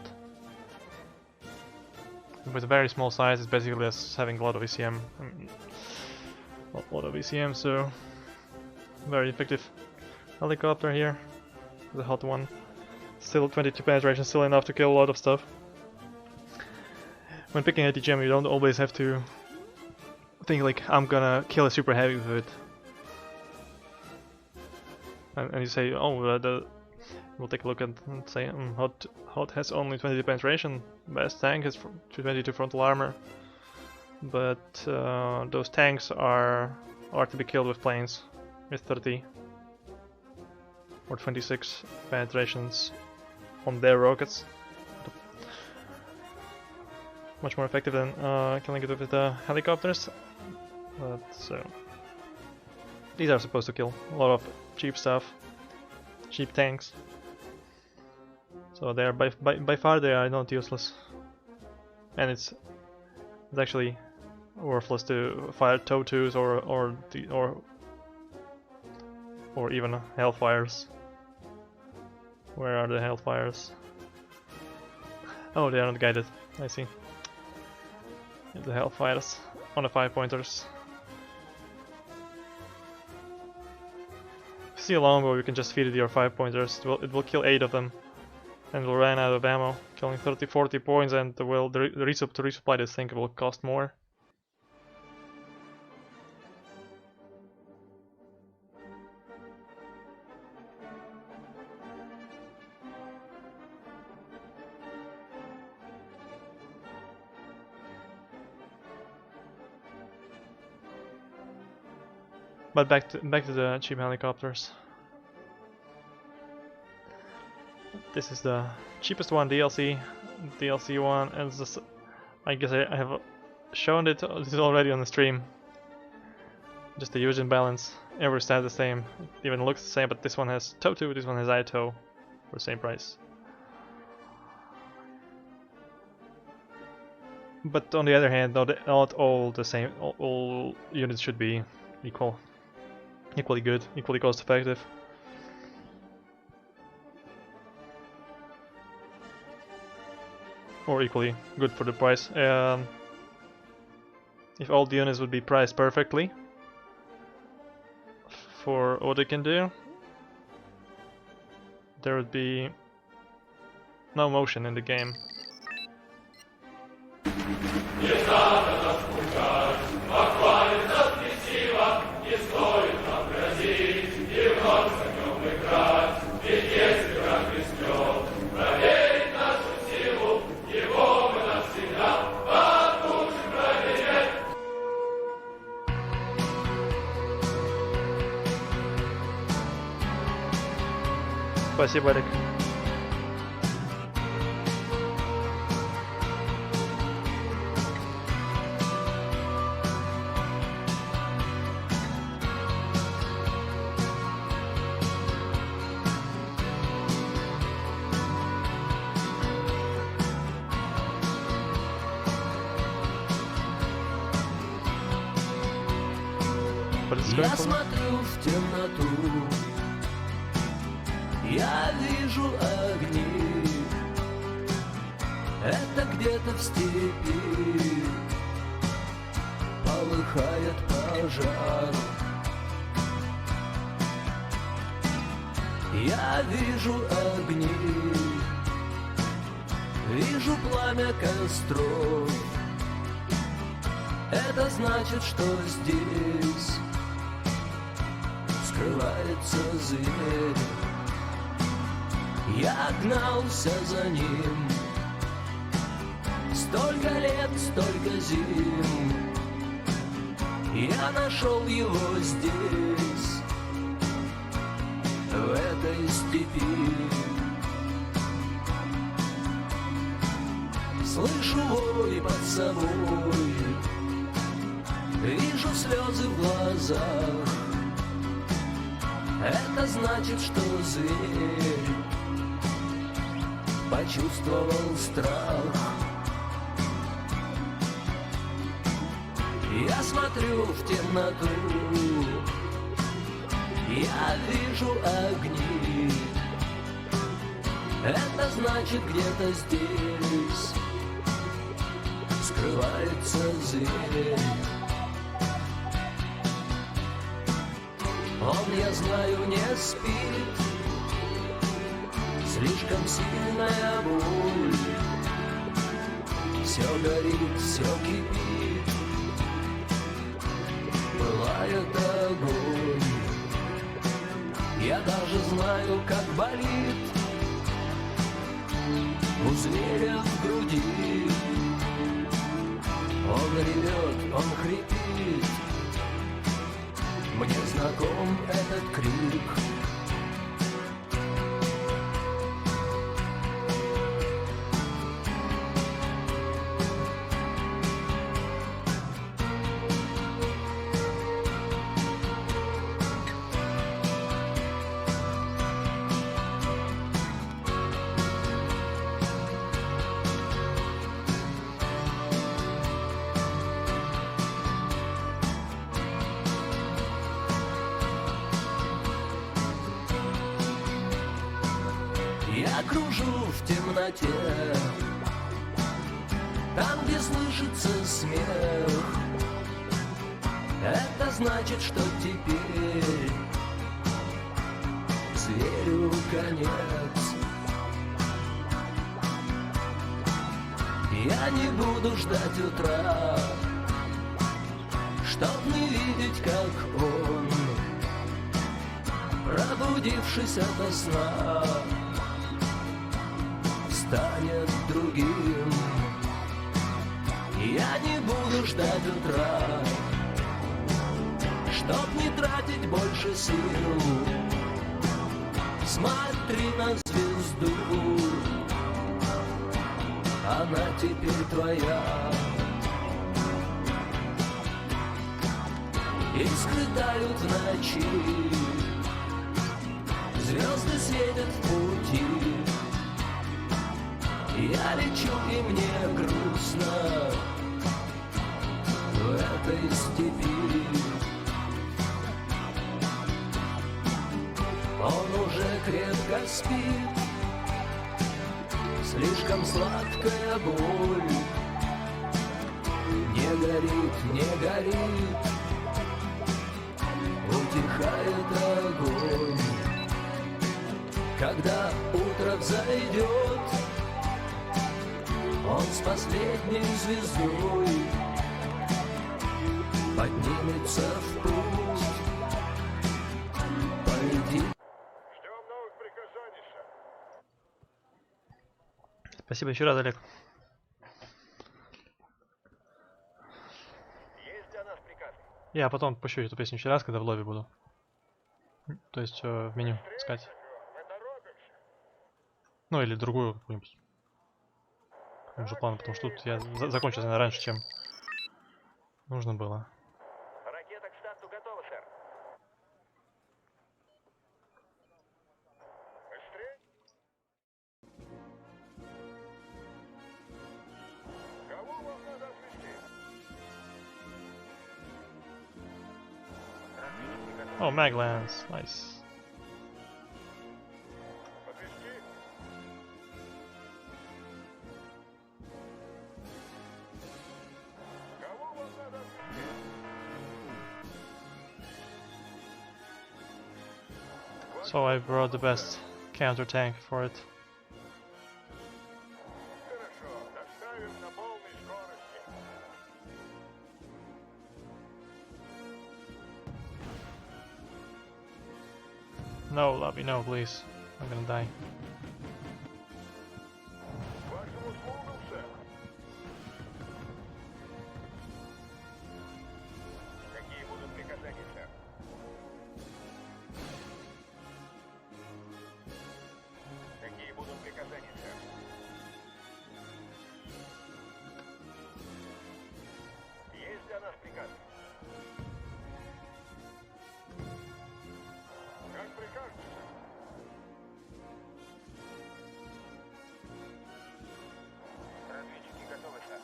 With a very small size, it's basically as having a lot of ECM. A lot of ECM, so very effective helicopter here. The Hot 1. Still 22 penetration, still enough to kill a lot of stuff. When picking a gem, you don't always have to think like, I'm gonna kill a super heavy with it. And you say, oh, we'll take a look at and say, Hot has only 22 penetration, best tank has 22 frontal armor. But those tanks are to be killed with planes with 30 or 26 penetrations on their rockets. Much more effective than killing it with the helicopters. But so these are supposed to kill a lot of cheap stuff, cheap tanks. So they are by far they are not useless, and it's actually worthless to fire Tow 2s or even Hellfires. Where are the Hellfires? Oh, they are not guided. I see. The Hellfires on the 5-pointers. If you see a longbow, you can just feed it your 5-pointers. It will kill 8 of them, and will run out of ammo, killing 30-40 points, and to resupply this thing will cost more. But back to the cheap helicopters. This is the cheapest one, DLC one, and this, I guess I have shown it already on the stream. Just the use and balance. Every stat the same, it even looks the same, but this one has Tow 2, this one has ITOW for the same price. But on the other hand, not all the same. All units should be equally good, equally cost effective. Or equally good for the price. If all the units would be priced perfectly for what they can do, there would be no motion in the game. Спасибо, Oleg. Я смотрю в темноту, я вижу огни. Это где-то в степи полыхает пожар. Я вижу огни, вижу пламя костров. Это значит, что здесь скрывается зверь. Я гнался за ним, столько лет, столько зим. Я нашел его здесь, в этой степи. Слышу вой под собой, вижу слезы в глазах. Это значит, что зверь почувствовал страх. Я смотрю в темноту, я вижу огни. Это значит, где-то здесь скрывается зверь. Он, я знаю, не спит, слишком сильная боль. Все горит, все кипит, пылает огонь. Я даже знаю, как болит у зверя в груди. Он ревет, он хрипит, мне знаком этот крик. Я кружу в темноте, там, где слышится смех. Это значит, что теперь зверю конец. Я не буду ждать утра, чтоб не видеть, как он, пробудившись ото сна, станет другим. Я не буду ждать утра, чтоб не тратить больше сил. Смотри на звезду, она теперь твоя. Искры тают в ночи, звезды светят в пути. Я лечу, и мне грустно в этой степи. Он уже крепко спит, слишком сладкая боль. Не горит, не горит, утихает огонь. Когда утро взойдет, он с последней звездой поднимется в путь, полетит. Ждем новых приказаний, сэр. Спасибо еще раз, Олег. Есть для нас приказ. Я потом пущу эту песню еще раз, когда в лобби буду. То есть в меню искать. Мы торопимся. Ну или другую какую-нибудь. Уже план, потому что тут я закончил, наверное, раньше, чем нужно было. Ракета к старту готова, сэр. Быстрее. Кого вам надо отвезти? О, Maglands, nice. Подвезти? Кого вам надо отвезти? So I brought the best counter tank for it. Хорошо, доставим на полной скорости. No, Lobby, no, please. I'm gonna die. Вашему услугам, сэр. Какие будут приказания, сэр? Какие будут приказания, сэр? Есть для нас приказ? Как прикажете, сэр? Разведчики готовы, сэр.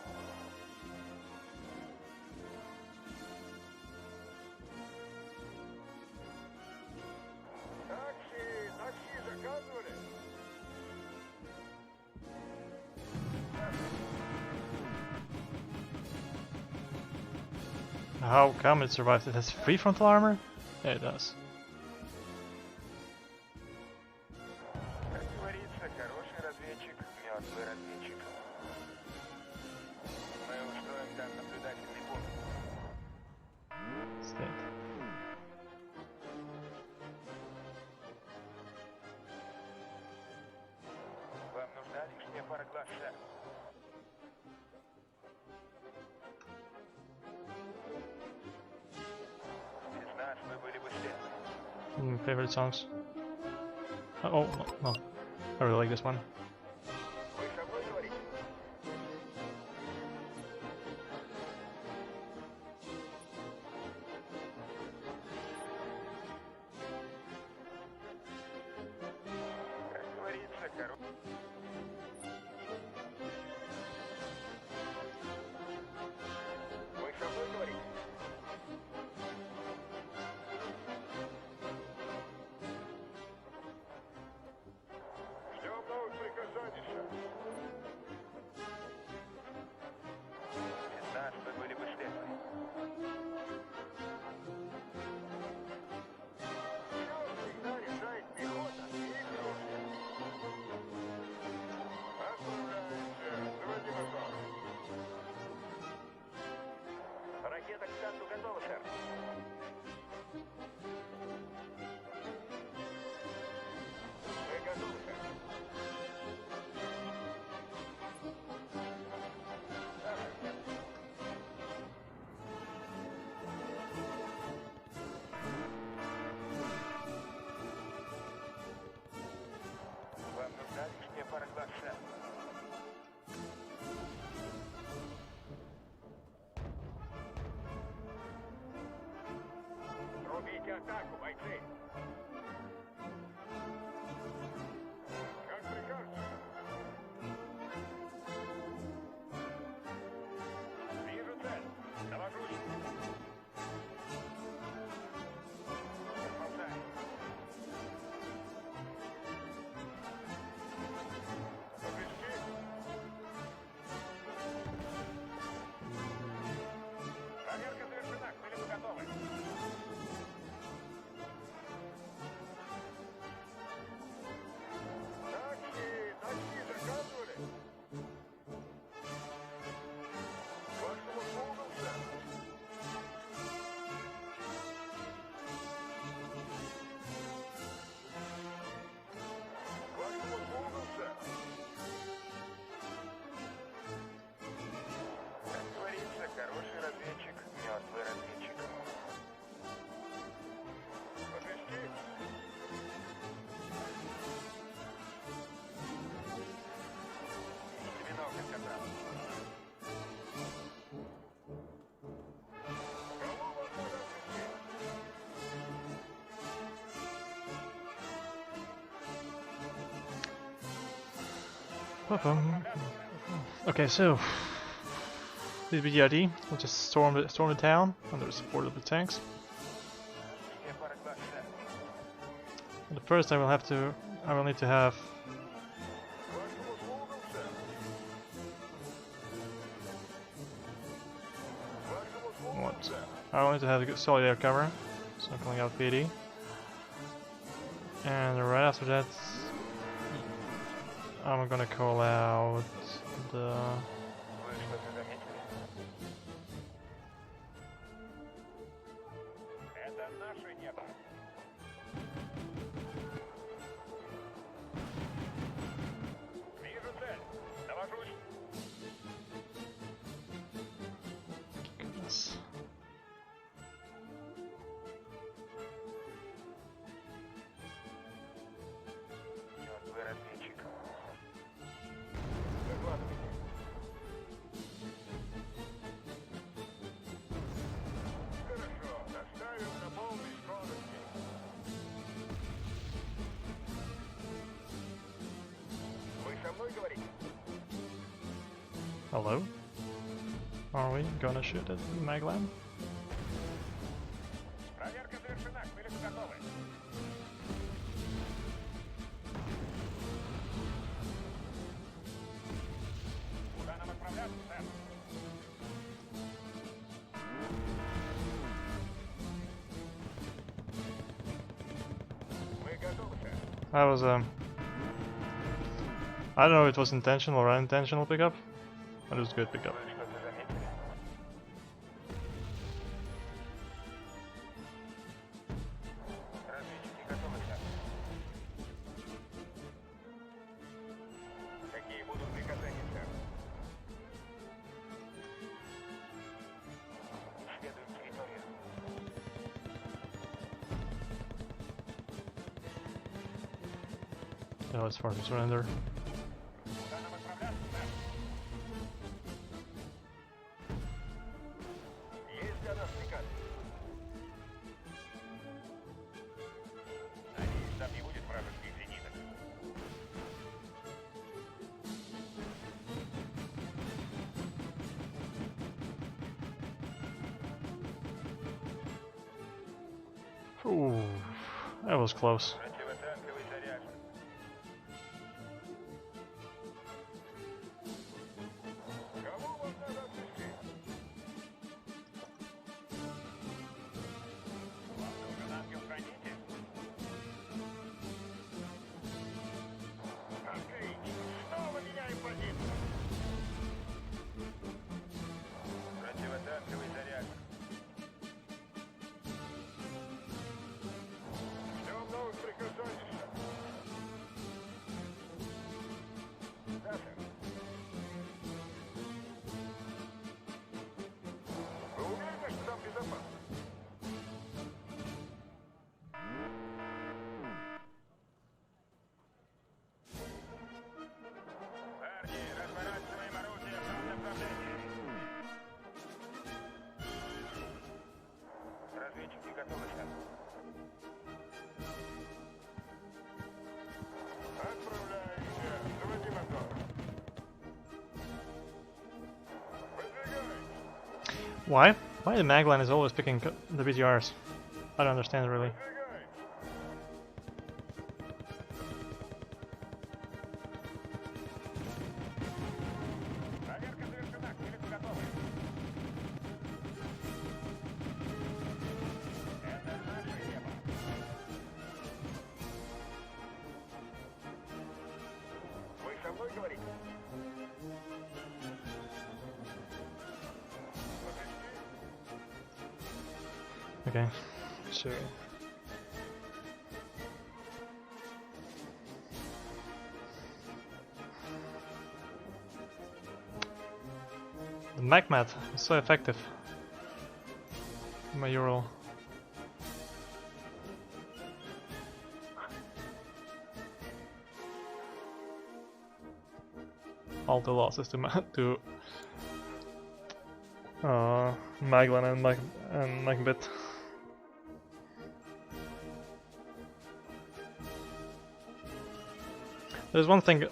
Такси заказывали? How come it survived? It has free frontal armor? Yeah, it does. Как говорится, хороший разведчик, мертвый разведчик. Мы устроим там наблюдательный пункт. State. Вам нужна лишняя пара глаз, сэр. Без нас вы были бы слепы. Favorite songs. Oh, no. I really like this one. Вы со мной говорите? Как говорится, Вы со мной говорите? Ждем новых приказаний, сэр. Без нас вы были бы слепы. Всегда решает пехота и оружие. Отправляемся. Заводи мотор. Ракета к старту готова, сэр. Вы готовы, сэр? Вам нужна лишняя пара глаз, сэр. Рубите атаку, бойцы! Как прикажете? Вижу цель. Навожусь. Спасай. Подвести. Проверка завершена. К цели вы готовы. Такси заказывали? Вашему услугам, сэр. Вашему услугам, сэр. Как говорится, хороший разведчик, мертвый разведчик. Подвести? Бинокль, капитан. Кого вам надо отвезти? Okay, so the BDRD will just storm the town under the support of the tanks. Лишняя пара глаз, сэр. And first, I will need to have Вашему услугам, сэр. Вашему услугам, what? сэр. I will need to have a good solid air cover, so I'm calling out PD. And right after that, I'm gonna call out the Вы что-то заметили? Это наше небо. Hello? Are we gonna shoot at Maglan? Проверка завершена, к вылету готовы. Куда нам отправляться, сэр? Мы готовы, сэр. That was I don't know if it was intentional or unintentional pickup, but it was a good pickup. Вы что-то заметили? Разведчики готовы, сэр. Какие будут приказания, сэр? Исследуем территорию. Yeah, it's far to surrender. Куда нам отправляться, сэр? Есть для нас приказ. Надеюсь, там не будет вражеских зениток. Ooh, that was close. Противотанковый заряд. Кого вам надо отвезти? Вам нужен ангел-хранитель? Отлично. Снова меняем позицию. Противотанковый заряд. Ждем новых приказаний, сэр. Да, сэр. Вы уверены, что там безопасно? Парни, разворачиваем орудие в том направлении. Разведчики готовы, сэр. Отправляемся. Заводи мотор. Выдвигаемся. Why? Why the Maglan is always picking the BTRs? I don't understand really. Выдвигаемся. Проверка завершена. К вылету готовы. Это наше небо. Вы со мной говорите? Okay, so the magmat is so effective. My Ural. All the losses to Maglan and Magbit. There's one thing,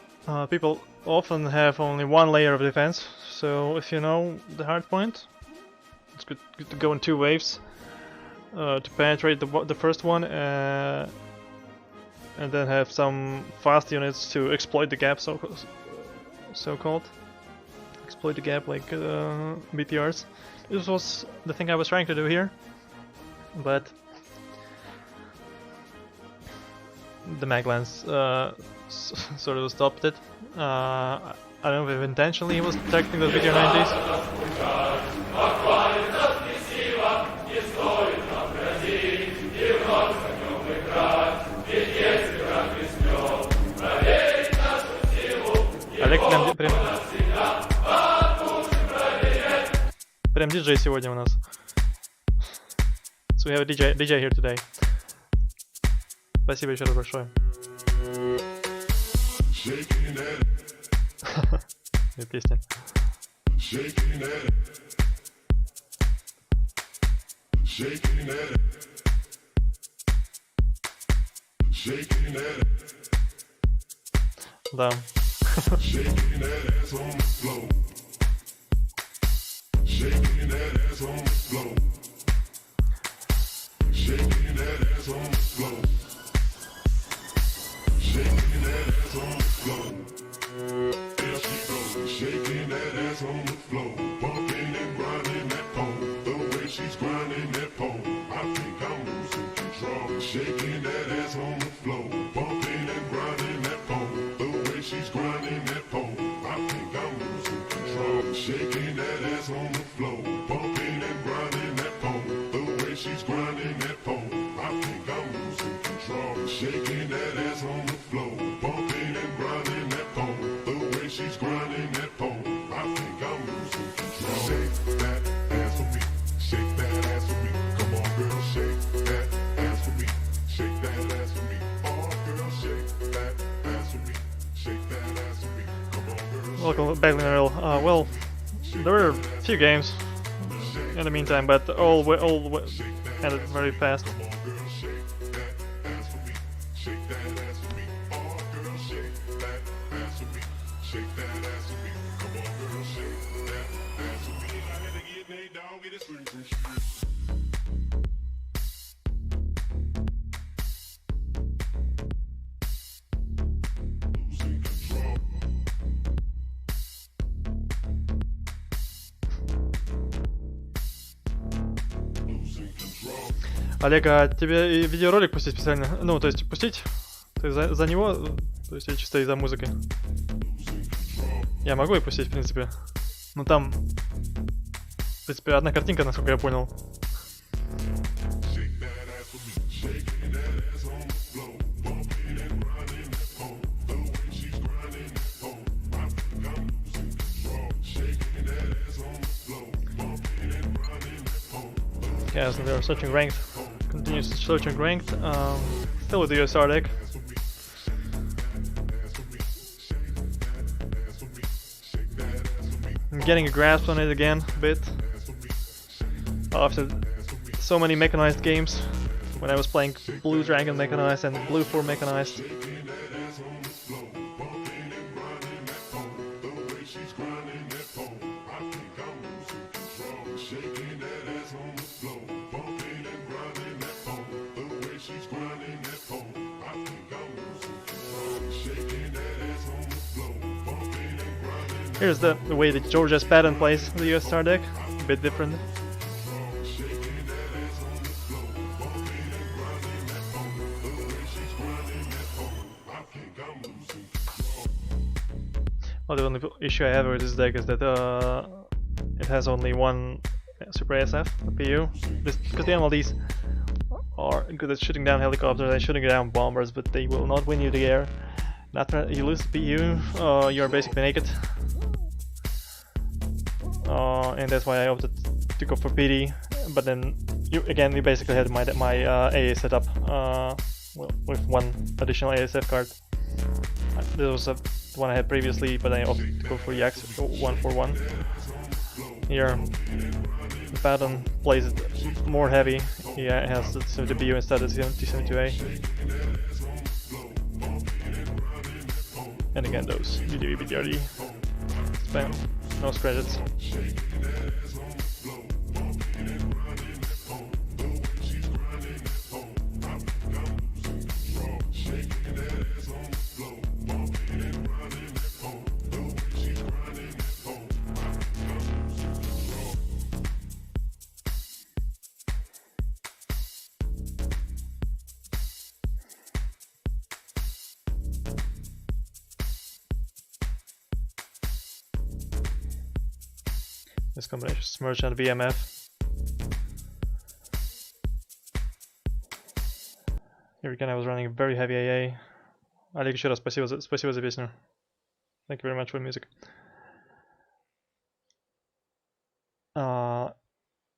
people often have only one layer of defense, so if you know the hard point, it's good to go in two waves to penetrate the first one and then have some fast units to exploit the gap, so-called. Exploit the gap like BTRs. This was the thing I was trying to do here, but the Maglans sort of stopped it. I don't know if intentionally he was protecting the video 90s. Oleg прям DJ сегодня у нас. So we have a DJ here today. Спасибо еще раз большое. Нет песня. Да. Shaking that ass on the floor. Shaking that ass on the floor. Shaking that ass on the floor. There she goes, shaking that ass on the floor. Bumping and grinding that pole. The way she's grinding that pole, I think I'm losing control. Shaking that ass on the floor. Bumping and grinding that pole. The way she's grinding that pole, I think I'm losing control. Shaking that ass on the floor. Bumping and grinding that pole. The way she's grinding that pole, I think I'm losing control. Shaking that ass on the floor. Bumping and grinding that pole. The way she's grinding that pole, I think I'm losing control. Shake that ass for me. Shake that ass for me. Come on, girl, shake that ass for me. Shake that ass for me. Oh, girl, shake that ass for me. Shake that ass for me. Come on, girl. Welcome back, Mineral. Well, there were a few games in the meantime, but all ended very fast. Come on, girl, shake that ass for me. Shake that ass for me. Oh, girl, shake that ass for me. Shake that ass for me. Come on, girl, shake that ass for me. I had to get made dog, get it swing and shit. Losing control. Losing control. Олег, а тебе и видеоролик пустить специально? Ну, то есть пустить? Ты за него? То есть или чисто из-за музыки? Я могу и пустить, в принципе. Ну там, в принципе, одна картинка, насколько я понял. Shake that ass for me. Shaking that ass on the floor. Bumping and grinding that pole. The way she's grinding that pole, I think I'm losing control. Shaking that ass on the floor. Bumping and grinding that pole. Yeah, so they're searching ranked. Continues searching ranked. Still with the USSR deck. I'm getting a grasp on it again, a bit. After so many mechanized games, when I was playing Blue Dragon mechanized and Blue 4 mechanized. Here's the way that Georgia's pattern plays the USSR deck, a bit different. Well, the only issue I have with this deck is that it has only one Super ASF, a PU. Because the MLDs are good at shooting down helicopters and shooting down bombers, but they will not win you the air. After you lose the PU, you're basically naked. And that's why I opted to go for PD. But then, you basically had my AA set up well, with one additional ASF card. This was the one I had previously, but I opted to go for Yax 141. Here, the pattern plays it more heavy. He has the 70BU instead of the T72A. And again, those UDV, BDRD, spam, no scratches. This combination Smirch and VMF. Here again I was running a very heavy AA. Oleg, еще раз спасибо за песню. Thank you very much for the music.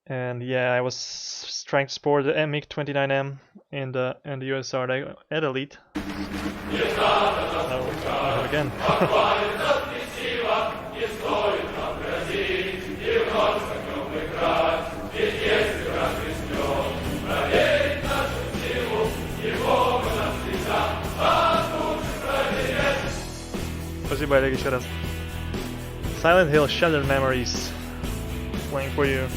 And yeah, I was trying to support the MiG-29M in the USSR deck at Elite. Oh, again. Спасибо, Олег, еще раз. Silent Hill Shattered Memories. playing for you.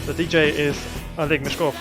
The DJ is Oleg Mishkov.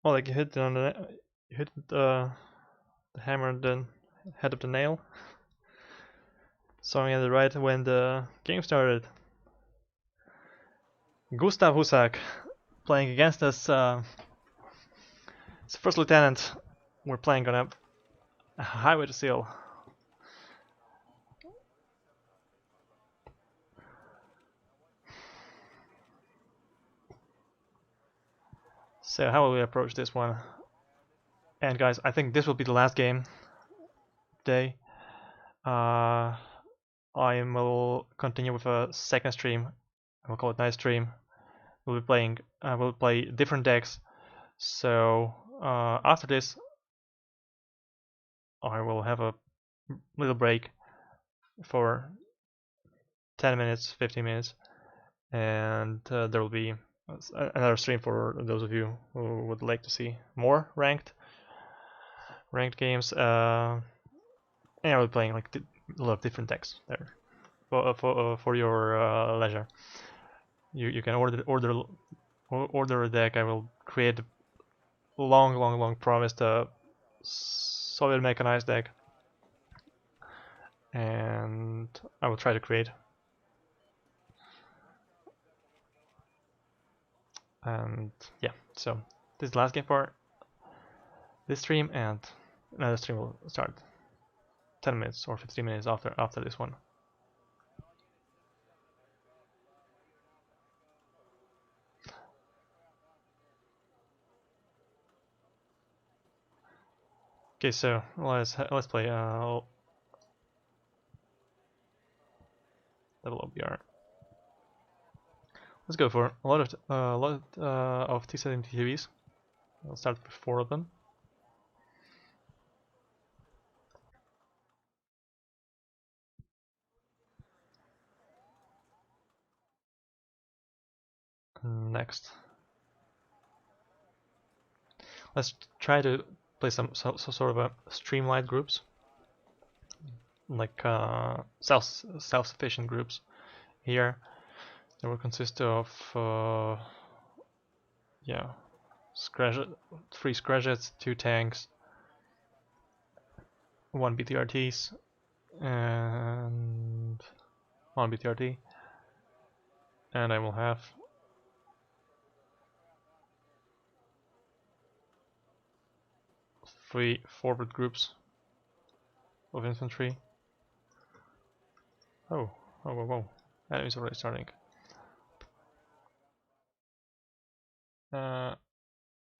Oleg, you hit on the hammer and then head of the nail. Song at the right when the game started. Gustav Husak playing against us. It's First Lieutenant. We're playing on a highway to seal. So how will we approach this one? And guys, I think this will be the last game today. I will continue with a second stream. I will call it night stream. We'll be playing. We'll play different decks. So after this, I will have a little break for 10 minutes, 15 minutes, and there will be another stream for those of you who would like to see more ranked games. And I'll be playing like a lot of different decks there for your leisure. You can order a deck. I will create a long promised solid mechanized deck, and I will try to create. And yeah, so this is the last game for this stream, and another stream will start 10 minutes or 15 minutes after this one. Okay, so let's play level up BR. Let's go for a lot of T-setting TVs. I'll start with 4 of them. Next, let's try to play some sort of a streamlined groups, like self-sufficient groups. Here, they will consist of yeah, 3 Scratchets, 2 tanks, 1 BTRTs, and 1 BTRT, and I will have 3 forward groups of infantry. Oh, whoa. Enemies already starting. I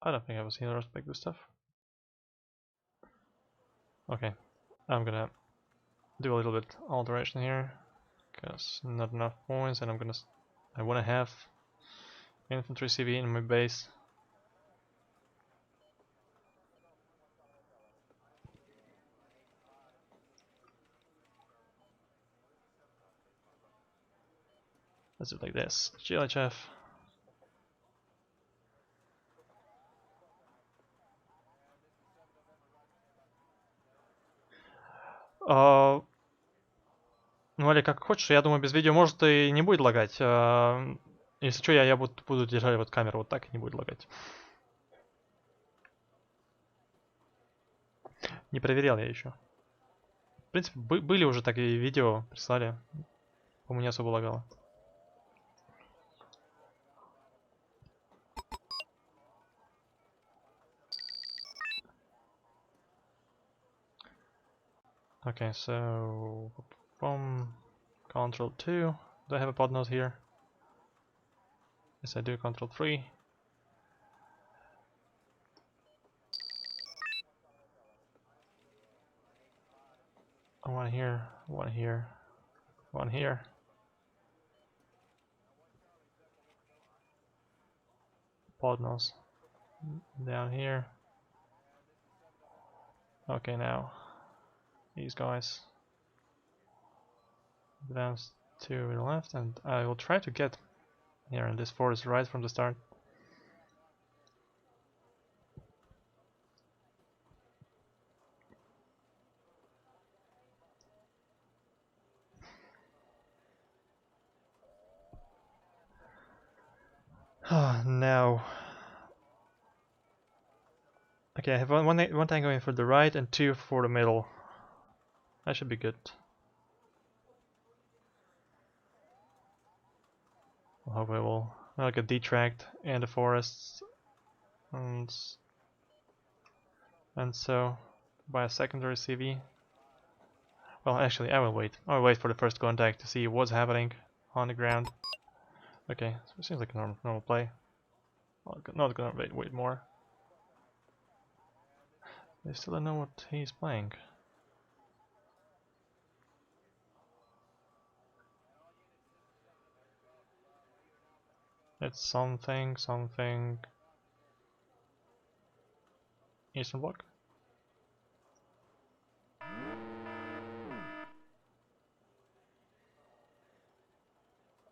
don't think I was here to respect this stuff. Okay, I'm gonna do a little bit alteration here, because not enough points, and I wanna have infantry CV in my base. Let's do it like this. GLHF. Ну, Олег, как хочешь, я думаю, без видео может и не будет лагать. Если что, я буду держать вот камеру вот так, и не будет лагать. Не проверял я еще. В принципе, были уже такие видео, прислали. По-моему, не особо лагало. Okay, so Control 2. Do I have a pod node here? Yes, I do. Control 3. One here, one here, one here. Pod nodes down here. Okay, now these guys advance to the left, and I will try to get here in this forest right from the start. Now, okay, I have one tank going for the right and 2 for the middle. That should be good. I hope I will get detracked in the forests, and so by a secondary CV. Well, actually, I will wait. I'll wait for the first contact to see what's happening on the ground. Okay, so it seems like a normal play. Not gonna wait more. I still don't know what he's playing. It's something Eastern Bloc.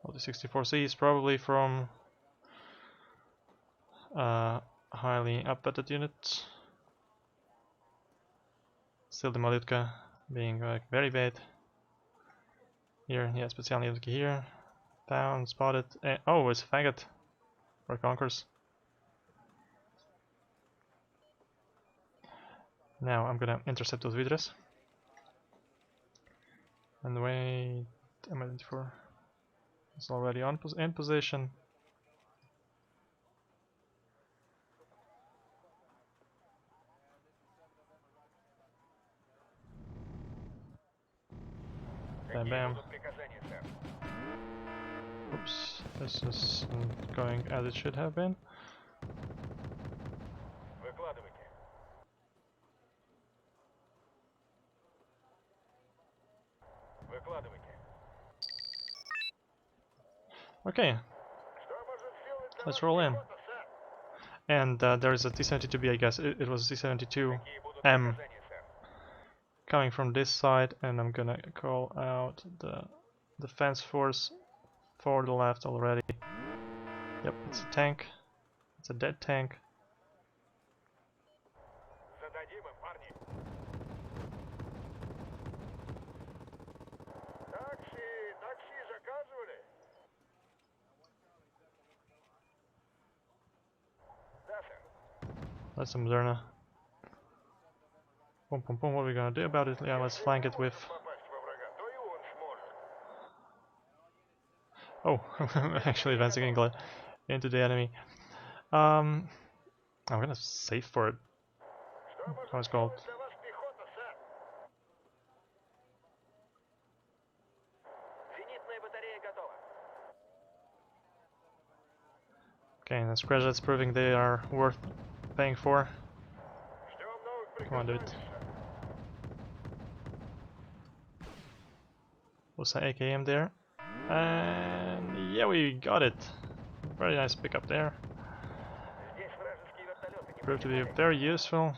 Well, the 64C is probably from highly updated unit. Still the Malutka being like very bad. Here, yeah, special unit here. Down, spotted. Oh, it's faggot or conquers. Now I'm gonna intercept those vidras. And wait, M94 is already in position. Bam bam. Oops, this is going as it should have been. Okay, let's roll in. And there is a T-72B, I guess. It was a T-72M coming from this side, and I'm gonna call out the defense force for the left already. Yep, it's a tank. It's a dead tank. Зададим им, парни. Такси заказывали? Да, сэр. That's some Moderna. Boom, boom, boom. What are we gonna do about it? Yeah, let's flank it with. Попасть во врага, то и он сможет. Oh, actually advancing into the enemy. I'm gonna save for it. How it's called. Для вас пехота, сэр. Зенитная батарея готова. Okay, and that's credits proving they are worth paying for. Ждем новых Come on, dude. приказаний, сэр. Was an AKM there? And yeah, we got it. Very nice pickup there. Здесь вражеские вертолеты. Не Proved to be very useful.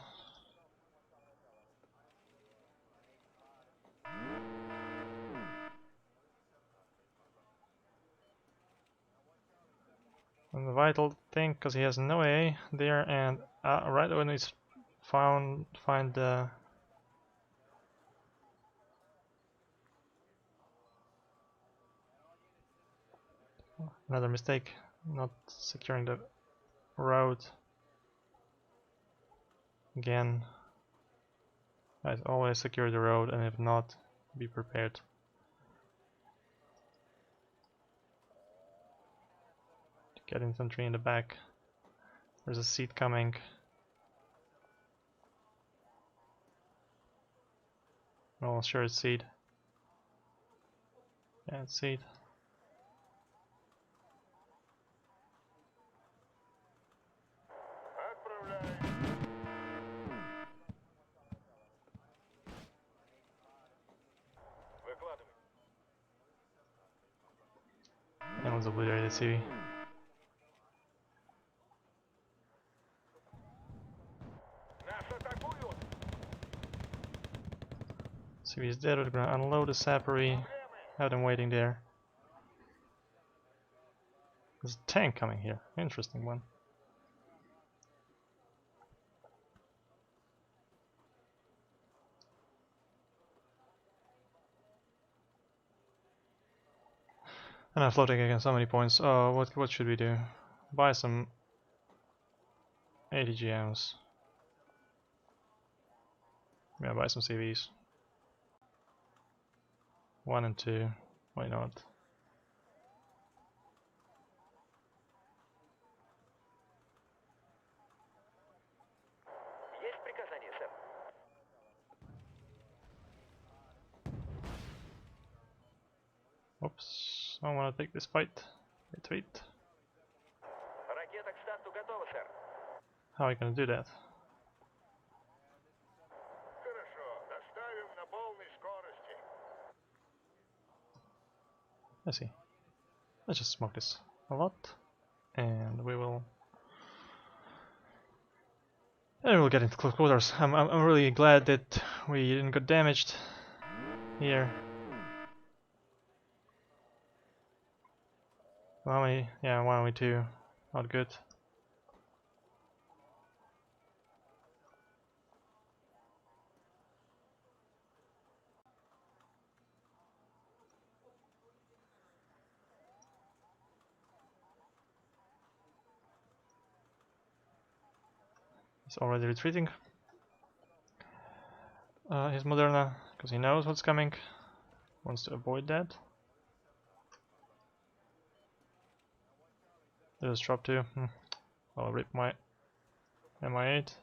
And the vital thing, because he has no AA there, and right when he's find the another mistake, not securing the road again. Guys, always secure the road, and if not, be prepared. Get infantry in the back. There's a seat coming. Oh, sure it's seed. Yeah, it's seed. Отправляй. Выкладывай. That one's obliterated, CV. Нас атакуют. CV is dead. We're gonna unload the sappery. Have them waiting there. There's a tank coming here. Interesting one. And I'm floating again so many points. Oh, what should we do? Buy some ADGMs. Yeah, buy some CVs. 1 and 2. Why not? Есть приказание, сэр. Oops, I don't want to take this fight. Retreat. Ракета к старту готова, сэр. How are we gonna do that? Хорошо, доставим на полной скорости. Let's see. Let's just smoke this a lot, and we will. And we'll get into close quarters. I'm really glad that we didn't get damaged here. How many? Yeah, 1 and 2. Not good. He's already retreating. His Moderna, because he knows what's coming, wants to avoid that. There's drop 2. I'll rip my MI8.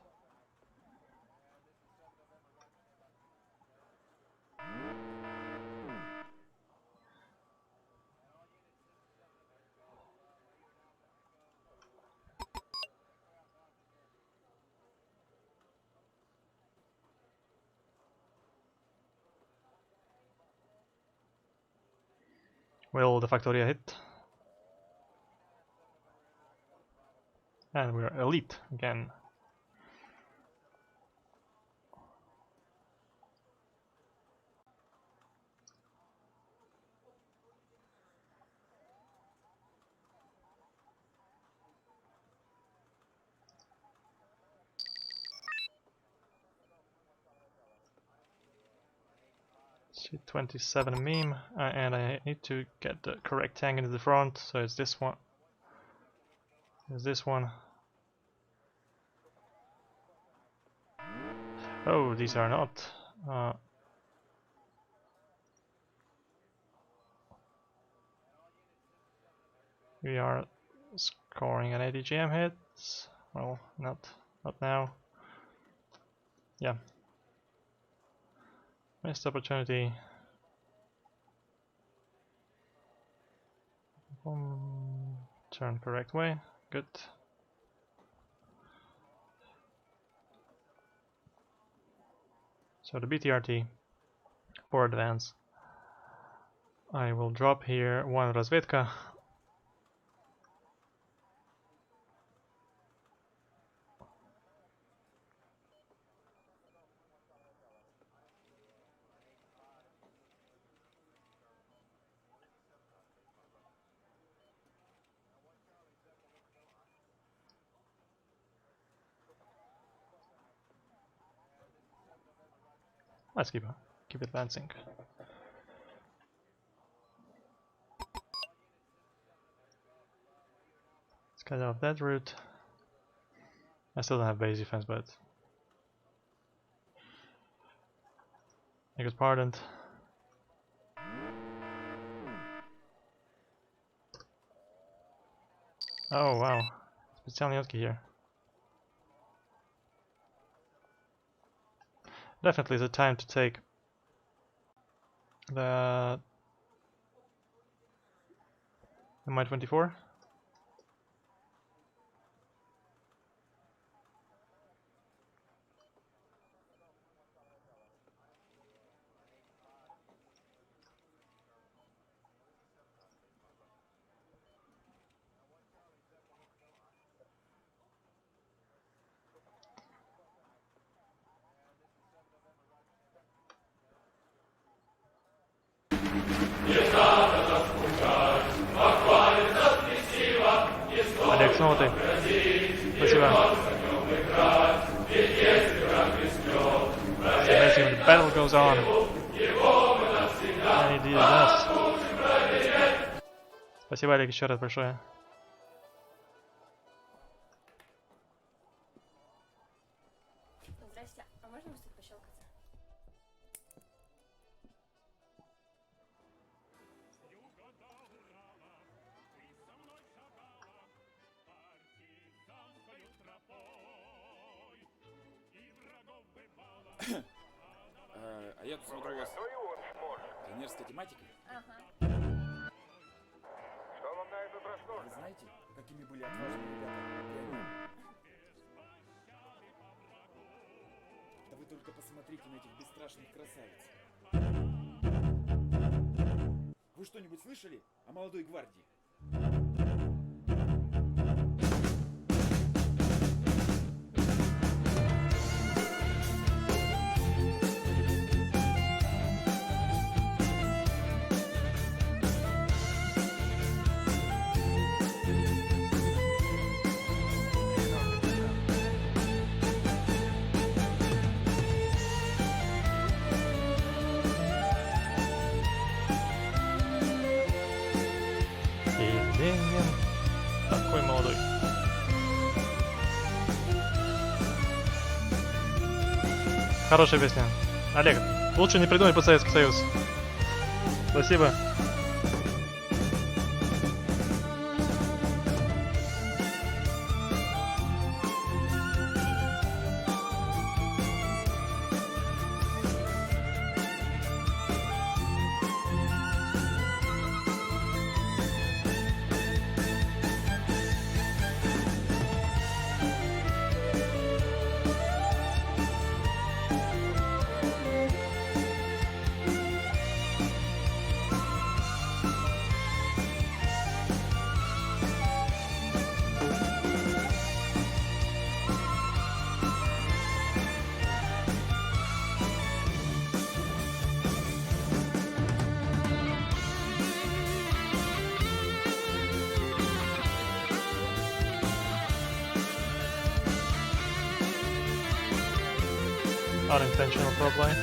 Will the Factoria hit? And we're elite again. C27 meme, and I need to get the correct tank into the front, so it's this one. It's this one. Oh, these are not. We are scoring an 80 GM hits. Well, not now. Yeah. Missed opportunity. Turn correct way. Good. So the BTRT for advance. I will drop here one Razvedka. Let's keep advancing. Let's get off that route. I still don't have base defense, but I got pardoned. Oh wow, Specjalniotki here. Definitely the time to take the Mi-24. Oleg, снова ты. Спасибо. Amazing, the battle goes on. And it does. Спасибо, Олег, еще раз большое. Здрасте, а можно вас тут пощелкаться? А я тут смотрю у вас пионерская тематика. Ага. Что вам на этот раз нужно? Вы знаете, какими были отважные ребята? Да вы только посмотрите на этих бесстрашных красавиц. Вы что-нибудь слышали о молодой гвардии? Такой молодой. Хорошая песня. Олег, лучше не придумай под Советский Союз. Спасибо. unintentional probably.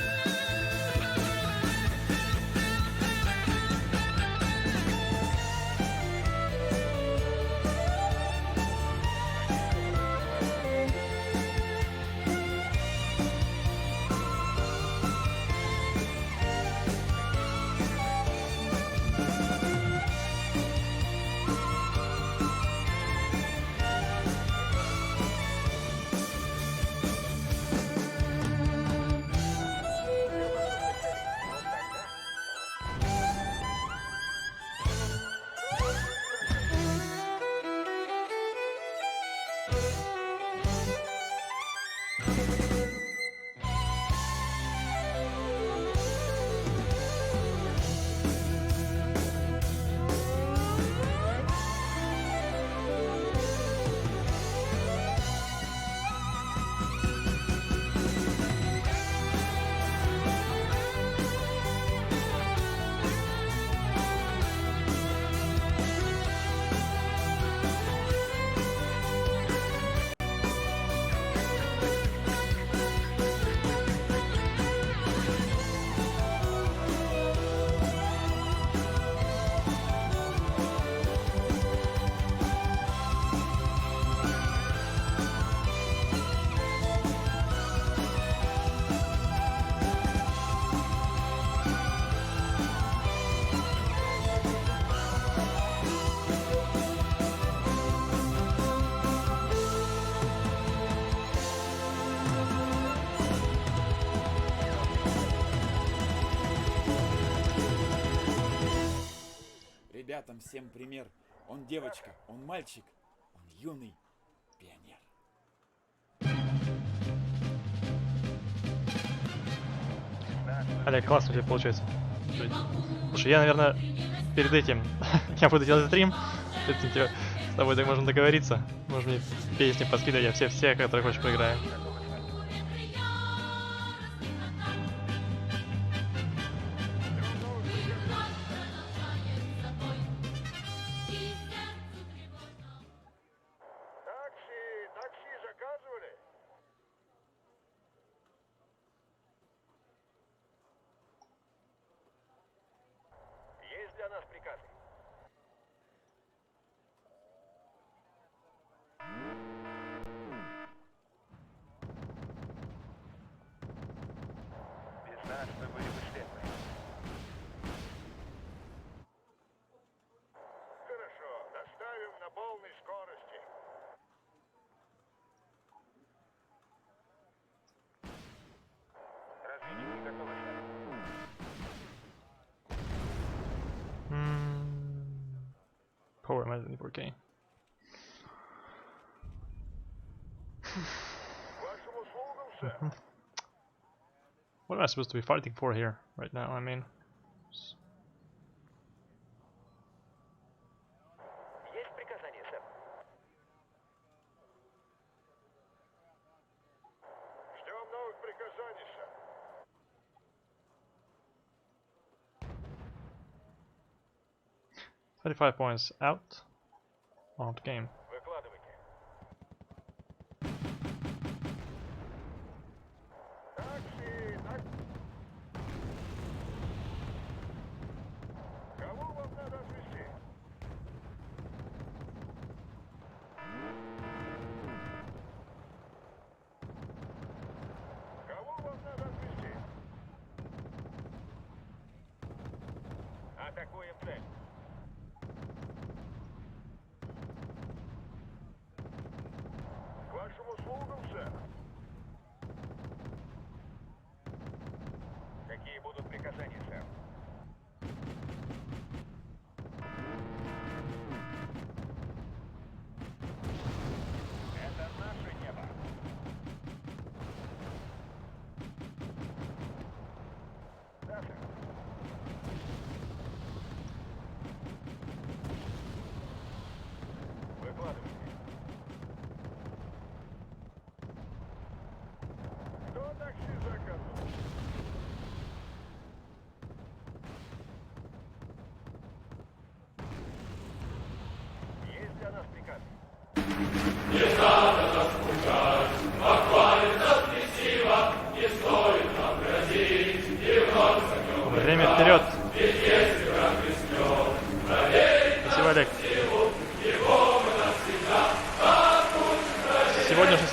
Ребятам всем пример. Он девочка, он мальчик, он юный пионер. Олег, классно у тебя получается. Слушай, я, наверное, перед этим я буду делать стрим. С тобой так можно договориться. Можно мне песни подкидывать, я все, которые хочешь, поиграю. Такси заказывали? Есть для нас приказы? Без нас мы были бы слепы. Хорошо, доставим на полной скорости. Разведчики готовы, сэр. Power imagine 4K. Вашим услугам, сэр. What am I supposed to be fighting for here right now? I mean, Есть приказание, сэр. Ждем новых приказаний, сэр. 35 points out of the game. Выкладывайте. Такси, Кого вам надо отвезти? Кого вам надо отвезти? Атакуем цель. К вашим услугам, сэр. Какие будут приказания, сэр? Это наше небо. Да, сэр. Выкладывайте. Кто такси заказывал? Есть для нас приказ? Спасибо,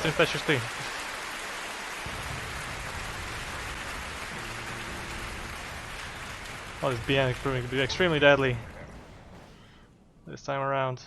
156. Oh, this BN is proving to be extremely deadly this time around.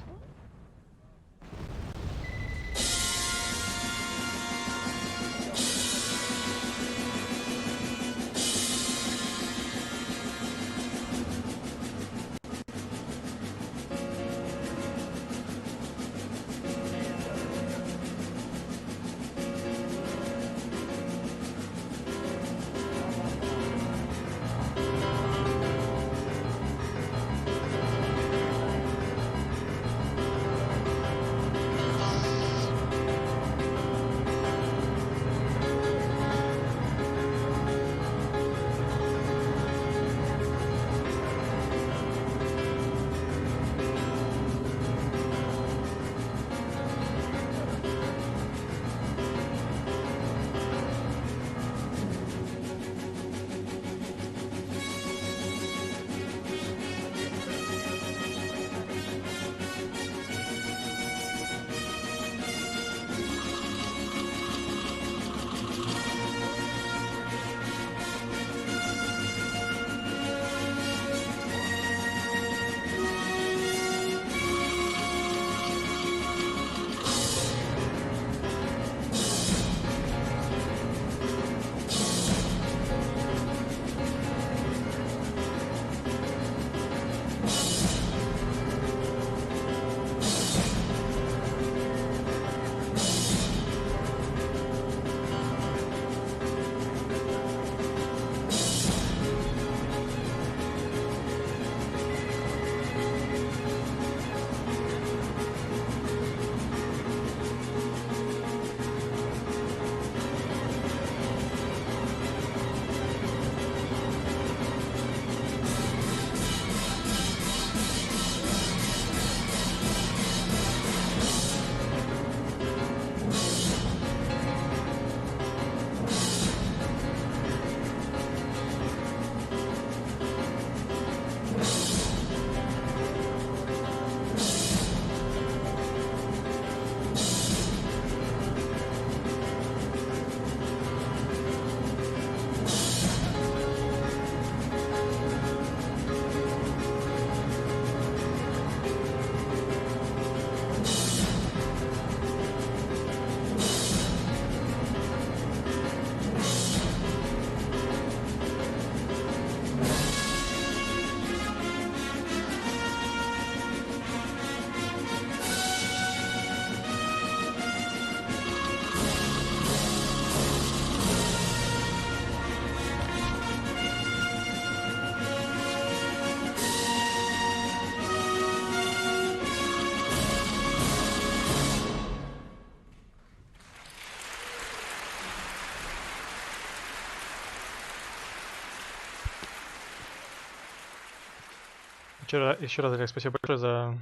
Еще раз, Олег, спасибо большое за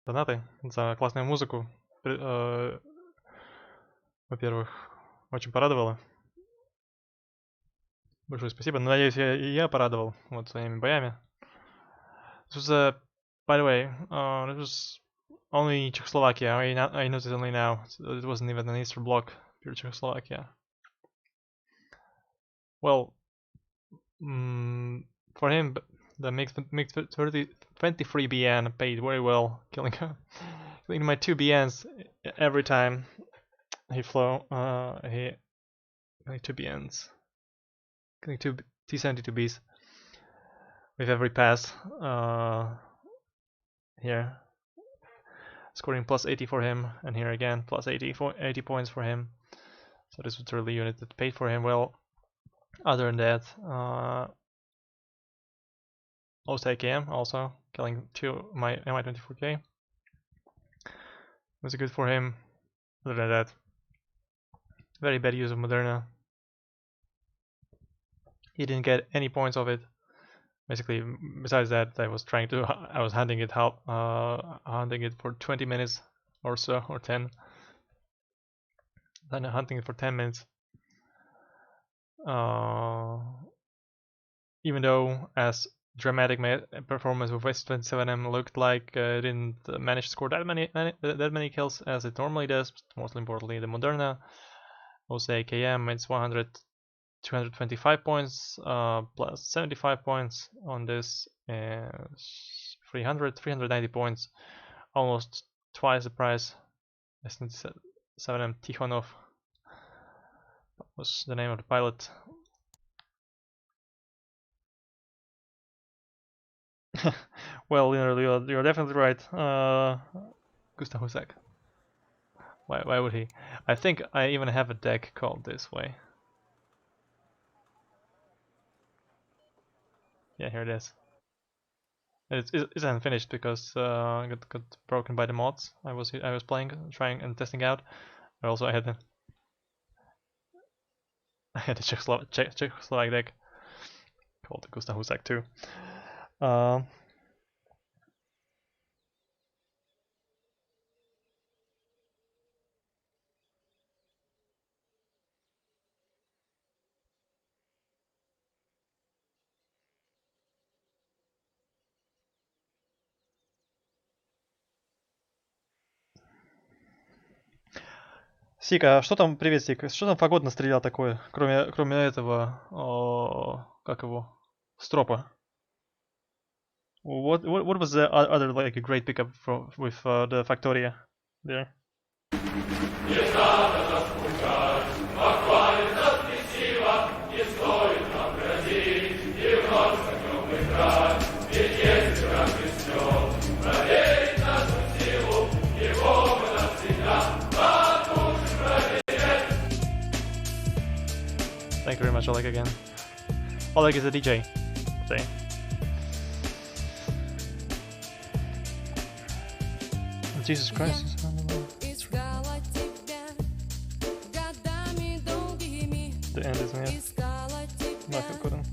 донаты, за классную музыку. Во-первых, очень порадовало. Большое спасибо. Надеюсь, я порадовал вот своими боями. This was, by the way, it was only Czechoslovakia. I noticed only now. It wasn't even an Eastern Bloc, pure Czechoslovakia. Well, for him, the makes 23 BN paid very well, killing my 2 BNs every time he flew. He killing 2 BNs, killing 2 T-72Bs with every pass. Here, scoring plus 80 for him, and here again plus 80 points for him. So this was really unit that paid for him well. Other than that, most AKM also killing 2 my Mi-24K. Was good for him. Other than that, very bad use of Moderna. He didn't get any points of it. Basically, besides that, I was hunting it for 20 minutes or so, or 10. Then hunting it for 10 minutes. Even though as dramatic performance with West27M looked like didn't manage to score that many kills as it normally does. Most importantly, the Moderna OSA KM, it's 225 points plus 75 points on this, 390 points, almost twice the price. S7M Tikhonov was the name of the pilot. Well, you're definitely right, Gustav Husek. Why would he? I think I even have a deck called this way. Yeah, here it is. It isn't finished because got broken by the mods I was playing, trying and testing out. And also I had a Czechoslovak deck called Gustav Husek too. Сика, что там, привет, Сик, что там Фагот настрелял такое, кроме этого, как его, стропа? What was the other like a great pickup with the Factoria there? Thank you very much, Oleg, again. Oleg is a DJ today. Jesus Christ. The end is near. Not couldn't.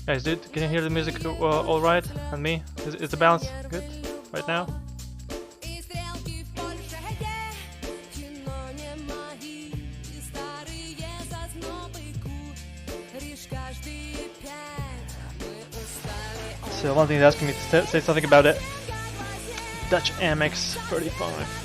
Guys, dude, can you hear the music all right? And me? Is the balance good right now? So one thing is asking me to say something about it. Dutch Amex 35.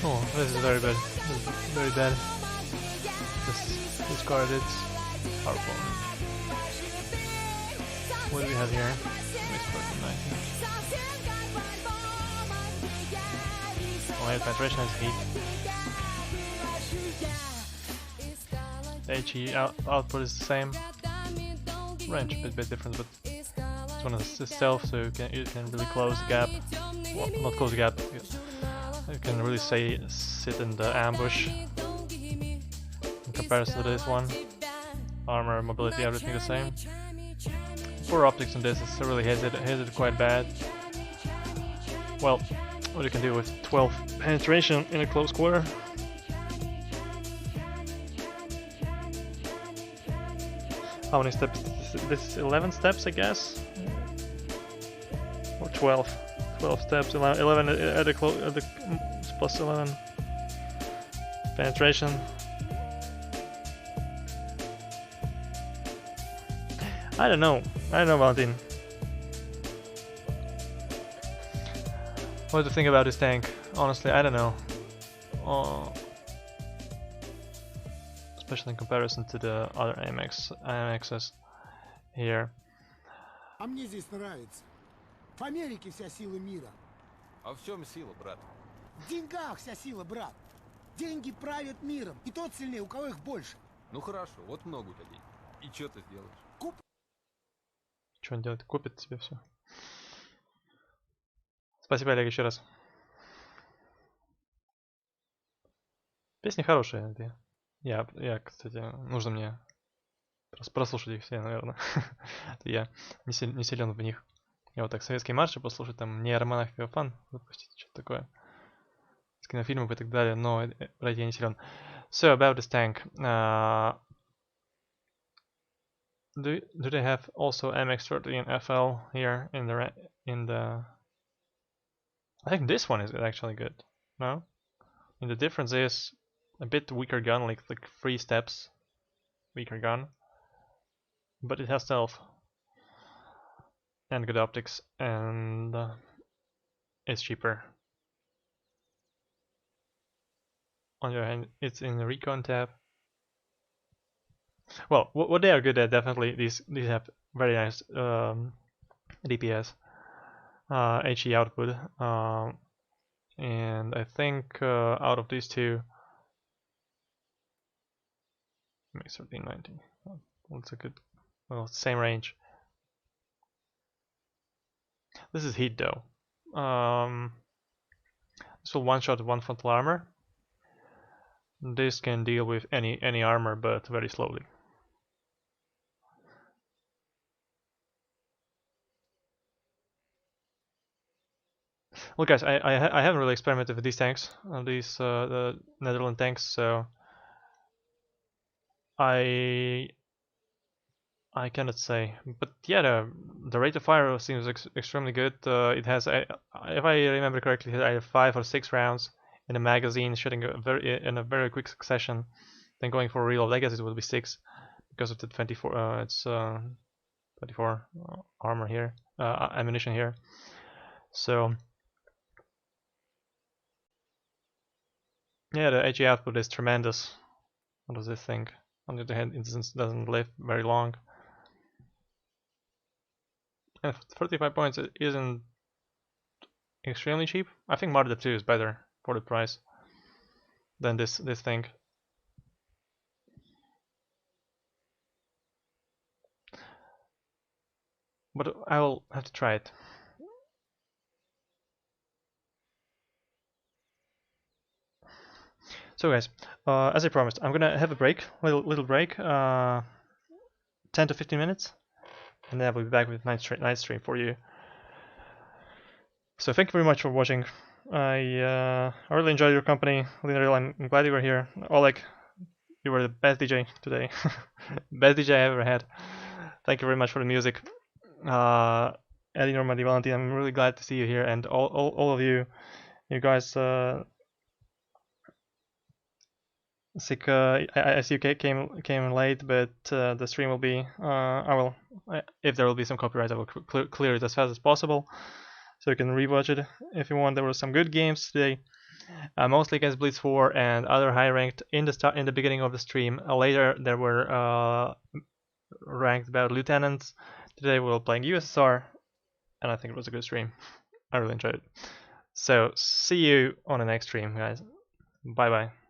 Oh, this is very bad. This is very bad. Just discard it. Powerful. What do we have here? Oh, head penetration has heat. HE output is the same. Range a bit different, but it's one of the stealth, so you can really close the gap. Well, not close the gap. You can really sit in the ambush in comparison to this one. Armor, mobility, everything the same. Poor optics on this is really hit it quite bad. Well, what you can do with 12 penetration in a close quarter. How many steps? This is 11 steps, I guess? Or 12. 12 steps, 11 at the plus 11 penetration. I don't know, Valentin. What to think about this tank? Honestly, I don't know. Especially in comparison to the other AMXs here. А мне здесь нравится. В Америке вся сила мира. А в чем сила, брат? В деньгах вся сила, брат. Деньги правят миром, и тот сильнее, у кого их больше. Ну хорошо, вот много у тебя денег. И что ты сделаешь? Что он делает? Купит себе все. Спасибо, Олег, еще раз. Песни хорошие. Я, кстати, нужно мне прослушать их все, наверное. Я не силен в них. Я вот так советские марши послушать, там не романах Феофан выпустить, что-то такое. С кинофильмов и так далее, но ради я не силен. So, about this tank. Do they have also MX-13 FL here in the? I think this one is actually good. No, and the difference is a bit weaker gun, like 3 steps weaker gun, but it has stealth and good optics, and it's cheaper. On the other hand, it's in the recon tab. Well, what they are good at, definitely these have very nice DPS, HE output, and I think out of these two, makes 1390. What's a good? Well, same range. This is heat though. This will one-shot 1 frontal armor. This can deal with any armor, but very slowly. Well, guys, I haven't really experimented with these tanks, the Netherlands tanks, so I cannot say. But yeah, the rate of fire seems extremely good. It has, if I remember correctly, either 5 or 6 rounds in the magazine, shooting in a very quick succession. Then going for real legacy, it would be 6 because of the 24. It's 24 armor here, ammunition here. So yeah, the HE output is tremendous. What does this thing? On the other hand, it doesn't live very long. And 35 points isn't extremely cheap. I think Martyr 2 is better for the price than this thing. But I will have to try it. So guys, as I promised, I'm gonna have a break, little break, 10 to 15 minutes, and then I will be back with night stream for you. So thank you very much for watching. I really enjoyed your company. Literally, I'm glad you were here. Oleg, you were the best DJ today. Best DJ I ever had. Thank you very much for the music. EDINormandy, Valentin, I'm really glad to see you here, and all of you guys. Sick, I see you came late, but the stream will be. If there will be some copyright, I will clear it as fast as possible, so you can rewatch it if you want. There were some good games today, mostly against Blitz 4 and other high ranked in the beginning of the stream. Later there were ranked battle lieutenants. Today we were playing USSR, and I think it was a good stream. I really enjoyed it. So see you on the next stream, guys. Bye bye.